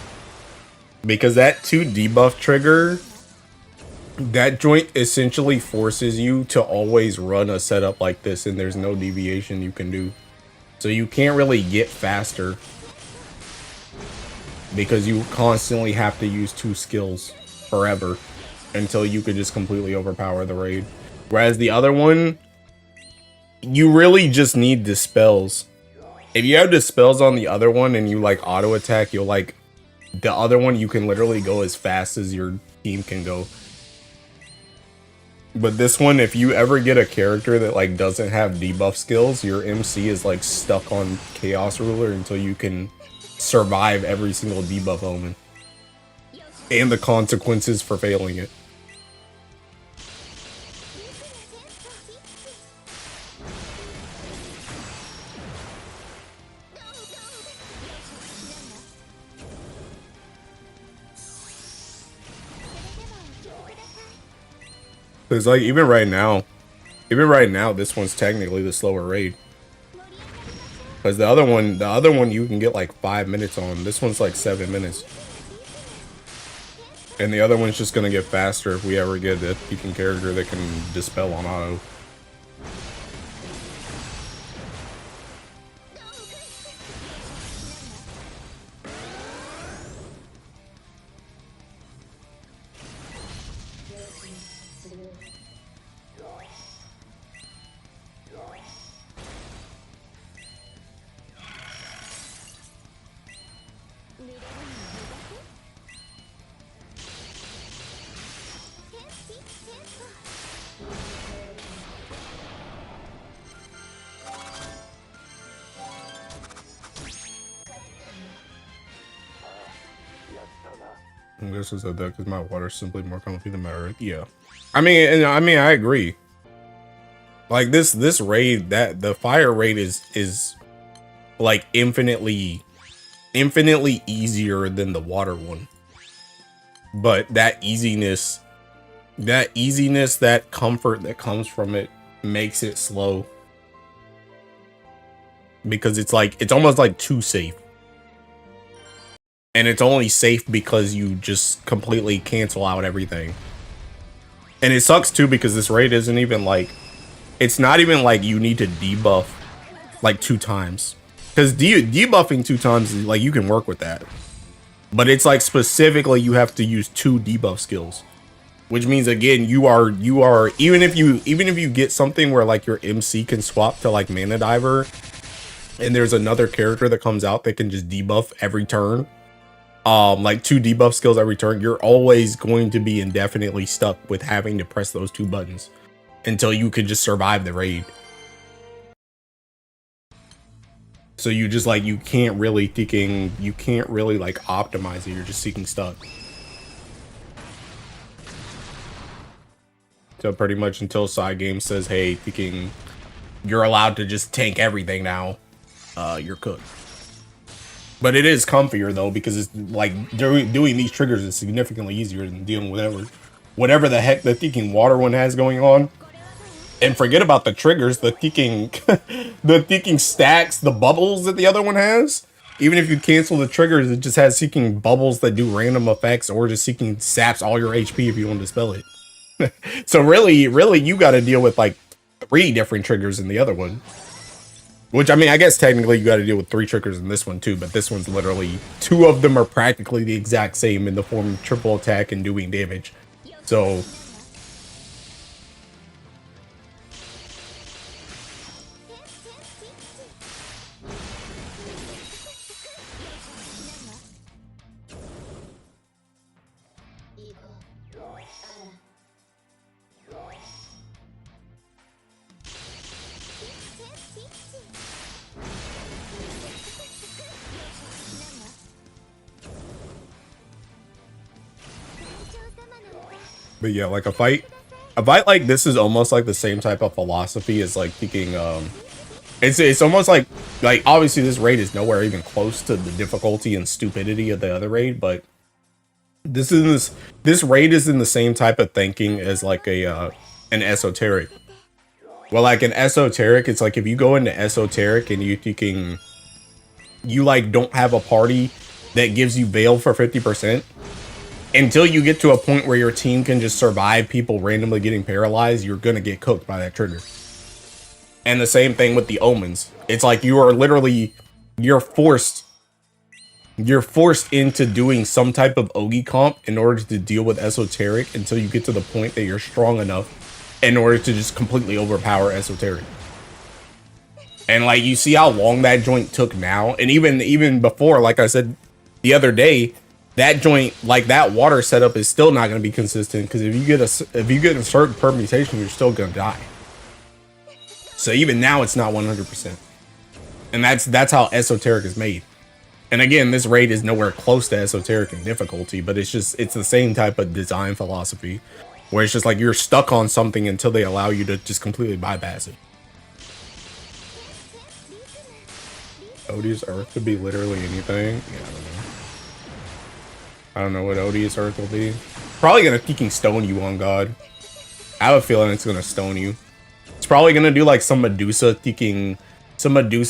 Because that 2 debuff trigger, that joint essentially forces you to always run a setup like this, and there's no deviation you can do. So you can't really get faster because you constantly have to use 2 skills forever until you could just completely overpower the raid. Whereas the other one, you really just need dispels. If you have dispels on the other one and you like auto attack, you'll like the other one, you can literally go as fast as your team can go. But this one, if you ever get a character that like doesn't have debuff skills, your MC is like stuck on Chaos Ruler until you can survive every single debuff omen and the consequences for failing it. Cause like even right now, this one's technically the slower raid. Cause the other one you can get like 5 minutes on. This one's like 7 minutes. And the other one's just gonna get faster if we ever get a peaking character that can dispel on auto. This is that because my water's simply more comfy than my earth. Yeah. I mean, I agree. Like this raid, that the fire raid is like infinitely easier than the water one. But that easiness, that comfort that comes from it makes it slow. Because it's like, it's almost like too safe. And it's only safe because you just completely cancel out everything. And it sucks too because this raid isn't even like, it's not even like you need to debuff like 2 times. Because debuffing 2 times, like you can work with that. But it's like specifically you have to use 2 debuff skills. Which means again, you are even if you get something where like your MC can swap to like Mana Diver, and there's another character that comes out that can just debuff every turn, like 2 debuff skills every turn, you're always going to be indefinitely stuck with having to press those 2 buttons until you can just survive the raid. So you just like, you can't really like optimize it, you're just seeking stuck. So pretty much until side game says, hey, you're allowed to just tank everything now, you're cooked. But it is comfier though, because it's like doing these triggers is significantly easier than dealing with whatever the heck the Thinking Water one has going on. And forget about the triggers, the Thinking stacks, the bubbles that the other one has. Even if you cancel the triggers, it just has Seeking bubbles that do random effects, or just Seeking saps all your HP if you want to dispel it. So really you got to deal with like 3 different triggers in the other one. Which, I mean, I guess technically you got to deal with 3 triggers in this one too, but this one's literally 2 of them are practically the exact same in the form of triple attack and doing damage. So but yeah, like a fight like this is almost like the same type of philosophy as like thinking, it's almost like obviously this raid is nowhere even close to the difficulty and stupidity of the other raid, but this raid is in the same type of thinking as like an esoteric. Well, like an esoteric, it's like if you go into esoteric and you like don't have a party that gives you Veil for 50%, until you get to a point where your team can just survive people randomly getting paralyzed, you're gonna get cooked by that trigger. And the same thing with the omens. It's like you are literally, you're forced into doing some type of Ogi comp in order to deal with esoteric until you get to the point that you're strong enough in order to just completely overpower esoteric. And like you see how long that joint took now, and even before, like I said the other day, that joint, like that water setup is still not going to be consistent, because if you get a certain permutation, you're still going to die. So even now it's not 100%. And that's how esoteric is made. And again, this raid is nowhere close to esoteric in difficulty, but it's the same type of design philosophy where it's just like you're stuck on something until they allow you to just completely bypass it. Odious Earth could be literally anything. Yeah, I don't know what Odious Earth will be. Probably gonna Thinking Stone you on God. I have a feeling it's gonna stone you. It's probably gonna do like some Medusa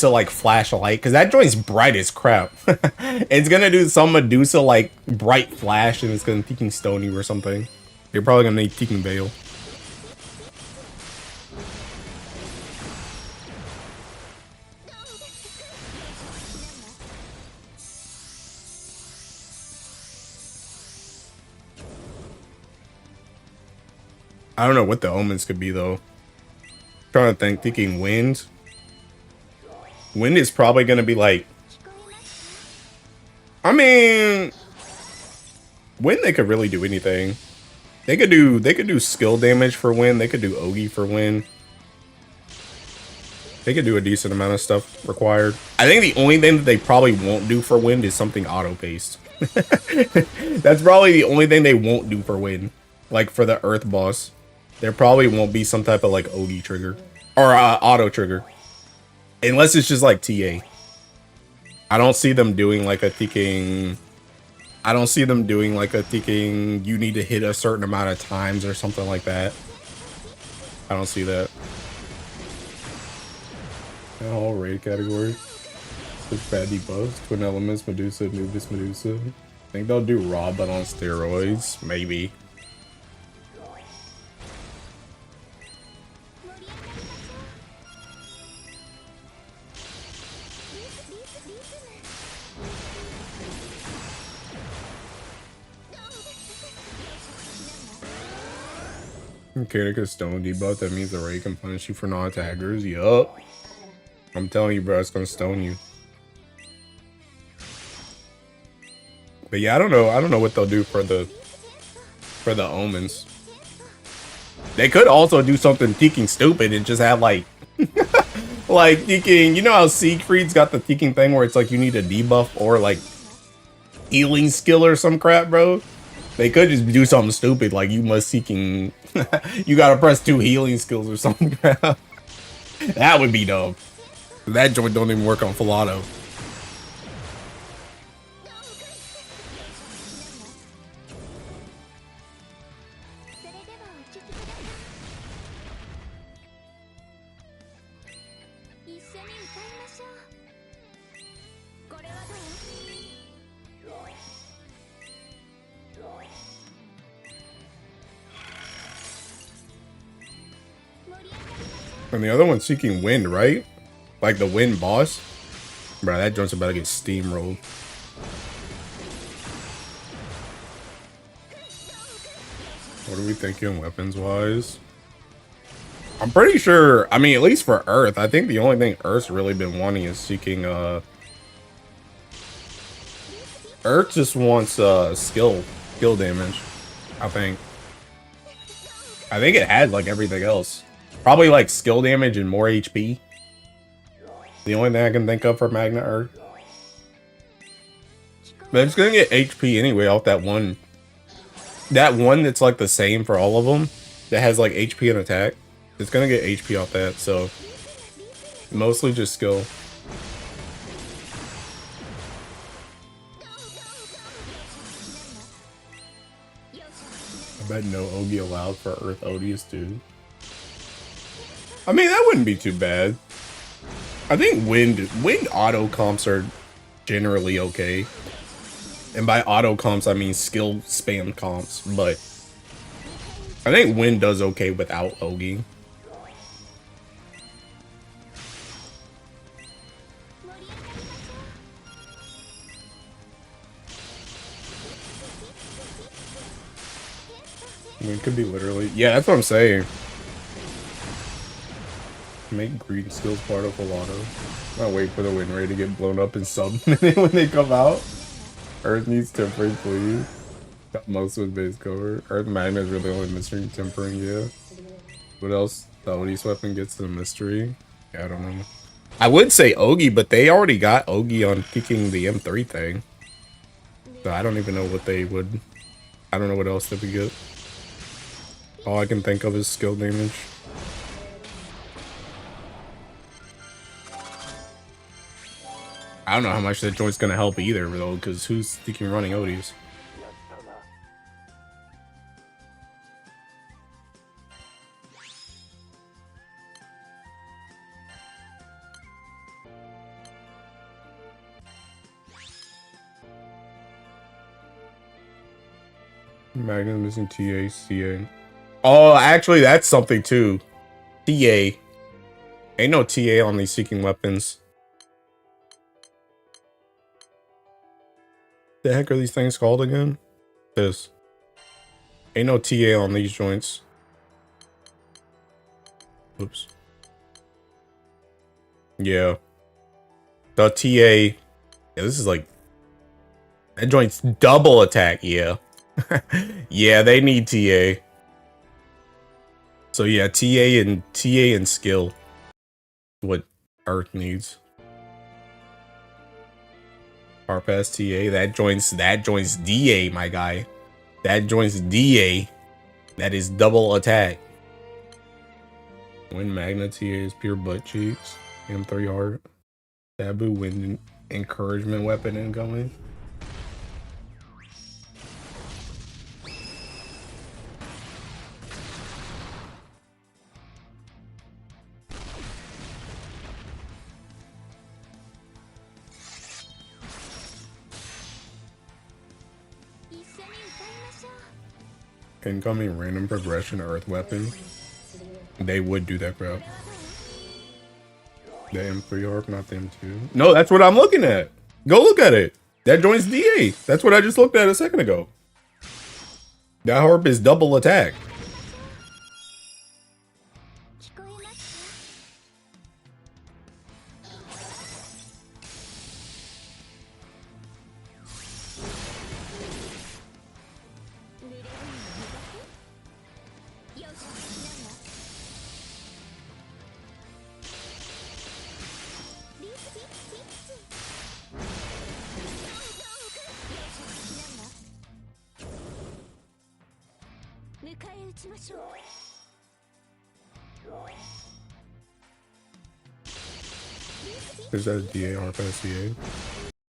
like flashlight, because that joint's bright as crap. It's gonna do some Medusa like bright flash, and it's gonna Thinking Stone you or something. You're probably gonna need Thinking Veil. I don't know what the omens could be though. I'm trying to think. Thinking wind. Wind is probably gonna be like, I mean, wind, they could really do anything. They could do skill damage for wind. They could do Ogi for wind. They could do a decent amount of stuff required. I think the only thing that they probably won't do for wind is something auto-paced. That's probably the only thing they won't do for Win. Like for the Earth boss. There probably won't be some type of like Ogi trigger. Or auto trigger. Unless it's just like TA. I don't see them doing like a thinking. I don't see them doing like a thinking you need to hit a certain amount of times or something like that. I don't see that. All raid categories. Such bad debuffs. Twin Elements, Medusa, Nubis, Medusa. I think they'll do Raw, but on steroids. Maybe. Mechanica Stone debuff, that means the raid can punish you for non-attackers. Yup. I'm telling you, bro, it's gonna stone you. But yeah, I don't know what they'll do for the omens. They could also do something thinking stupid and just have like like thinking, you know how Siegfried's got the thinking thing where it's like you need a debuff or like healing skill or some crap, bro. They could just do something stupid like you must seeking you gotta press 2 healing skills or something crap. That would be dope. That joint don't even work on Filato. And the other one's seeking wind, right? Like the wind boss? Bro, that joint's about to get steamrolled. What are we thinking weapons-wise? I'm pretty sure, I mean, at least for Earth, I think the only thing Earth's really been wanting is seeking, Earth just wants, skill damage, I think. I think it has, like, everything else. Probably, like, skill damage and more HP. The only thing I can think of for Magna Earth. But it's gonna get HP anyway off that one. That one that's, like, the same for all of them. That has, like, HP and attack. It's gonna get HP off that, so. Mostly just skill. I bet no Ogi allowed for Earth Odious, dude. I mean, that wouldn't be too bad. I think wind auto comps are generally okay. And by auto comps, I mean skill spam comps, but I think wind does okay without Ogi. I mean, it could be literally, yeah, that's what I'm saying. Make green skills part of a lotto. I'll wait for the win rate to get blown up in sub when they come out. Earth needs tempering, please. Got most of his base covered. Earth Magna is really only mystery tempering, yeah. What else? The Odious weapon gets to the mystery. Yeah, I don't know. I would say Ogi, but they already got Ogi on kicking the M3 thing. So I don't even know what they would. I don't know what else they would get. All I can think of is skill damage. I don't know how much that joint's gonna help either, though, because who's thinking running Odious? Magnus missing TA, CA. Oh, actually, that's something too. TA. Ain't no TA on these seeking weapons. The heck are these things called again? This. Ain't no TA on these joints. Oops. Yeah. The TA. Yeah, this is like. That joint's double attack, yeah. Yeah, they need TA. So yeah, TA and skill. What Earth needs. RPS TA, that joins DA, my guy. That joins DA. That is double attack. Wind Magna TA is pure butt cheeks. M3 heart. Taboo wind encouragement weapon incoming. Incoming random progression earth weapon. They would do that crap. The M3 harp, not the M2. No, that's what I'm looking at. Go look at it. That joins DA. That's what I just looked at a second ago. That harp is double attack. Is that a DA RPS CA?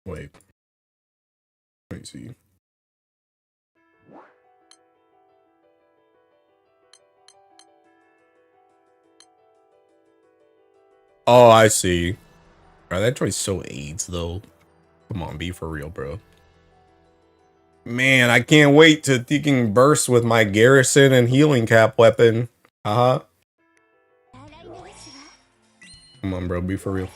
Wait. Let me see. Oh, I see. Bro, that choice so AIDS though. Come on, be for real, bro. Man, I can't wait to thinking burst with my garrison and healing cap weapon. Come on, bro, be for real.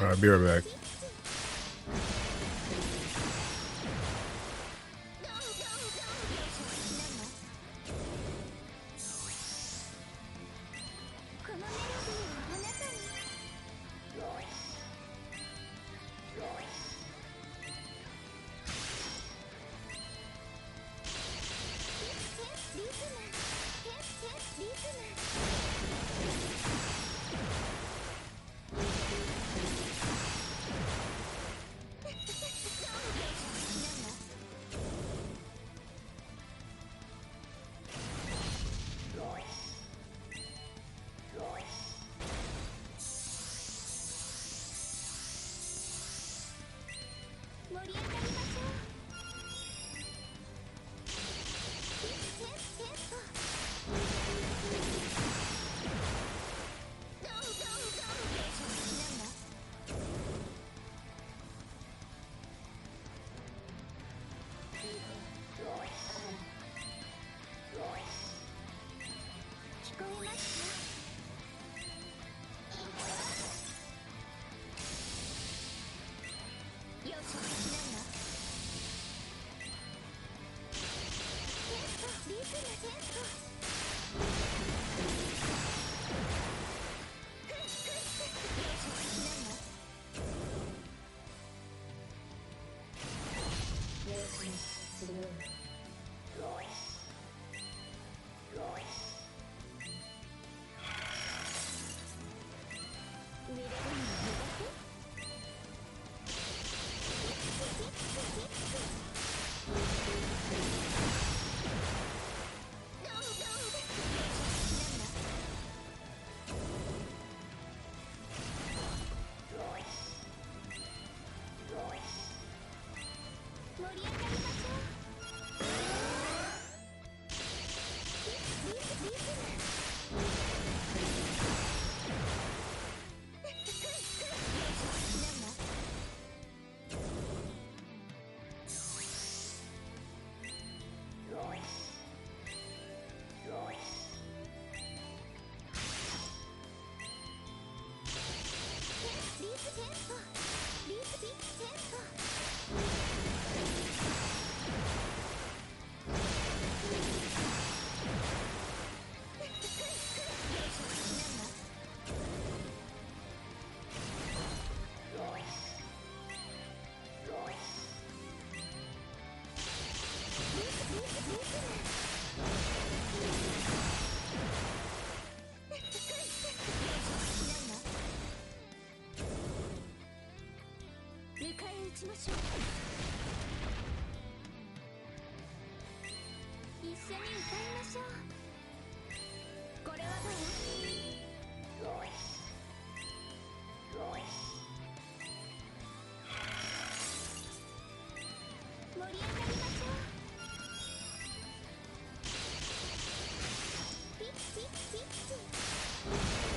Alright, be right back.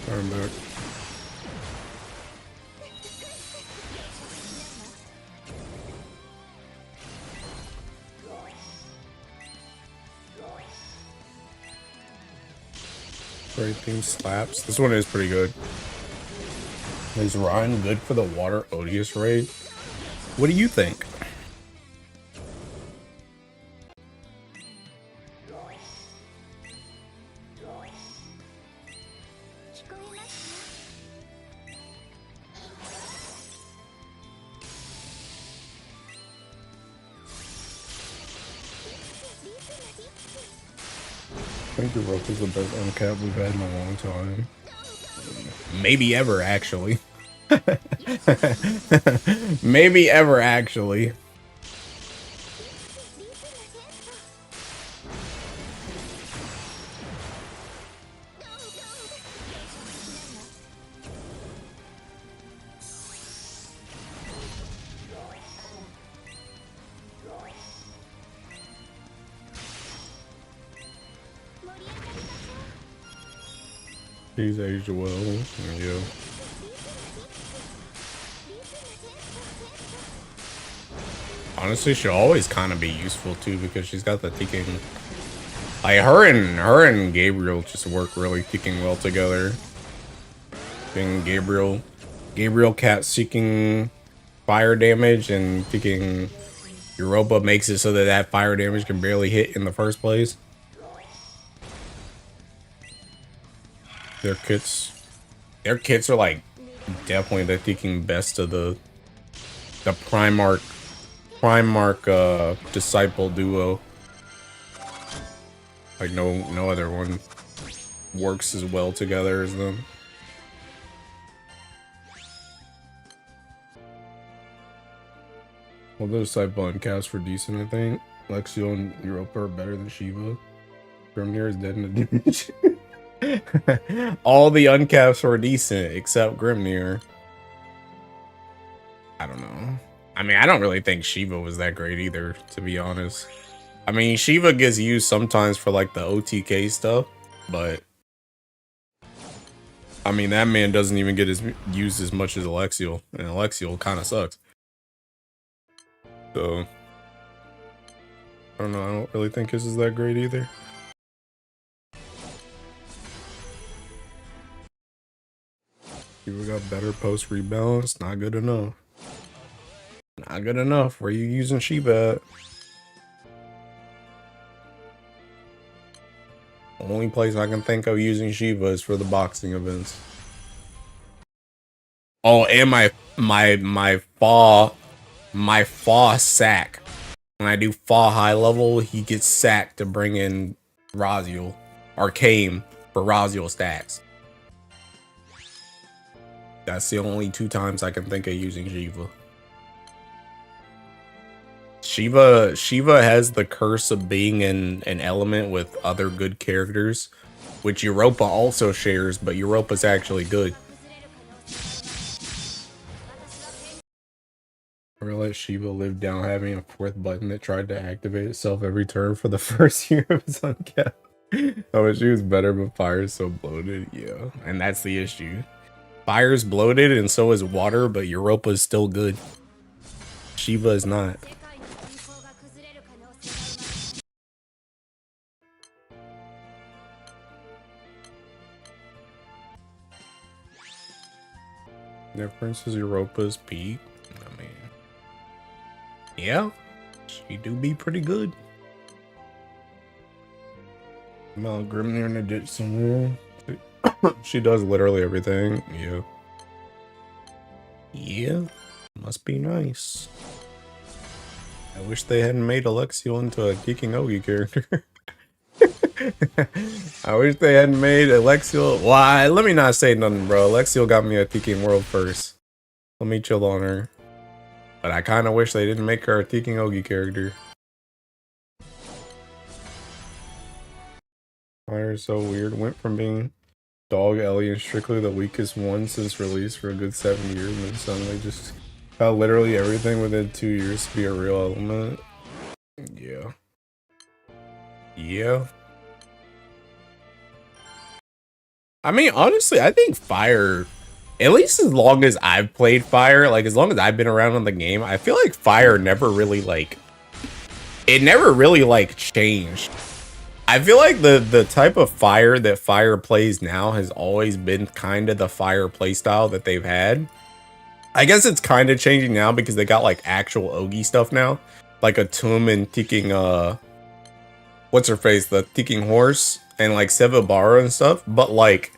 I'm back. Everything slaps. This one is pretty good. Is Ryan good for the water Odious raid? What do you think? I think Europa is the best uncap we've had in a long time. Maybe ever, actually. Maybe ever, actually. He's aged well. Yeah. Honestly, she'll always kind of be useful too because she's got the ticking. Like her and Gabriel just work really ticking well together. Being Gabriel cat seeking fire damage and ticking Europa makes it so that fire damage can barely hit in the first place. Their kits are like definitely the ticking best of the Primarch disciple duo. Like no other one works as well together as them. Well, those disciple and cast for decent, I think. Lexio and Europa are better than Shiva. Grimnir is dead in the damage. All the uncaps were decent except Grimnir. I don't know. I mean, I don't really think Shiva was that great either, to be honest. I mean, Shiva gets used sometimes for like the OTK stuff, but I mean, that man doesn't even get used as much as Alexiel, and Alexiel kind of sucks. So, I don't know. I don't really think his is that great either. Shiva got better post rebalance. Not good enough. Not good enough. Where you using Shiva at? Only place I can think of using Shiva is for the boxing events. Oh, and my Fa sack. When I do Fa high level, he gets sacked to bring in Raziel. Or Kame for Raziel stacks. That's the only 2 times I can think of using Shiva. Shiva has the curse of being in an element with other good characters, which Europa also shares, but Europa's actually good. Or let Shiva live down having a 4th button that tried to activate itself every turn for the first year of his uncap. I wish he was better, but Fire's so bloated. Yeah, and that's the issue. Fire's bloated and so is water, but Europa's still good. Shiva is not. Difference is Europa's peak. I mean, yeah, she do be pretty good. Mel Grimnir in a ditch somewhere. She does literally everything. Yeah. Yeah. Must be nice. I wish they hadn't made Alexiel into a Geeking Ogi character. I wish they hadn't made Alexiel. Why? Let me not say nothing, bro. Alexiel got me a Teking World first. Let me chill on her. But I kind of wish they didn't make her a Teking Ogi character. Fire is so weird. Went from being Dog Ellie and strictly the weakest one since release for a good 7 years, and then suddenly just got literally everything within 2 years to be a real element. Yeah. Yeah. I mean, honestly, I think Fire, at least as long as I've played Fire, like as long as I've been around on the game, I feel like Fire never really like, it never really like changed. I feel like the type of Fire that Fire plays now has always been kind of the Fire playstyle that they've had. I guess it's kind of changing now because they got like actual Ogi stuff now, like a Tomb and Ticking what's her face, the Ticking Horse and like Sevabara and stuff. But like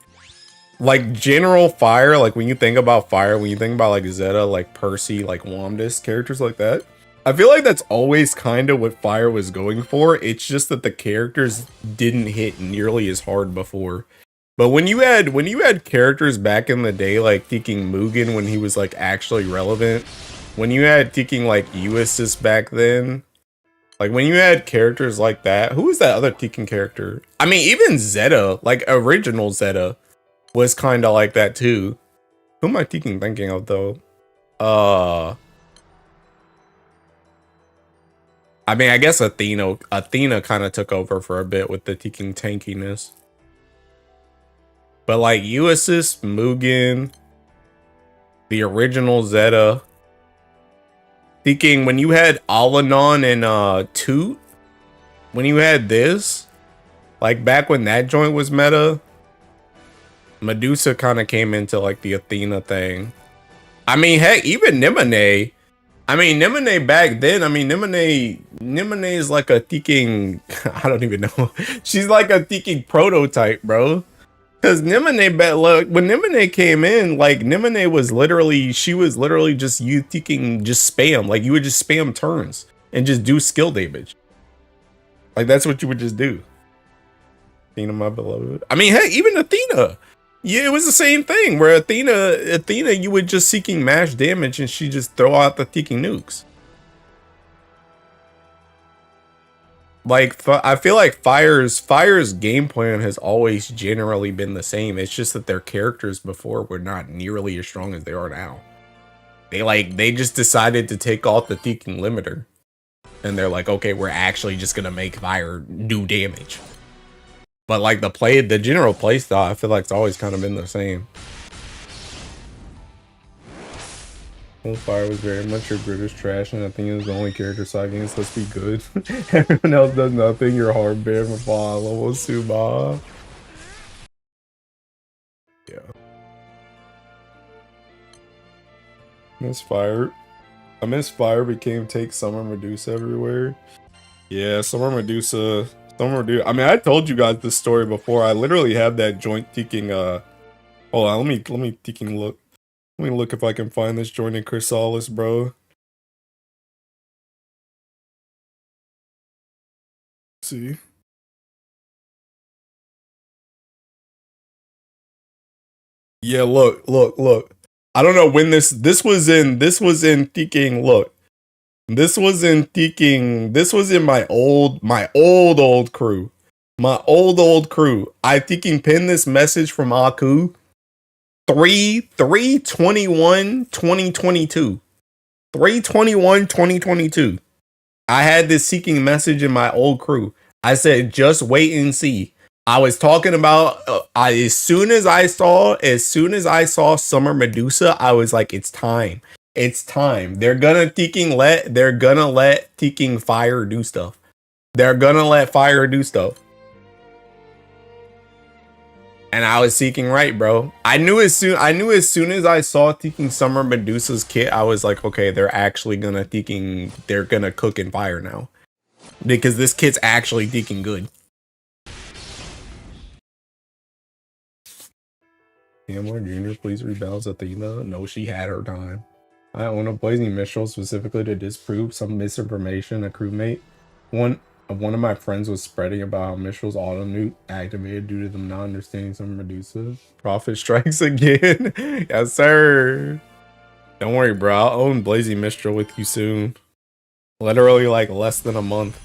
general Fire, like when you think about Fire, when you think about like Zeta, like Percy, like Womdus, characters like that, I feel like that's always kind of what Fire was going for. It's just that the characters didn't hit nearly as hard before. But when you had characters back in the day like Ticking Mugen when he was like actually relevant, when you had Ticking like Uasis back then, like when you had characters like that, who was that other Ticking character? I mean, even Zeta, like original Zeta, was kind of like that too. Who am I thinking of though? I mean, I guess Athena kind of took over for a bit with the Ticking tankiness. But like Uasis, Mugen, the original Zeta, Ticking, when you had Alanon and Toot, when you had this, like back when that joint was meta, Medusa kind of came into like the Athena thing. I mean, heck, even Nimine. I mean, Nimine back then, I mean, Nimine is like a Ticking, I don't even know. She's like a Ticking prototype, bro. Because Nimine, look, when Nimine came in, like, Nimine was literally, she was literally just you Ticking, just spam. Like, you would just spam turns and just do skill damage. Like, that's what you would just do. Athena, my beloved. I mean, hey, even Athena. Yeah, it was the same thing where Athena, you would just seeking mash damage and she just throw out the Ticking nukes. Like, I feel like Fire's game plan has always generally been the same. It's just that their characters before were not nearly as strong as they are now. They just decided to take off the Ticking limiter. And they're like, okay, we're actually just gonna make Fire do damage. But like the general playstyle, I feel like it's always kind of been the same. Fire was very much your British trash, and I think it was the only character side games supposed to be good. Everyone else does nothing. You're hard bear for follow Suba. Yeah. Misfire. I Misfire became take Summer Medusa everywhere. Yeah, Summer Medusa. I mean, I told you guys this story before. I literally have that joint Ticking. Hold on, let me Ticking look. Let me look if I can find this joint in Chrysalis, bro. Let's see. Yeah, look. I don't know when this was in Ticking. Look. This was in my old crew. My old crew. I Ticking pinned this message from Aku. 3/21/2022. 3/21/2022. I had this seeking message in my old crew. I said, just wait and see. I was talking about as soon as I saw Summer Medusa, I was like, it's time. It's time. They're gonna let Ticking Fire do stuff. They're gonna let Fire do stuff. And I was seeking right, bro. I knew as soon as I saw Ticking Summer Medusa's kit, I was like, okay, they're actually gonna cook in Fire now. Because this kit's actually Ticking good. Hamler Jr., please rebalance Athena. No, she had her time. I own a Blazing Mistral specifically to disprove some misinformation a crewmate. One of my friends was spreading about how Mistral's auto nuke activated due to them not understanding some Medusa. Profit strikes again. Yes, sir. Don't worry, bro. I'll own Blazing Mistral with you soon. Literally like less than a month.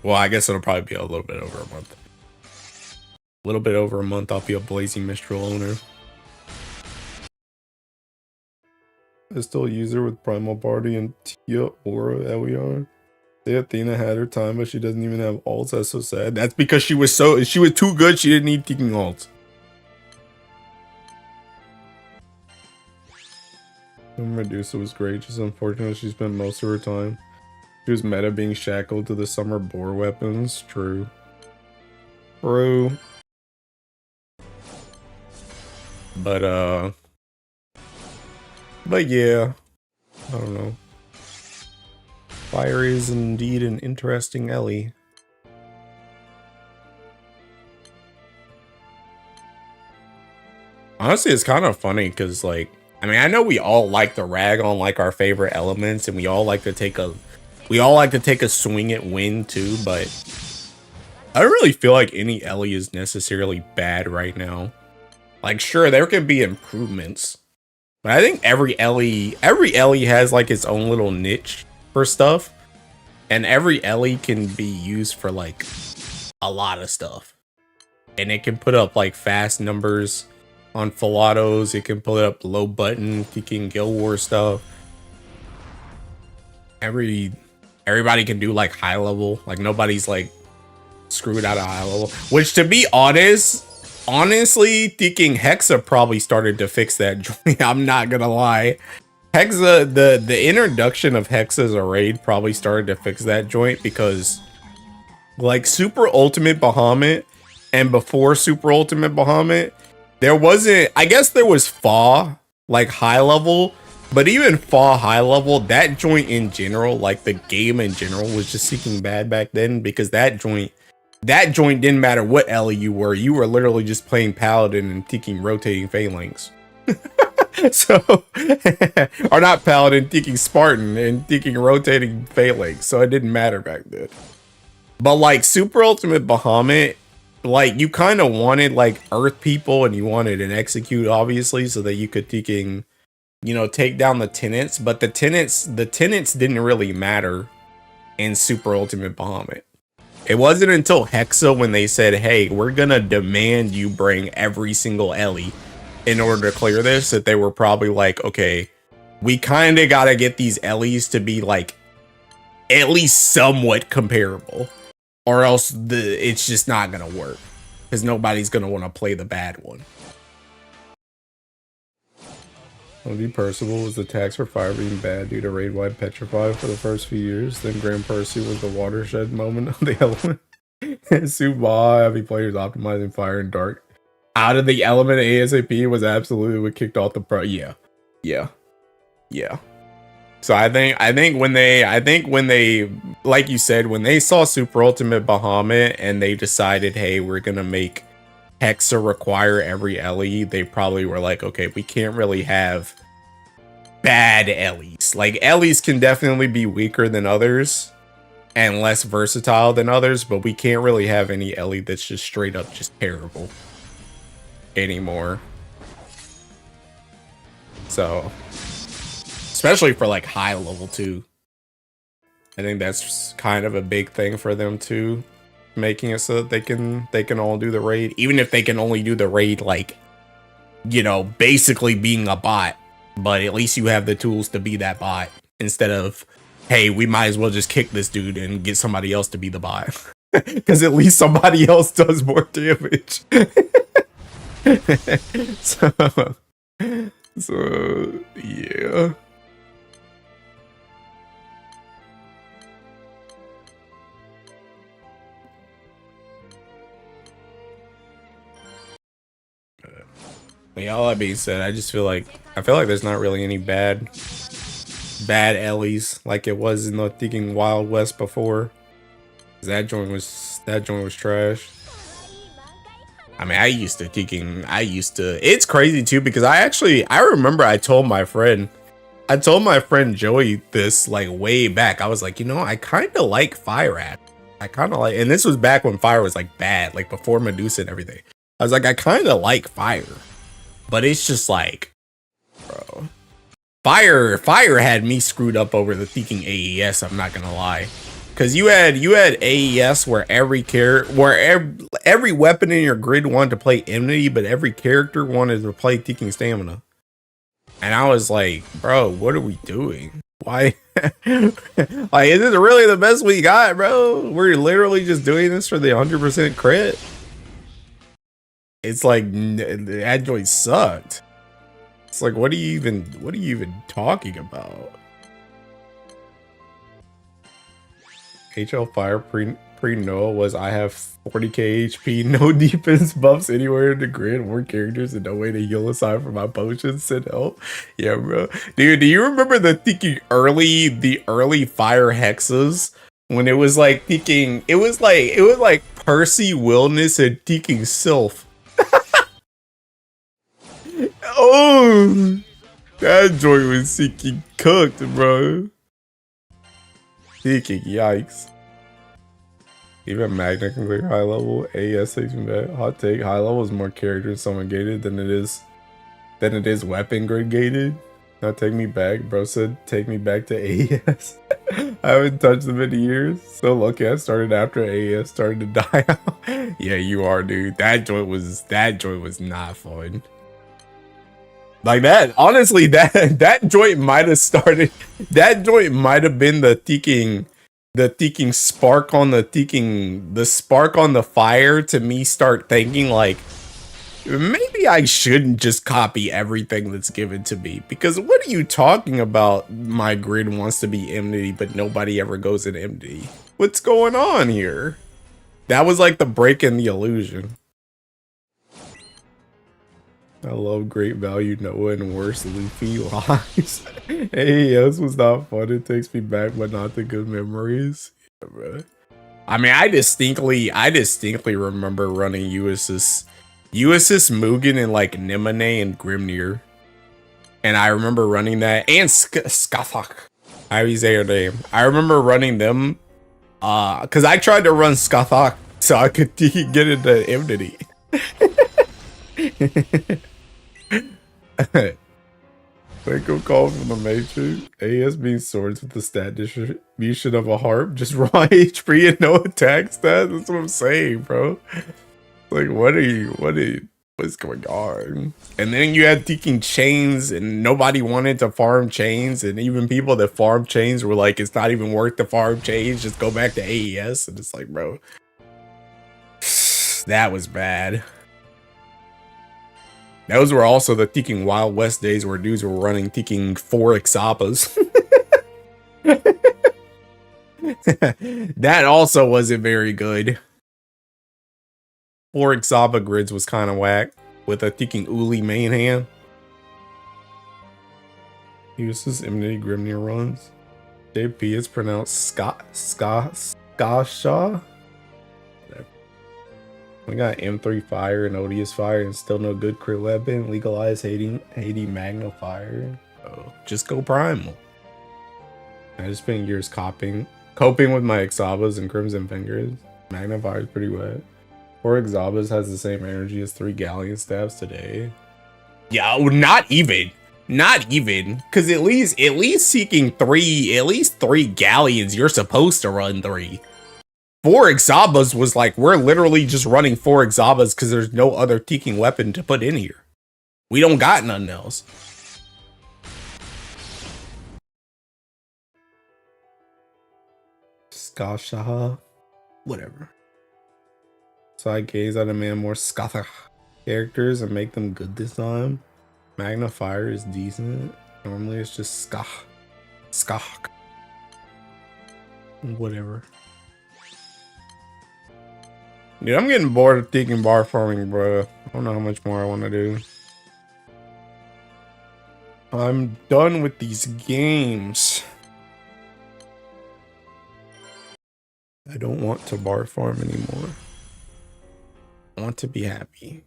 Well, I guess it'll probably be a little bit over a month. A little bit over a month, I'll be a Blazing Mistral owner. I still use her with Primal Party and Tia Aura LER. Say Athena had her time, but she doesn't even have ults. That's so sad. That's because she was too good. She didn't need Teking ults. Medusa was great. Just unfortunate she spent most of her time. She was meta being shackled to the summer boar weapons. True. True. But yeah. I don't know. Fire is indeed an interesting Ellie. Honestly, it's kind of funny because, like, I mean, I know we all like to rag on like our favorite elements, and we all like to take a swing at win too, but I don't really feel like any Ellie is necessarily bad right now. Like, sure, there could be improvements, but I think every Ellie has like its own little niche for stuff, and every Ellie can be used for like a lot of stuff, and it can put up like fast numbers on full autos. It can put up low button kicking Guild War stuff. Everybody can do like high level. Like, nobody's like screwed out of high level, which, to be honestly, thinking Hexa probably started to fix that joint. I'm not gonna lie. Hexa, the introduction of Hexa as a raid probably started to fix that joint, because like Super Ultimate Bahamut and before Super Ultimate Bahamut, there wasn't, I guess there was Fa, like high level, but even Fa high level, that joint in general, like the game in general, was just seeking bad back then, because that joint didn't matter what Ellie you were literally just playing Paladin and taking rotating Phalanx. So, or not Paladin, taking Spartan and taking rotating Phalanx, so it didn't matter back then. But like Super Ultimate Bahamut, like you kind of wanted like Earth people, and you wanted an Execute, obviously, so that you could taking, you know, take down the tenants. But the tenants didn't really matter in Super Ultimate Bahamut. It wasn't until Hexa when they said, hey, we're gonna demand you bring every single Ellie in order to clear this, that they were probably like, okay, we kind of gotta get these Ellies to be like at least somewhat comparable, or else it's just not gonna work, because nobody's gonna want to play the bad one. OD Percival was the tax for fire being bad due to raid-wide petrify for the first few years. Then Grand Percy was the watershed moment of the element. Suba, heavy players optimizing fire and dark out of the element ASAP was absolutely what kicked off the pro. Yeah. So I think when they, like you said, when they saw Super Ultimate Bahamut and they decided, hey, we're gonna make Hexa require every Ellie, they probably were like, okay, we can't really have bad Ellies. Like, Ellies can definitely be weaker than others and less versatile than others, but we can't really have any Ellie that's just straight up just terrible anymore. So, especially for like high level too, I think that's kind of a big thing for them too, making it so that they can all do the raid, even if they can only do the raid like, you know, basically being a bot, but at least you have the tools to be that bot, instead of, hey, we might as well just kick this dude and get somebody else to be the bot, because at least somebody else does more damage. so yeah. But yeah, all that being said, I feel like there's not really any bad Ellies like it was in the thinking Wild West before. That joint was trash. I mean, it's crazy too, because I remember I told my friend Joey this like way back. I was like, you know, I kind of like Fire at. And this was back when Fire was like bad, like before Medusa and everything. I was like, I kind of like Fire. But it's just like, bro, Fire had me screwed up over the thinking AES, I'm not gonna lie. Because you had AES where every weapon in your grid wanted to play Enmity, but every character wanted to play Teaking Stamina. And I was like, bro, what are we doing? Why? Like, is this really the best we got, bro? We're literally just doing this for the 100% crit. It's like that joint sucked. It's like, what are you even talking about? HL Fire pre Noah was I have 40k HP, no defense buffs anywhere in the grid, more characters and no way to heal aside from my potions and help. Yeah, bro. Dude, do you remember the early fire hexes? When it was like thinking, it was like Percy Wilderness and Teaking Sylph. Oh, that joint was seeking cooked, bro. Seeking, yikes. Even Magna can clear high level. AES takes me back. Hot take. High level is more character summon gated than it is weapon grid gated. Now take me back. Bro said take me back to AES. I haven't touched them in years. So lucky I started after AES started to die out. Yeah, you are, dude. That joint was not fun. Like that, honestly, that joint might have started. That joint might have been the Teaking spark on the spark on the fire to me start thinking like maybe I shouldn't just copy everything that's given to me, because what are you talking about? My grid wants to be enmity, but nobody ever goes in enmity. What's going on here? That was like the break in the illusion. I love great value Noah and worse Luffy lies. Hey, this was not fun. It takes me back, but not the good memories. Yeah, bro. I mean, I distinctly remember running USS Mugen and like Nimine and Grimnir. And I remember running that and Skathak. How do you say her name? I remember running them because I tried to run Skathak so I could get into Enmity. Wake up call from the Matrix. AS means swords with the stat distribution of a harp. Just raw HP and no attack stats. That's what I'm saying, bro. Like, what's going on? And then you had Teaking chains and nobody wanted to farm chains. And even people that farm chains were like, it's not even worth the farm chains. Just go back to AES. And it's like, bro, that was bad. Those were also the Teaking Wild West days where dudes were running Teaking 4 Ixapas. That also wasn't very good. 4 Ixapa grids was kind of whack with a Teaking Uli main hand. He uses Enmity Grimnir runs. JP is pronounced Skasha. We got M3 Fire and Odious Fire and still no good crit weapon. Legalize Hating Magna Fire. Oh, just go Primal. I just spent years coping with my Ixabas and Crimson Fingers. Magna Fire is pretty wet. 4 Ixabas has the same energy as 3 Galleon Staffs today. Yeah, not even. Because at least seeking 3 Galleons, you're supposed to run 3. 4 Ixabas was like, we're literally just running 4 Ixabas because there's no other Teaking weapon to put in here. We don't got none else. Skasha. Whatever. So I gaze at a man more Skatha characters and make them good this time. Magna Fire is decent. Normally it's just Skah. Whatever. Dude, I'm getting bored of Teaking bar farming, bro. I don't know how much more I want to do. I'm done with these games. I don't want to bar farm anymore. I want to be happy.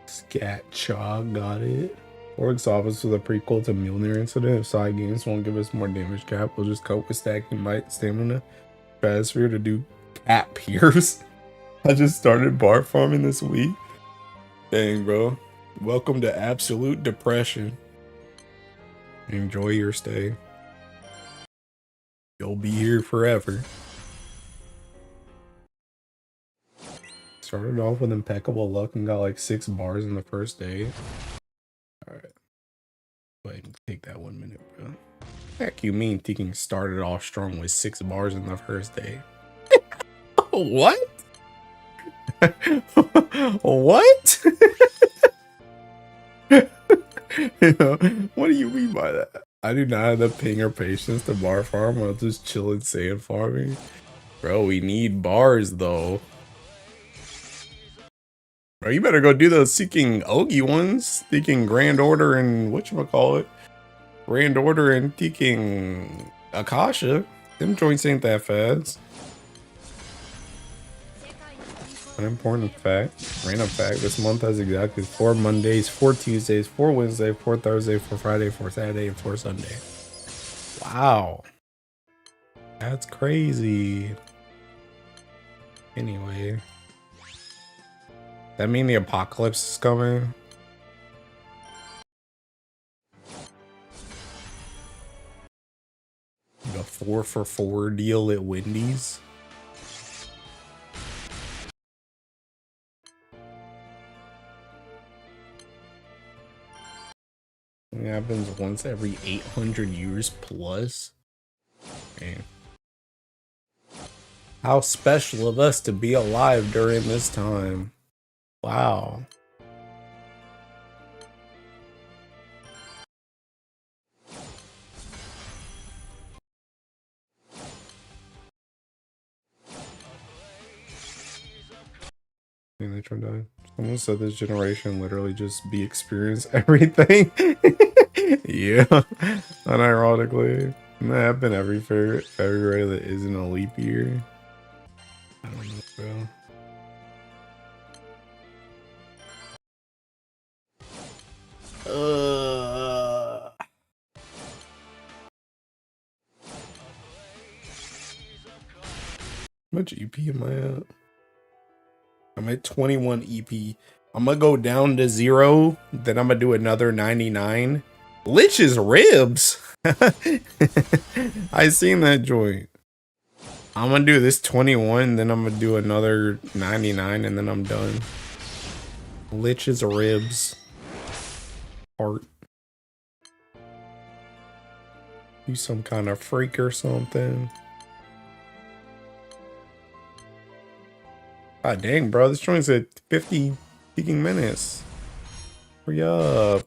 Skatcha, got it. 4 Ixabas with a prequel to Mjolnir incident. If side games won't give us more damage cap, we'll just cope with stacking might, stamina, stratosphere to do appears. I just started bar farming this week. Dang, bro. Welcome to absolute depression. Enjoy your stay. You'll be here forever. Started off with impeccable luck and got like 6 bars in the first day. Alright. Go ahead and take that 1 minute, bro. Heck you mean thinking started off strong with 6 bars in the first day? What? What? You know, what do you mean by that? I do not have the ping or patience to bar farm while just chilling sand farming. Bro, we need bars though. Bro, you better go do those seeking Ogi ones. Seeking Grand Order and whatchamacallit. Grand Order and seeking Akasha. Them joints ain't that fast. An important fact, random fact, this month has exactly 4 Mondays, 4 Tuesdays, 4 Wednesdays, 4 Thursdays, 4 Friday, 4 Saturday, and 4 Sunday. Wow. That's crazy. Anyway. That mean the apocalypse is coming? The 4 for 4 deal at Wendy's? It happens once every 800 years plus. Man. How special of us to be alive during this time. Wow. Someone said this generation literally just be experience everything. Yeah, unironically. That happen every February that isn't a leap year. I don't know, bro. How much EP am I at? I'm at 21 EP. I'm gonna go down to 0, then I'm gonna do another 99. Lich's ribs. I seen that joint. I'm gonna do this 21, then I'm gonna do another 99, and then I'm done. Lich's ribs. Heart. You some kind of freak or something. God dang, bro, this joint's at 50 peaking minutes. Hurry up.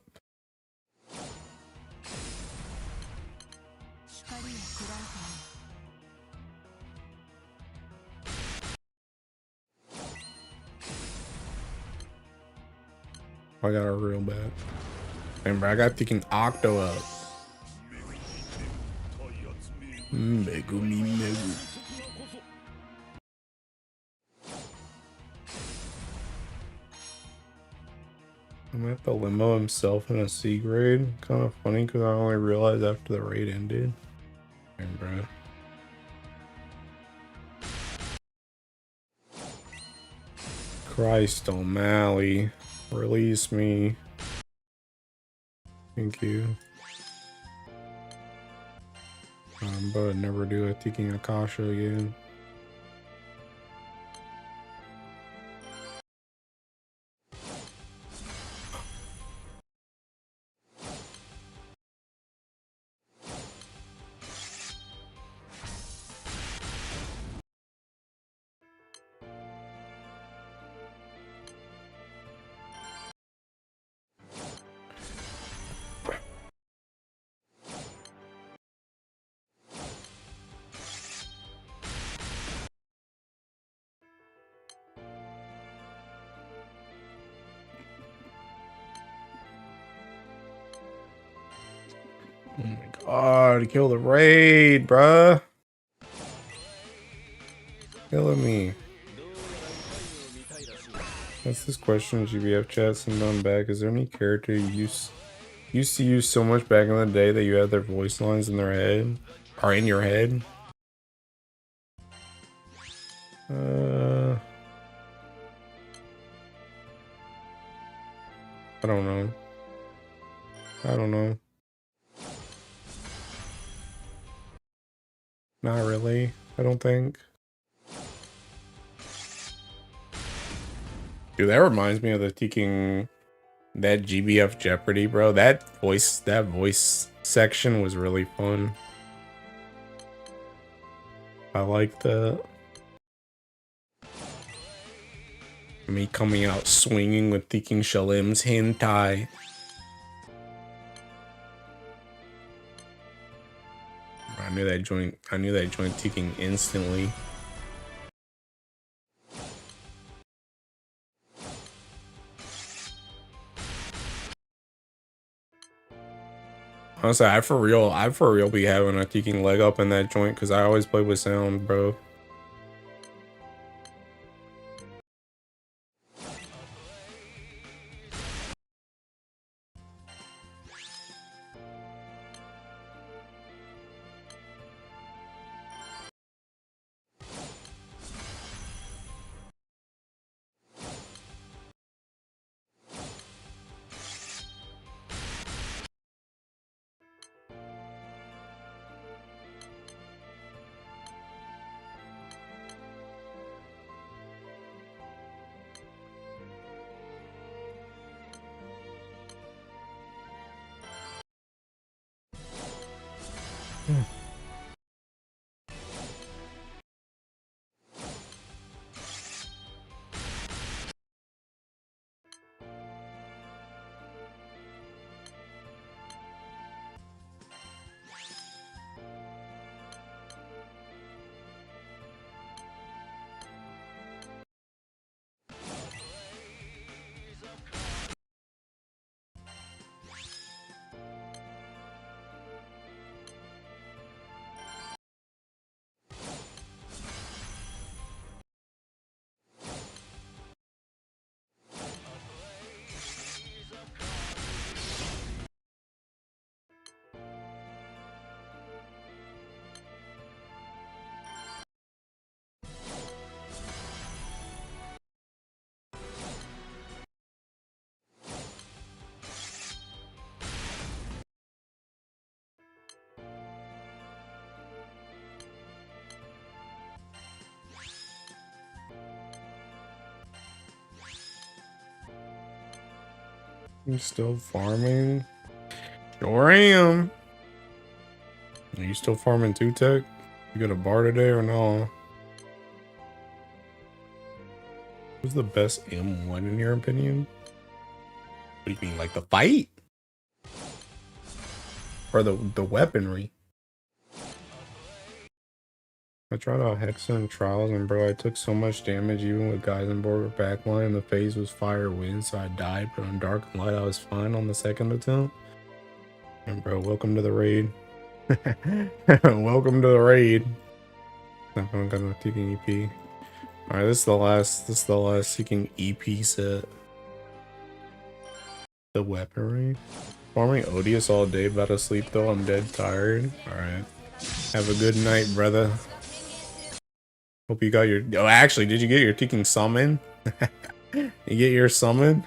I got her real bad. Remember, I got thinking Octo up. I'm at the limo himself in a C grade. Kind of funny because I only realized after the raid ended. And bro. Christ O'Malley. Release me. Thank you. But never do a Thinking Akasha again. Oh my god, kill the raid, bruh. Killing me. That's this question in GBF chat sent on back. Is there any character you used to use so much back in the day that you had their voice lines in their head? Or in your head? I don't know. I don't know. Not really. I don't think. Dude, that reminds me of the Teking, that GBF Jeopardy, bro. That voice section was really fun. I like that. Me coming out swinging with Teking Shalim's hentai. I knew that joint ticking instantly. Honestly, I for real be having a ticking leg up in that joint because I always play with sound, bro. You still farming? Sure am. Are you still farming 2-tech? You got a bar today or no? Who's the best M1 in your opinion? What do you mean, like the fight? Or the weaponry? I tried out Hexa and Trials, and bro, I took so much damage even with guys on board with backline. The phase was fire wind, so I died, but on Dark and Light I was fine on the second attempt. And bro, welcome to the raid. Welcome to the raid. I haven't got no Seeking EP. Alright, this is the last Seeking EP set. The weaponry. Farming Odious all day, about to sleep though, I'm dead tired. Alright. Have a good night, brother. Hope you got your... Oh, actually, did you get your Teking summon? You get your summon?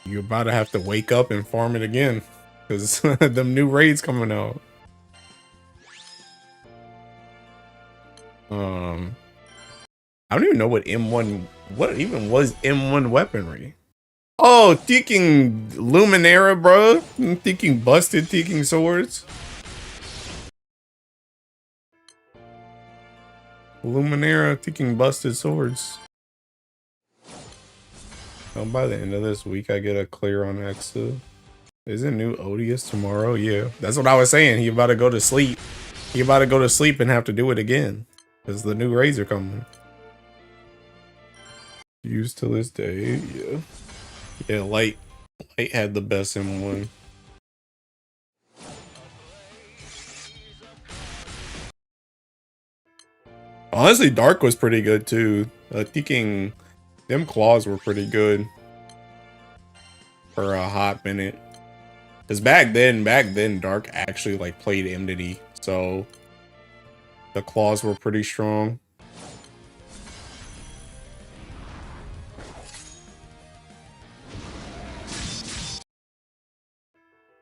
You're about to have to wake up and farm it again. Because them new raids coming out. I don't even know what M1... What even was M1 weaponry? Oh, Teking Luminera, bro. Teking busted Teking swords. Luminera Teking busted swords. Oh, by the end of this week, I get a clear on Exa. Isn't new Odious tomorrow? Yeah, that's what I was saying. He about to go to sleep. He about to go to sleep and have to do it again. Because the new raids are coming. Used to this day, yeah. Yeah, Light had the best M1. Honestly, Dark was pretty good too. Thinking them claws were pretty good for a hot minute. Cause back then, Dark actually like played Enmity, so the claws were pretty strong.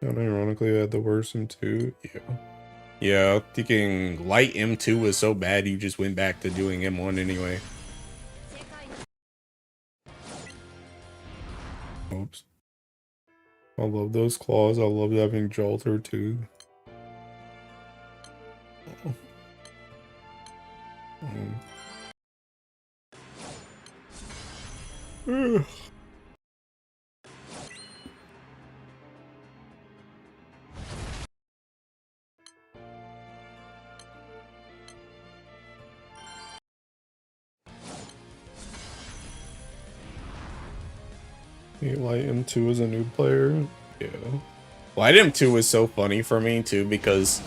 And ironically, I had the worst M2. Yeah. Yeah, thinking light M2 was so bad, you just went back to doing M1 anyway. Oops. I love those claws. I love having Jolter too. Ugh. Light M2 is a new player. Yeah. Light M2 was so funny for me too because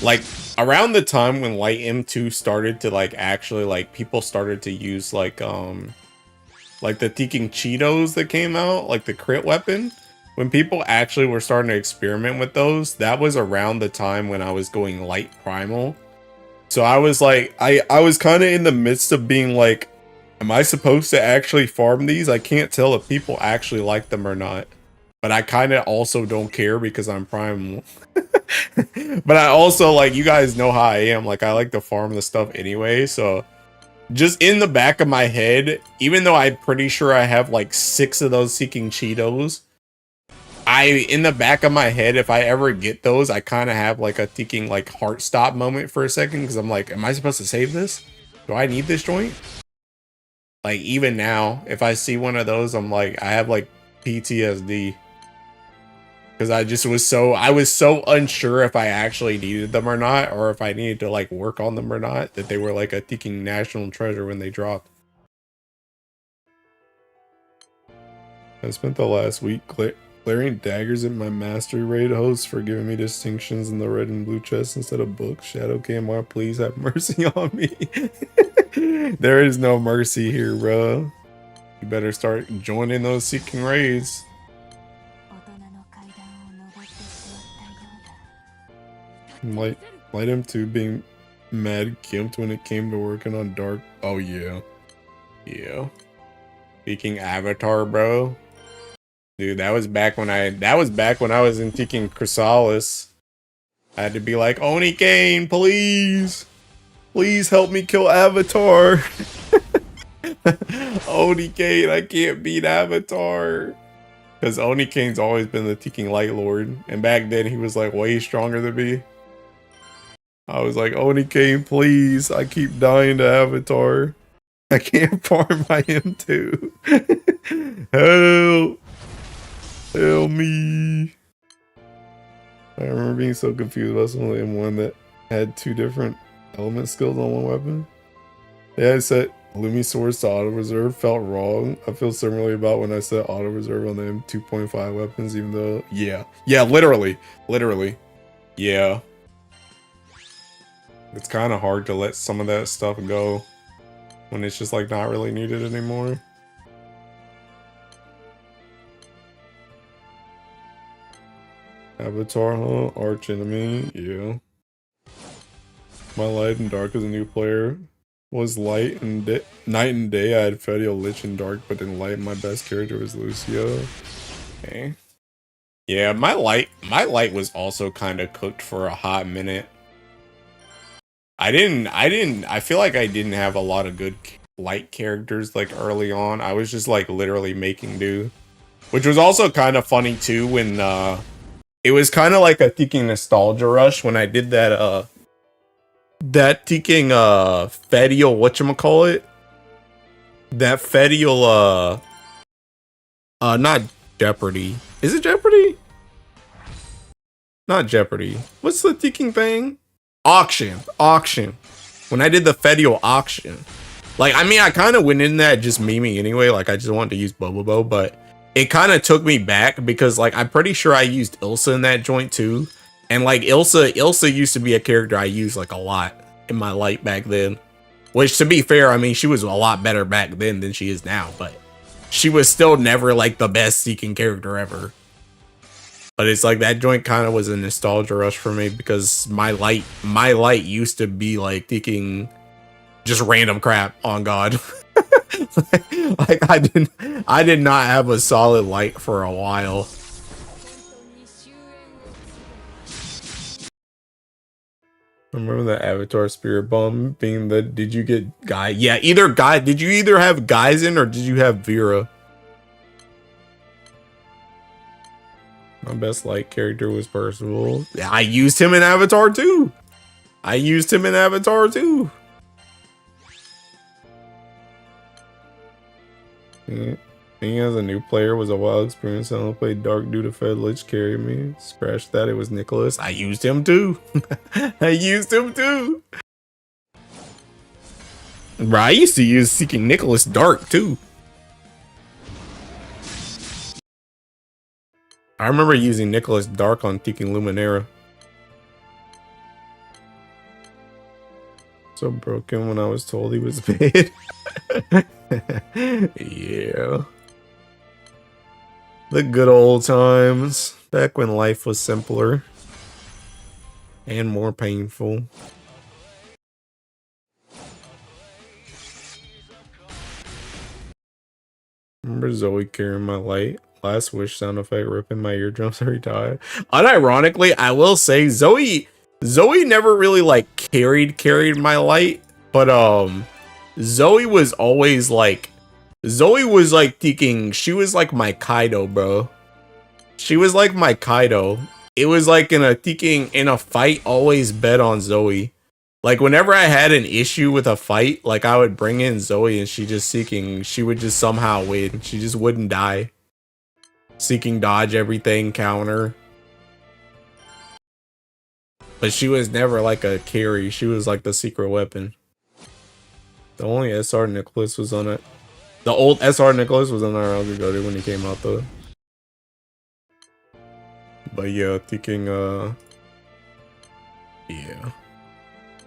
like around the time when Light M2 started to like actually like people started to use like the Teking Cheetos that came out, like the crit weapon. When people actually were starting to experiment with those, that was around the time when I was going light primal. So I was like, I was kind of in the midst of being like, am I supposed to actually farm these? I can't tell if people actually like them or not. But I kind of also don't care because I'm primal. But I also, like, you guys know how I am. Like, I like to farm the stuff anyway. So just in the back of my head, even though I'm pretty sure I have like 6 of those Seeking Cheetos, in the back of my head, if I ever get those, I kind of have like a thinking like heart stop moment for a second because I'm like, am I supposed to save this? Do I need this joint? Like even now, if I see one of those, I'm like, I have like PTSD because I was so unsure if I actually needed them or not, or if I needed to like work on them or not, that they were like a thinking national treasure when they dropped. I spent the last week glaring daggers at my mastery raid host for giving me distinctions in the red and blue chest instead of books. Shadow KMR, please have mercy on me. There is no mercy here, bro. You better start joining those seeking raids. Light M2 being mad gimped when it came to working on Dark. Oh yeah. Yeah. Speaking Avatar, bro. Dude, that was back when I was in Teking Chrysalis. I had to be like, Oni Kane, please. Please help me kill Avatar. Oni Kane, I can't beat Avatar. Because Oni Kane's always been the Teking Light Lord. And back then he was like way stronger than me. I was like, Oni Kane, please. I keep dying to Avatar. I can't farm my M2. Help. Help me. I remember being so confused about some of the M1 that had 2 different element skills on one weapon. Yeah, I set Lumi Swords to auto reserve, felt wrong. I feel similarly about when I set auto reserve on the M2.5 weapons, even though, yeah, literally, yeah. It's kind of hard to let some of that stuff go when it's just like not really needed anymore. Avatar, huh? Arch enemy, yeah. My light and dark as a new player was light and night and day. I had Fetio, Lich, and dark, but in light, my best character was Lucio. Okay. Yeah, my light was also kind of cooked for a hot minute. I feel like I didn't have a lot of good light characters like early on. I was just like literally making do, which was also kind of funny too when it was kind of like a Teking nostalgia rush when I did that Teking Fedial whatchamacallit? That Fedial not Jeopardy. Is it Jeopardy? Not Jeopardy. What's the Teking thing? Auction. When I did the Fedial auction. Like, I mean, I kind of went in that just memeing anyway. Like, I just wanted to use Bobobo, but it kind of took me back because, like, I'm pretty sure I used Ilsa in that joint too. And, like, Ilsa used to be a character I used, like, a lot in my light back then. Which, to be fair, I mean, she was a lot better back then than she is now, but she was still never, like, the best Seeking character ever. But it's like that joint kind of was a nostalgia rush for me because my light used to be like thinking just random crap on God. like I did not have a solid light for a while. I remember the Avatar Spirit Bomb being the, did you get Guy? Yeah, either Guy, did you either have Gaizen or did you have Vera? My best light character was Percival. Yeah, I used him in Avatar too. I used him in Avatar too. Being as a new player was a wild experience. I only played Dark due to Fed Lich carry me. Scratch that, it was Nicholas. I used him too. I used him too. Bro, I used to use Seeking Nicholas Dark too. I remember using Nicholas Dark on Seeking Luminera. So broken when I was told he was bad. Yeah. The good old times, back when life was simpler and more painful. Remember Zoe carrying my light? Last wish sound effect ripping my eardrums every time. Unironically, I will say Zoe never really like carried my light, but Zoe was always like thinking, she was like my Kaido, bro. She was like my Kaido. It was like in a fight, always bet on Zoe. Like whenever I had an issue with a fight, like I would bring in Zoe and she would just somehow win. She just wouldn't die. Seeking dodge everything, counter. But she was never like a carry. She was like the secret weapon. The only SR Nicholas was on it. The old SR Nicholas was on our Algogoda when he came out though. But yeah, thinking yeah.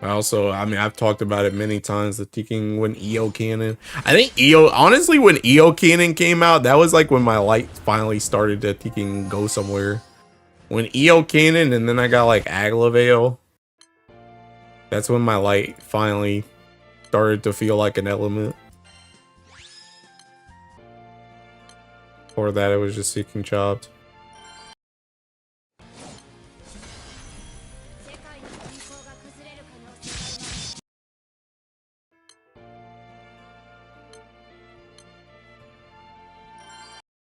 I mean, I've talked about it many times, the thinking when EO Cannon. I think honestly, when EO Cannon came out, that was like when my light finally started to thinking go somewhere. When EO Cannon and then I got like Aglavale, that's when my light finally started to feel like an element. Or that it was just seeking chopped.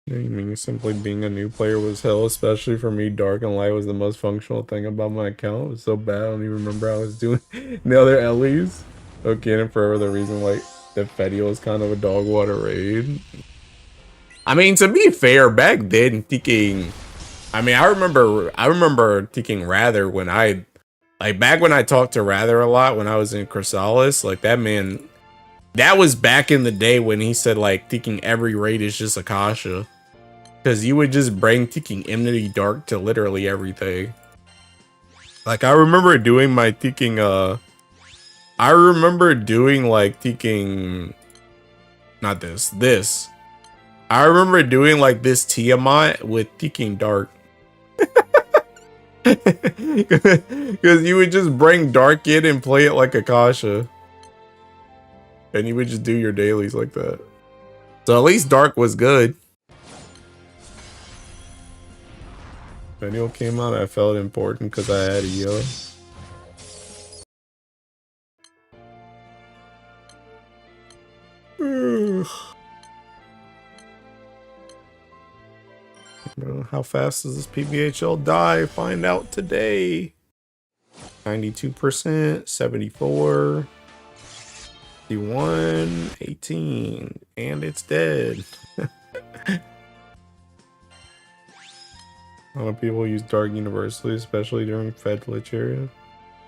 I mean, simply being a new player was hell, especially for me. Dark and Light was the most functional thing about my account. It was so bad, I don't even remember how I was doing the other Ellies. Okay, and forever the reason like the Fetty was kind of a dog water raid. I mean, to be fair, back then thinking, I mean, I remember thinking Rather when back when I talked to Rather a lot when I was in Chrysalis, like that man, that was back in the day when he said like thinking every raid is just Akasha. Because you would just bring thinking Enmity Dark to literally everything. Like I remember doing my thinking I remember doing like thinking not this. I remember doing like this Tiamat with thinking Dark. Because you would just bring Dark in and play it like Akasha. And you would just do your dailies like that. So at least Dark was good. Video came out, I felt important because I had a yellow. How fast does this PBHL die? Find out today. 92%, 74, 51, 18, and it's dead. A lot of people use Dark universally, especially during Fed Lich area.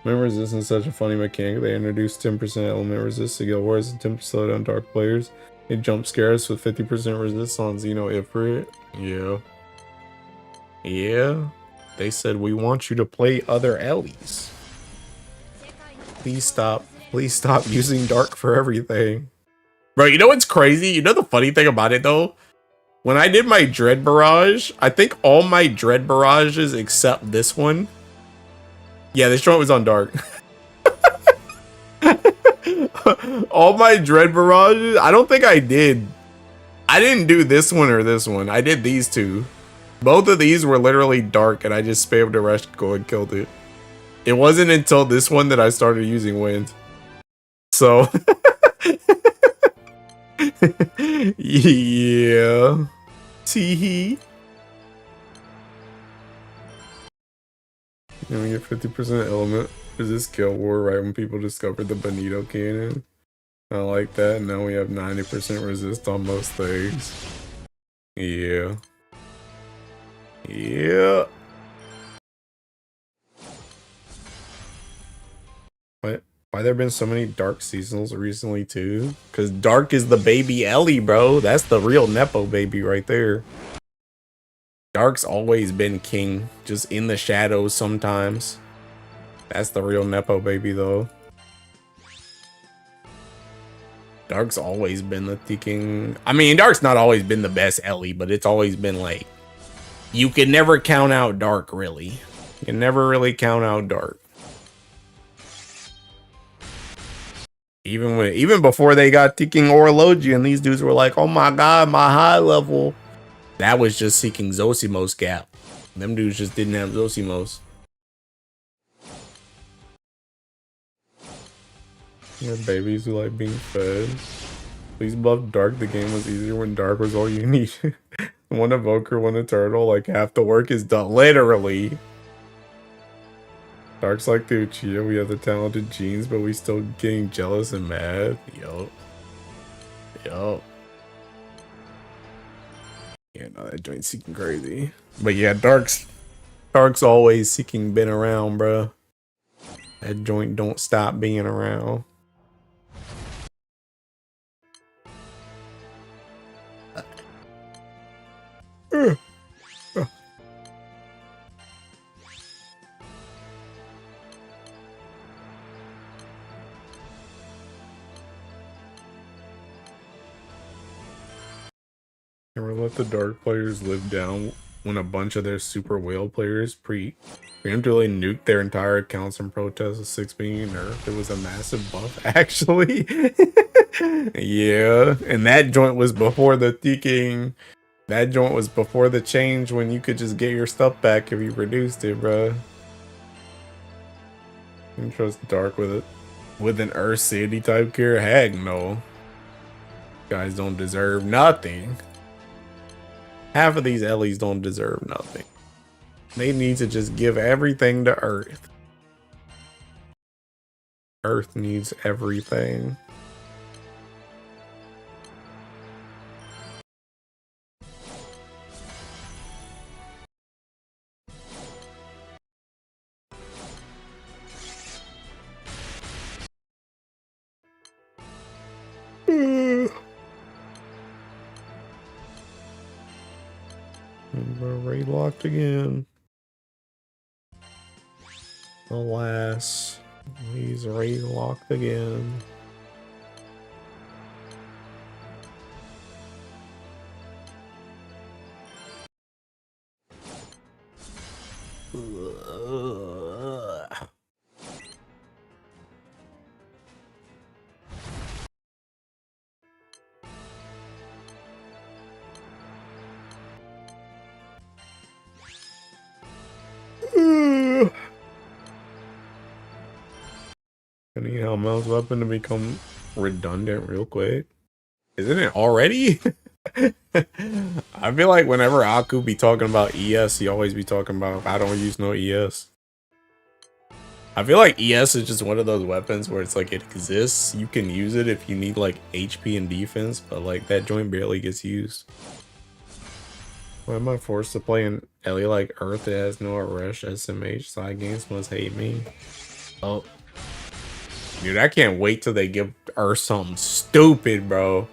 Element resistance is such a funny mechanic. They introduced 10% element resist to Guild Wars and 10% slow down Dark players. They jump scare us with 50% resist on Xeno Ifrit. Yeah. Yeah. They said we want you to play other Ellies. Please stop. Please stop using Dark for everything. Bro, you know what's crazy? You know the funny thing about it though? When I did my Dread Barrage, I think all my Dread Barrages except this one. Yeah, this joint was on Dark. All my Dread Barrages, I don't think I did. I didn't do this one or this one. I did these two. Both of these were literally Dark and I just spammed the rush, go and killed it. It wasn't until this one that I started using wind. So yeah. Teehee. And we get 50% element. Is this skill war right when people discovered the Bonito cannon? I like that. Now we have 90% resist on most things. Yeah. Yeah. Why there been so many dark seasonals recently too? Cause dark is the baby Ellie, bro. That's the real Nepo baby right there. Dark's always been king, just in the shadows sometimes. That's the real Nepo baby though. Dark's always been the king. I mean, Dark's not always been the best Ellie, but it's always been like, you can never count out Dark really. You can never really count out Dark. Even before they got Seeking Orologian, these dudes were like, oh my god, my high level. That was just Seeking Zosimos gap. Them dudes just didn't have Zosimos. Yeah, babies who like being fed. Please buff Dark. The game was easier when Dark was all you need. One evoker, one a turtle. Like half the work is done. Literally. Dark's like the Uchiha. We have the talented genes, but we still getting jealous and mad. Yo. Yo. Yeah, no, that joint's Seeking crazy. But yeah, Dark's always Seeking been around, bro. That joint don't stop being around. Never let the Dark players live down when a bunch of their super whale players preemptively nuked their entire accounts in protest of 6 being nerfed. It was a massive buff, actually. Yeah, and that joint was before the thinking. That joint was before the change when you could just get your stuff back if you reduced it, bro. You can trust Dark with it. With an Earth City type gear? Heck no. You guys don't deserve nothing. Half of these Ellies don't deserve nothing. They need to just give everything to Earth. Earth needs everything. We're raid locked again. Alas, he's raid locked again. I need Helmel's weapon to become redundant real quick. Isn't it already? I feel like whenever Aku be talking about ES, he always be talking about, I don't use no ES. I feel like ES is just one of those weapons where it's like it exists. You can use it if you need like HP and defense, but like that joint barely gets used. Why am I forced to play an Ellie like Earth that has no rush SMH? Side games must hate me. Oh. Dude, I can't wait till they give Earth something stupid, bro.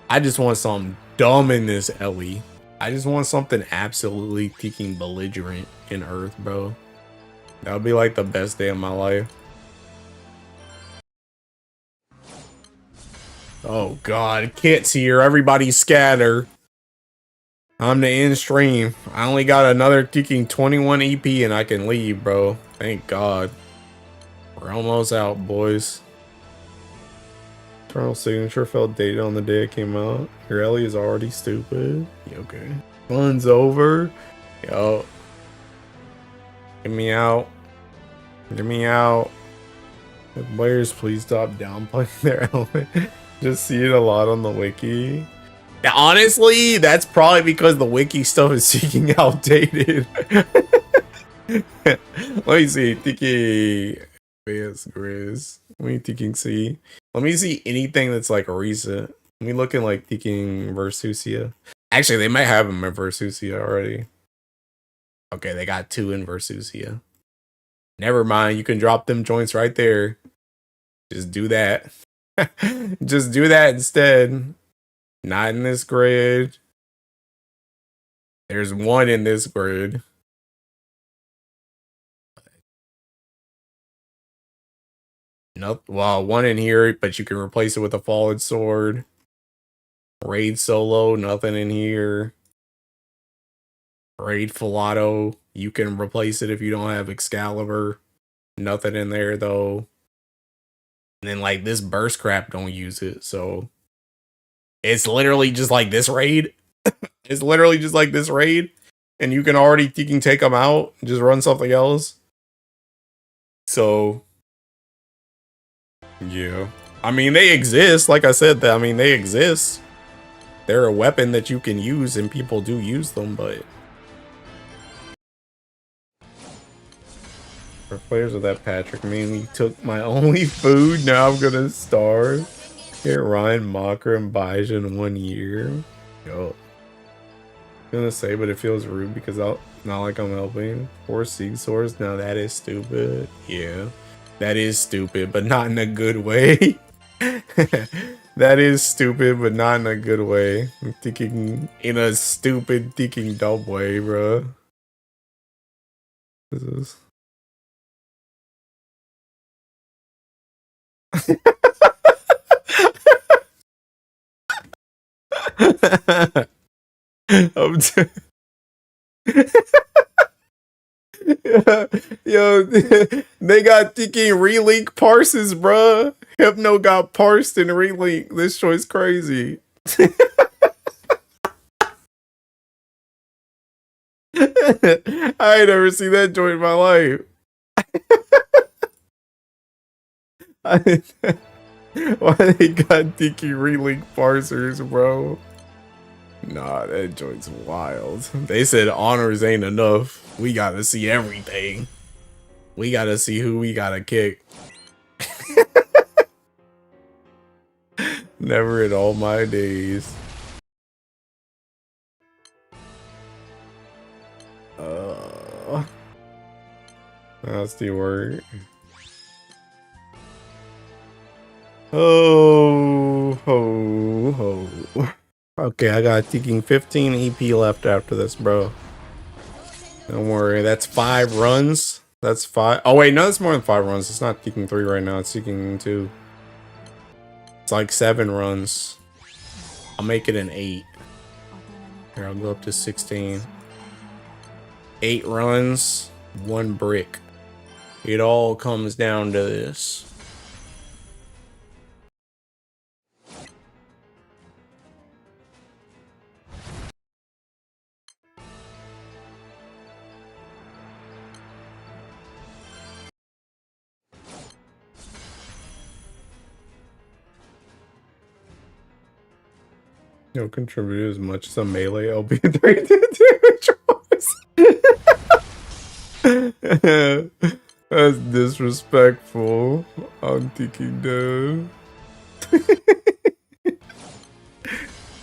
I just want something dumb in this Ellie. I just want something absolutely freaking belligerent in Earth, bro. That would be like the best day of my life. Oh god, can't see her. Everybody scatter. I'm the end stream. I only got another ticking 21 EP and I can leave, bro. Thank god. We're almost out, boys. Eternal Signature felt dated on the day it came out. Your Ellie is already stupid. Yeah, okay. Fun's over. Yo. Get me out. Get me out. The players, please stop downplaying their element. Just see it a lot on the wiki. Now, honestly, that's probably because the wiki stuff is seeking outdated. Let me see. Tiki. Yes, Grizz. Let me thinking see. Let me see anything that's like recent. Let me look in like thinking Versusia. Actually, they might have them in Versusia already. Okay, they got 2 in Versusia. Never mind. You can drop them joints right there. Just do that. Just do that instead. Not in this grid. There's 1 in this grid. Nope. Well, 1 in here, but you can replace it with a fallen sword. Raid solo, nothing in here. Raid Filato, you can replace it if you don't have Excalibur. Nothing in there though. And then like this burst crap, don't use it. So it's literally just like this raid. It's literally just like this raid. And you can take them out and just run something else. So yeah. I mean, they exist. Like I said, I mean, they exist. They're a weapon that you can use and people do use them, but for players of that Patrick mainly took my only food, now I'm gonna starve. Get Ryan, Mocker, and Baija in 1 year. Yo. I'm gonna say, but it feels rude because I'll not like I'm helping. 4 Sieg Swords, now that is stupid. Yeah. That is stupid, but not in a good way. That is stupid, but not in a good way. I'm thinking in a stupid, thinking dumb way, bro. What is this? Yo, they got thinking relink parses, bruh. Hypno got parsed in relink. This choice crazy. I ain't never seen that joint in my life. Why they got thinking relink parsers, bro? Nah, that joint's wild. They said honors ain't enough. We gotta see everything. We gotta see who we gotta kick. Never in all my days. That's the word. Oh, ho, ho. Okay, I got thinking 15 EP left after this, bro. Don't worry, that's 5 runs. That's 5. Oh wait, no, it's more than 5 runs. It's not thinking 3 right now. It's thinking 2. It's like 7 runs. I'll make it an 8. Here, I'll go up to 16. 8 runs, 1 brick. It all comes down to this. You'll contribute as much as a melee LB 3 damage. That's disrespectful. I'm thinking down. 3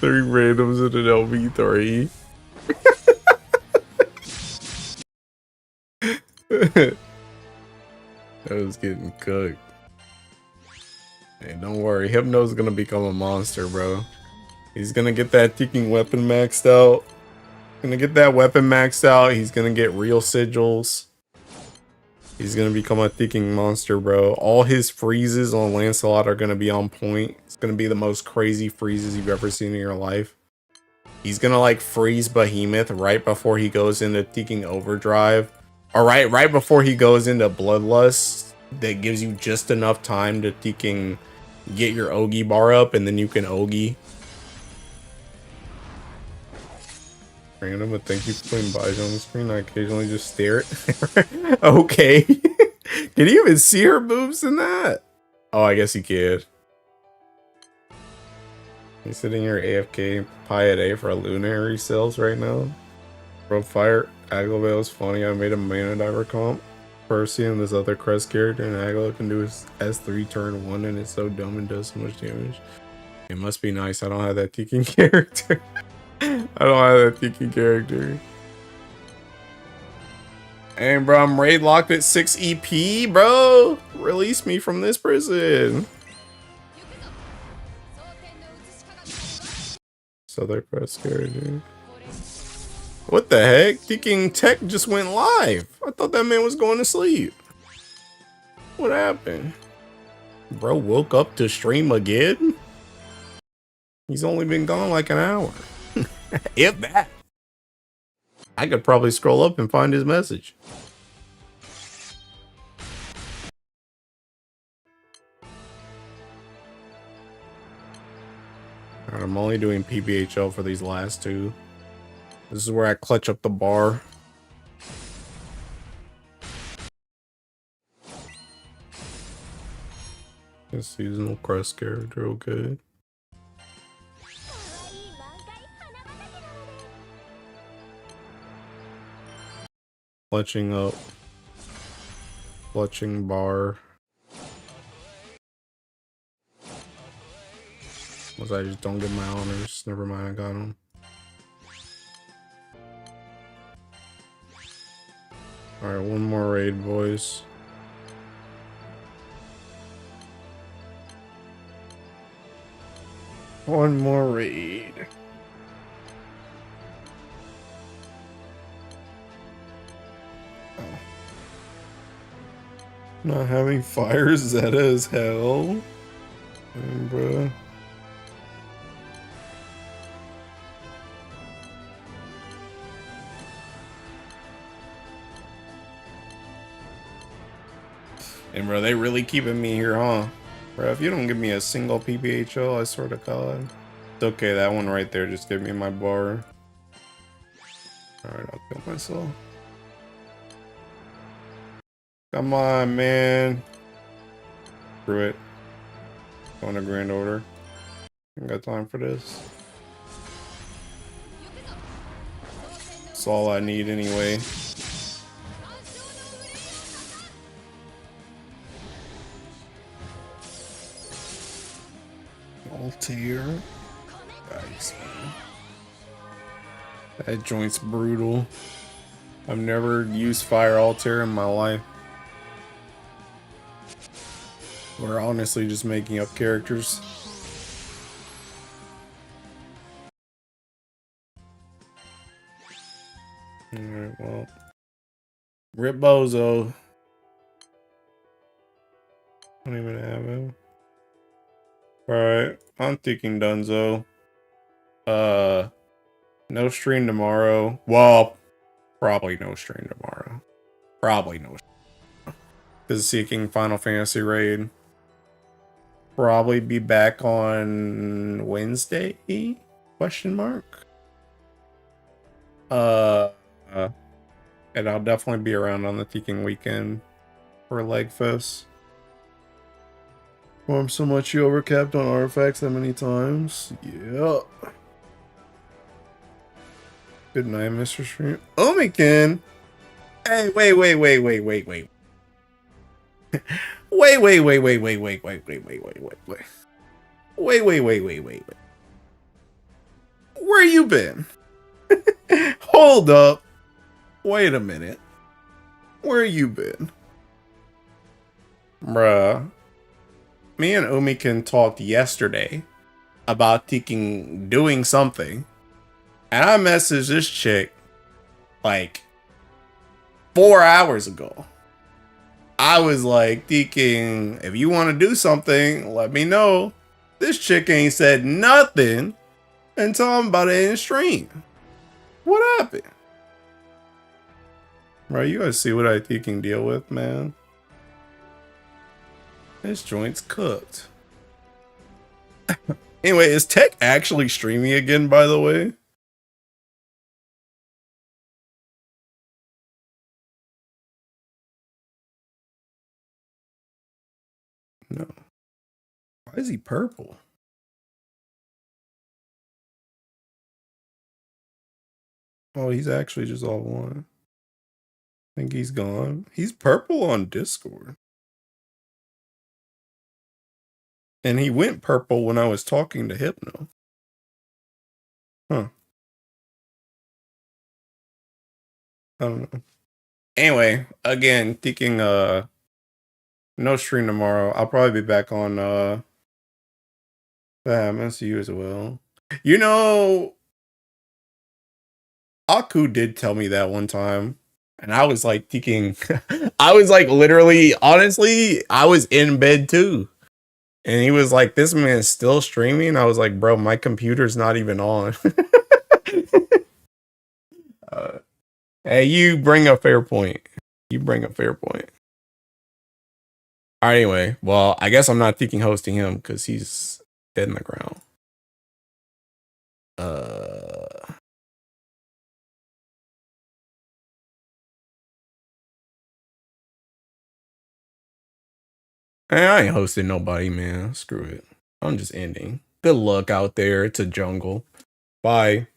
randoms in an LB3. That was getting cooked. Hey, don't worry. Hypno's gonna become a monster, bro. He's gonna get that ticking weapon maxed out. Gonna get that weapon maxed out. He's gonna get real sigils. He's gonna become a ticking monster, bro. All his freezes on Lancelot are gonna be on point. It's gonna be the most crazy freezes you've ever seen in your life. He's gonna like freeze Behemoth right before he goes into ticking overdrive. Or right before he goes into Bloodlust. That gives you just enough time to ticking get your Ogi bar up, and then you can Ogi. Random, but thank you for putting Baija on the screen. I occasionally just stare at. Okay. Can you even see her moves in that? Oh, I guess you can. He's sitting here AFK pie at A for luminary cells right now. Bro, fire Aglavale is funny. I made a mana diver comp. Percy and this other crest character, and Agla can do his S3 turn 1, and it's so dumb and does so much damage. It must be nice. I don't have that Tekin character. I don't have that Tekin character. And bro, I'm raid locked at 6 EP, bro. Release me from this prison. Southern crest character. What the heck? Tekin Tech just went live. I thought that man was going to sleep. What happened? Bro woke up to stream again? He's only been gone like an hour. If that. I could probably scroll up and find his message. Alright, I'm only doing PBHL for these last two. This is where I clutch up the bar. A seasonal crest character, okay. Clutching up. Clutching bar. Was I just don't get my honors? Never mind, I got them. Alright, one more raid, boys. One more raid. Oh. Not having fire Zeta as hell. Bruh. And bro, they really keeping me here, huh? Bro, if you don't give me a single PPHL, I swear to God. It's okay, that one right there, just give me my bar. Alright, I'll kill myself. Come on, man. Screw it. Going to Grand Order. I got time for this. That's all I need anyway. Altair. Nice, man. That joint's brutal. I've never used Fire Altair in my life. We're honestly just making up characters. Alright, well. Rip Bozo. I don't even have him. Alright, I'm thinking Dunzo. No stream tomorrow. Well, probably no stream tomorrow. Probably no stream. Because Seeking Final Fantasy Raid. Probably be back on Wednesday? Question mark. And I'll definitely be around on the Teking weekend for Legfest. I'm so much you overcapped on artifacts that many times. Yeah. Good night, Mr. Stream. Omikin! Hey, wait. Wait. Wait. Where you been? Hold up. Wait a minute. Where you been? Bruh. Me and Omikin talked yesterday about doing something. And I messaged this chick like 4 hours ago. I was like, Deacon, if you want to do something, let me know. This chick ain't said nothing until I'm about to end stream. What happened? Bro, you gotta see what I can deal with, man. This joint's cooked. Anyway, is Tech actually streaming again, by the way? No. Why is he purple? Oh, he's actually just all one. I think he's gone. He's purple on Discord. And he went purple when I was talking to Hypno. Huh. I don't know. Anyway, again, thinking no stream tomorrow. I'll probably be back on MSU as well. You know, Aku did tell me that one time. And I was like thinking, I was like literally, honestly, I was in bed too. And he was like, this man is still streaming. I was like, bro, my computer's not even on. Hey, you bring a fair point. You bring a fair point. All right, anyway, well, I guess I'm not thinking hosting him because he's dead in the ground. I ain't hosting nobody, man. Screw it. I'm just ending. Good luck out there. It's a jungle. Bye.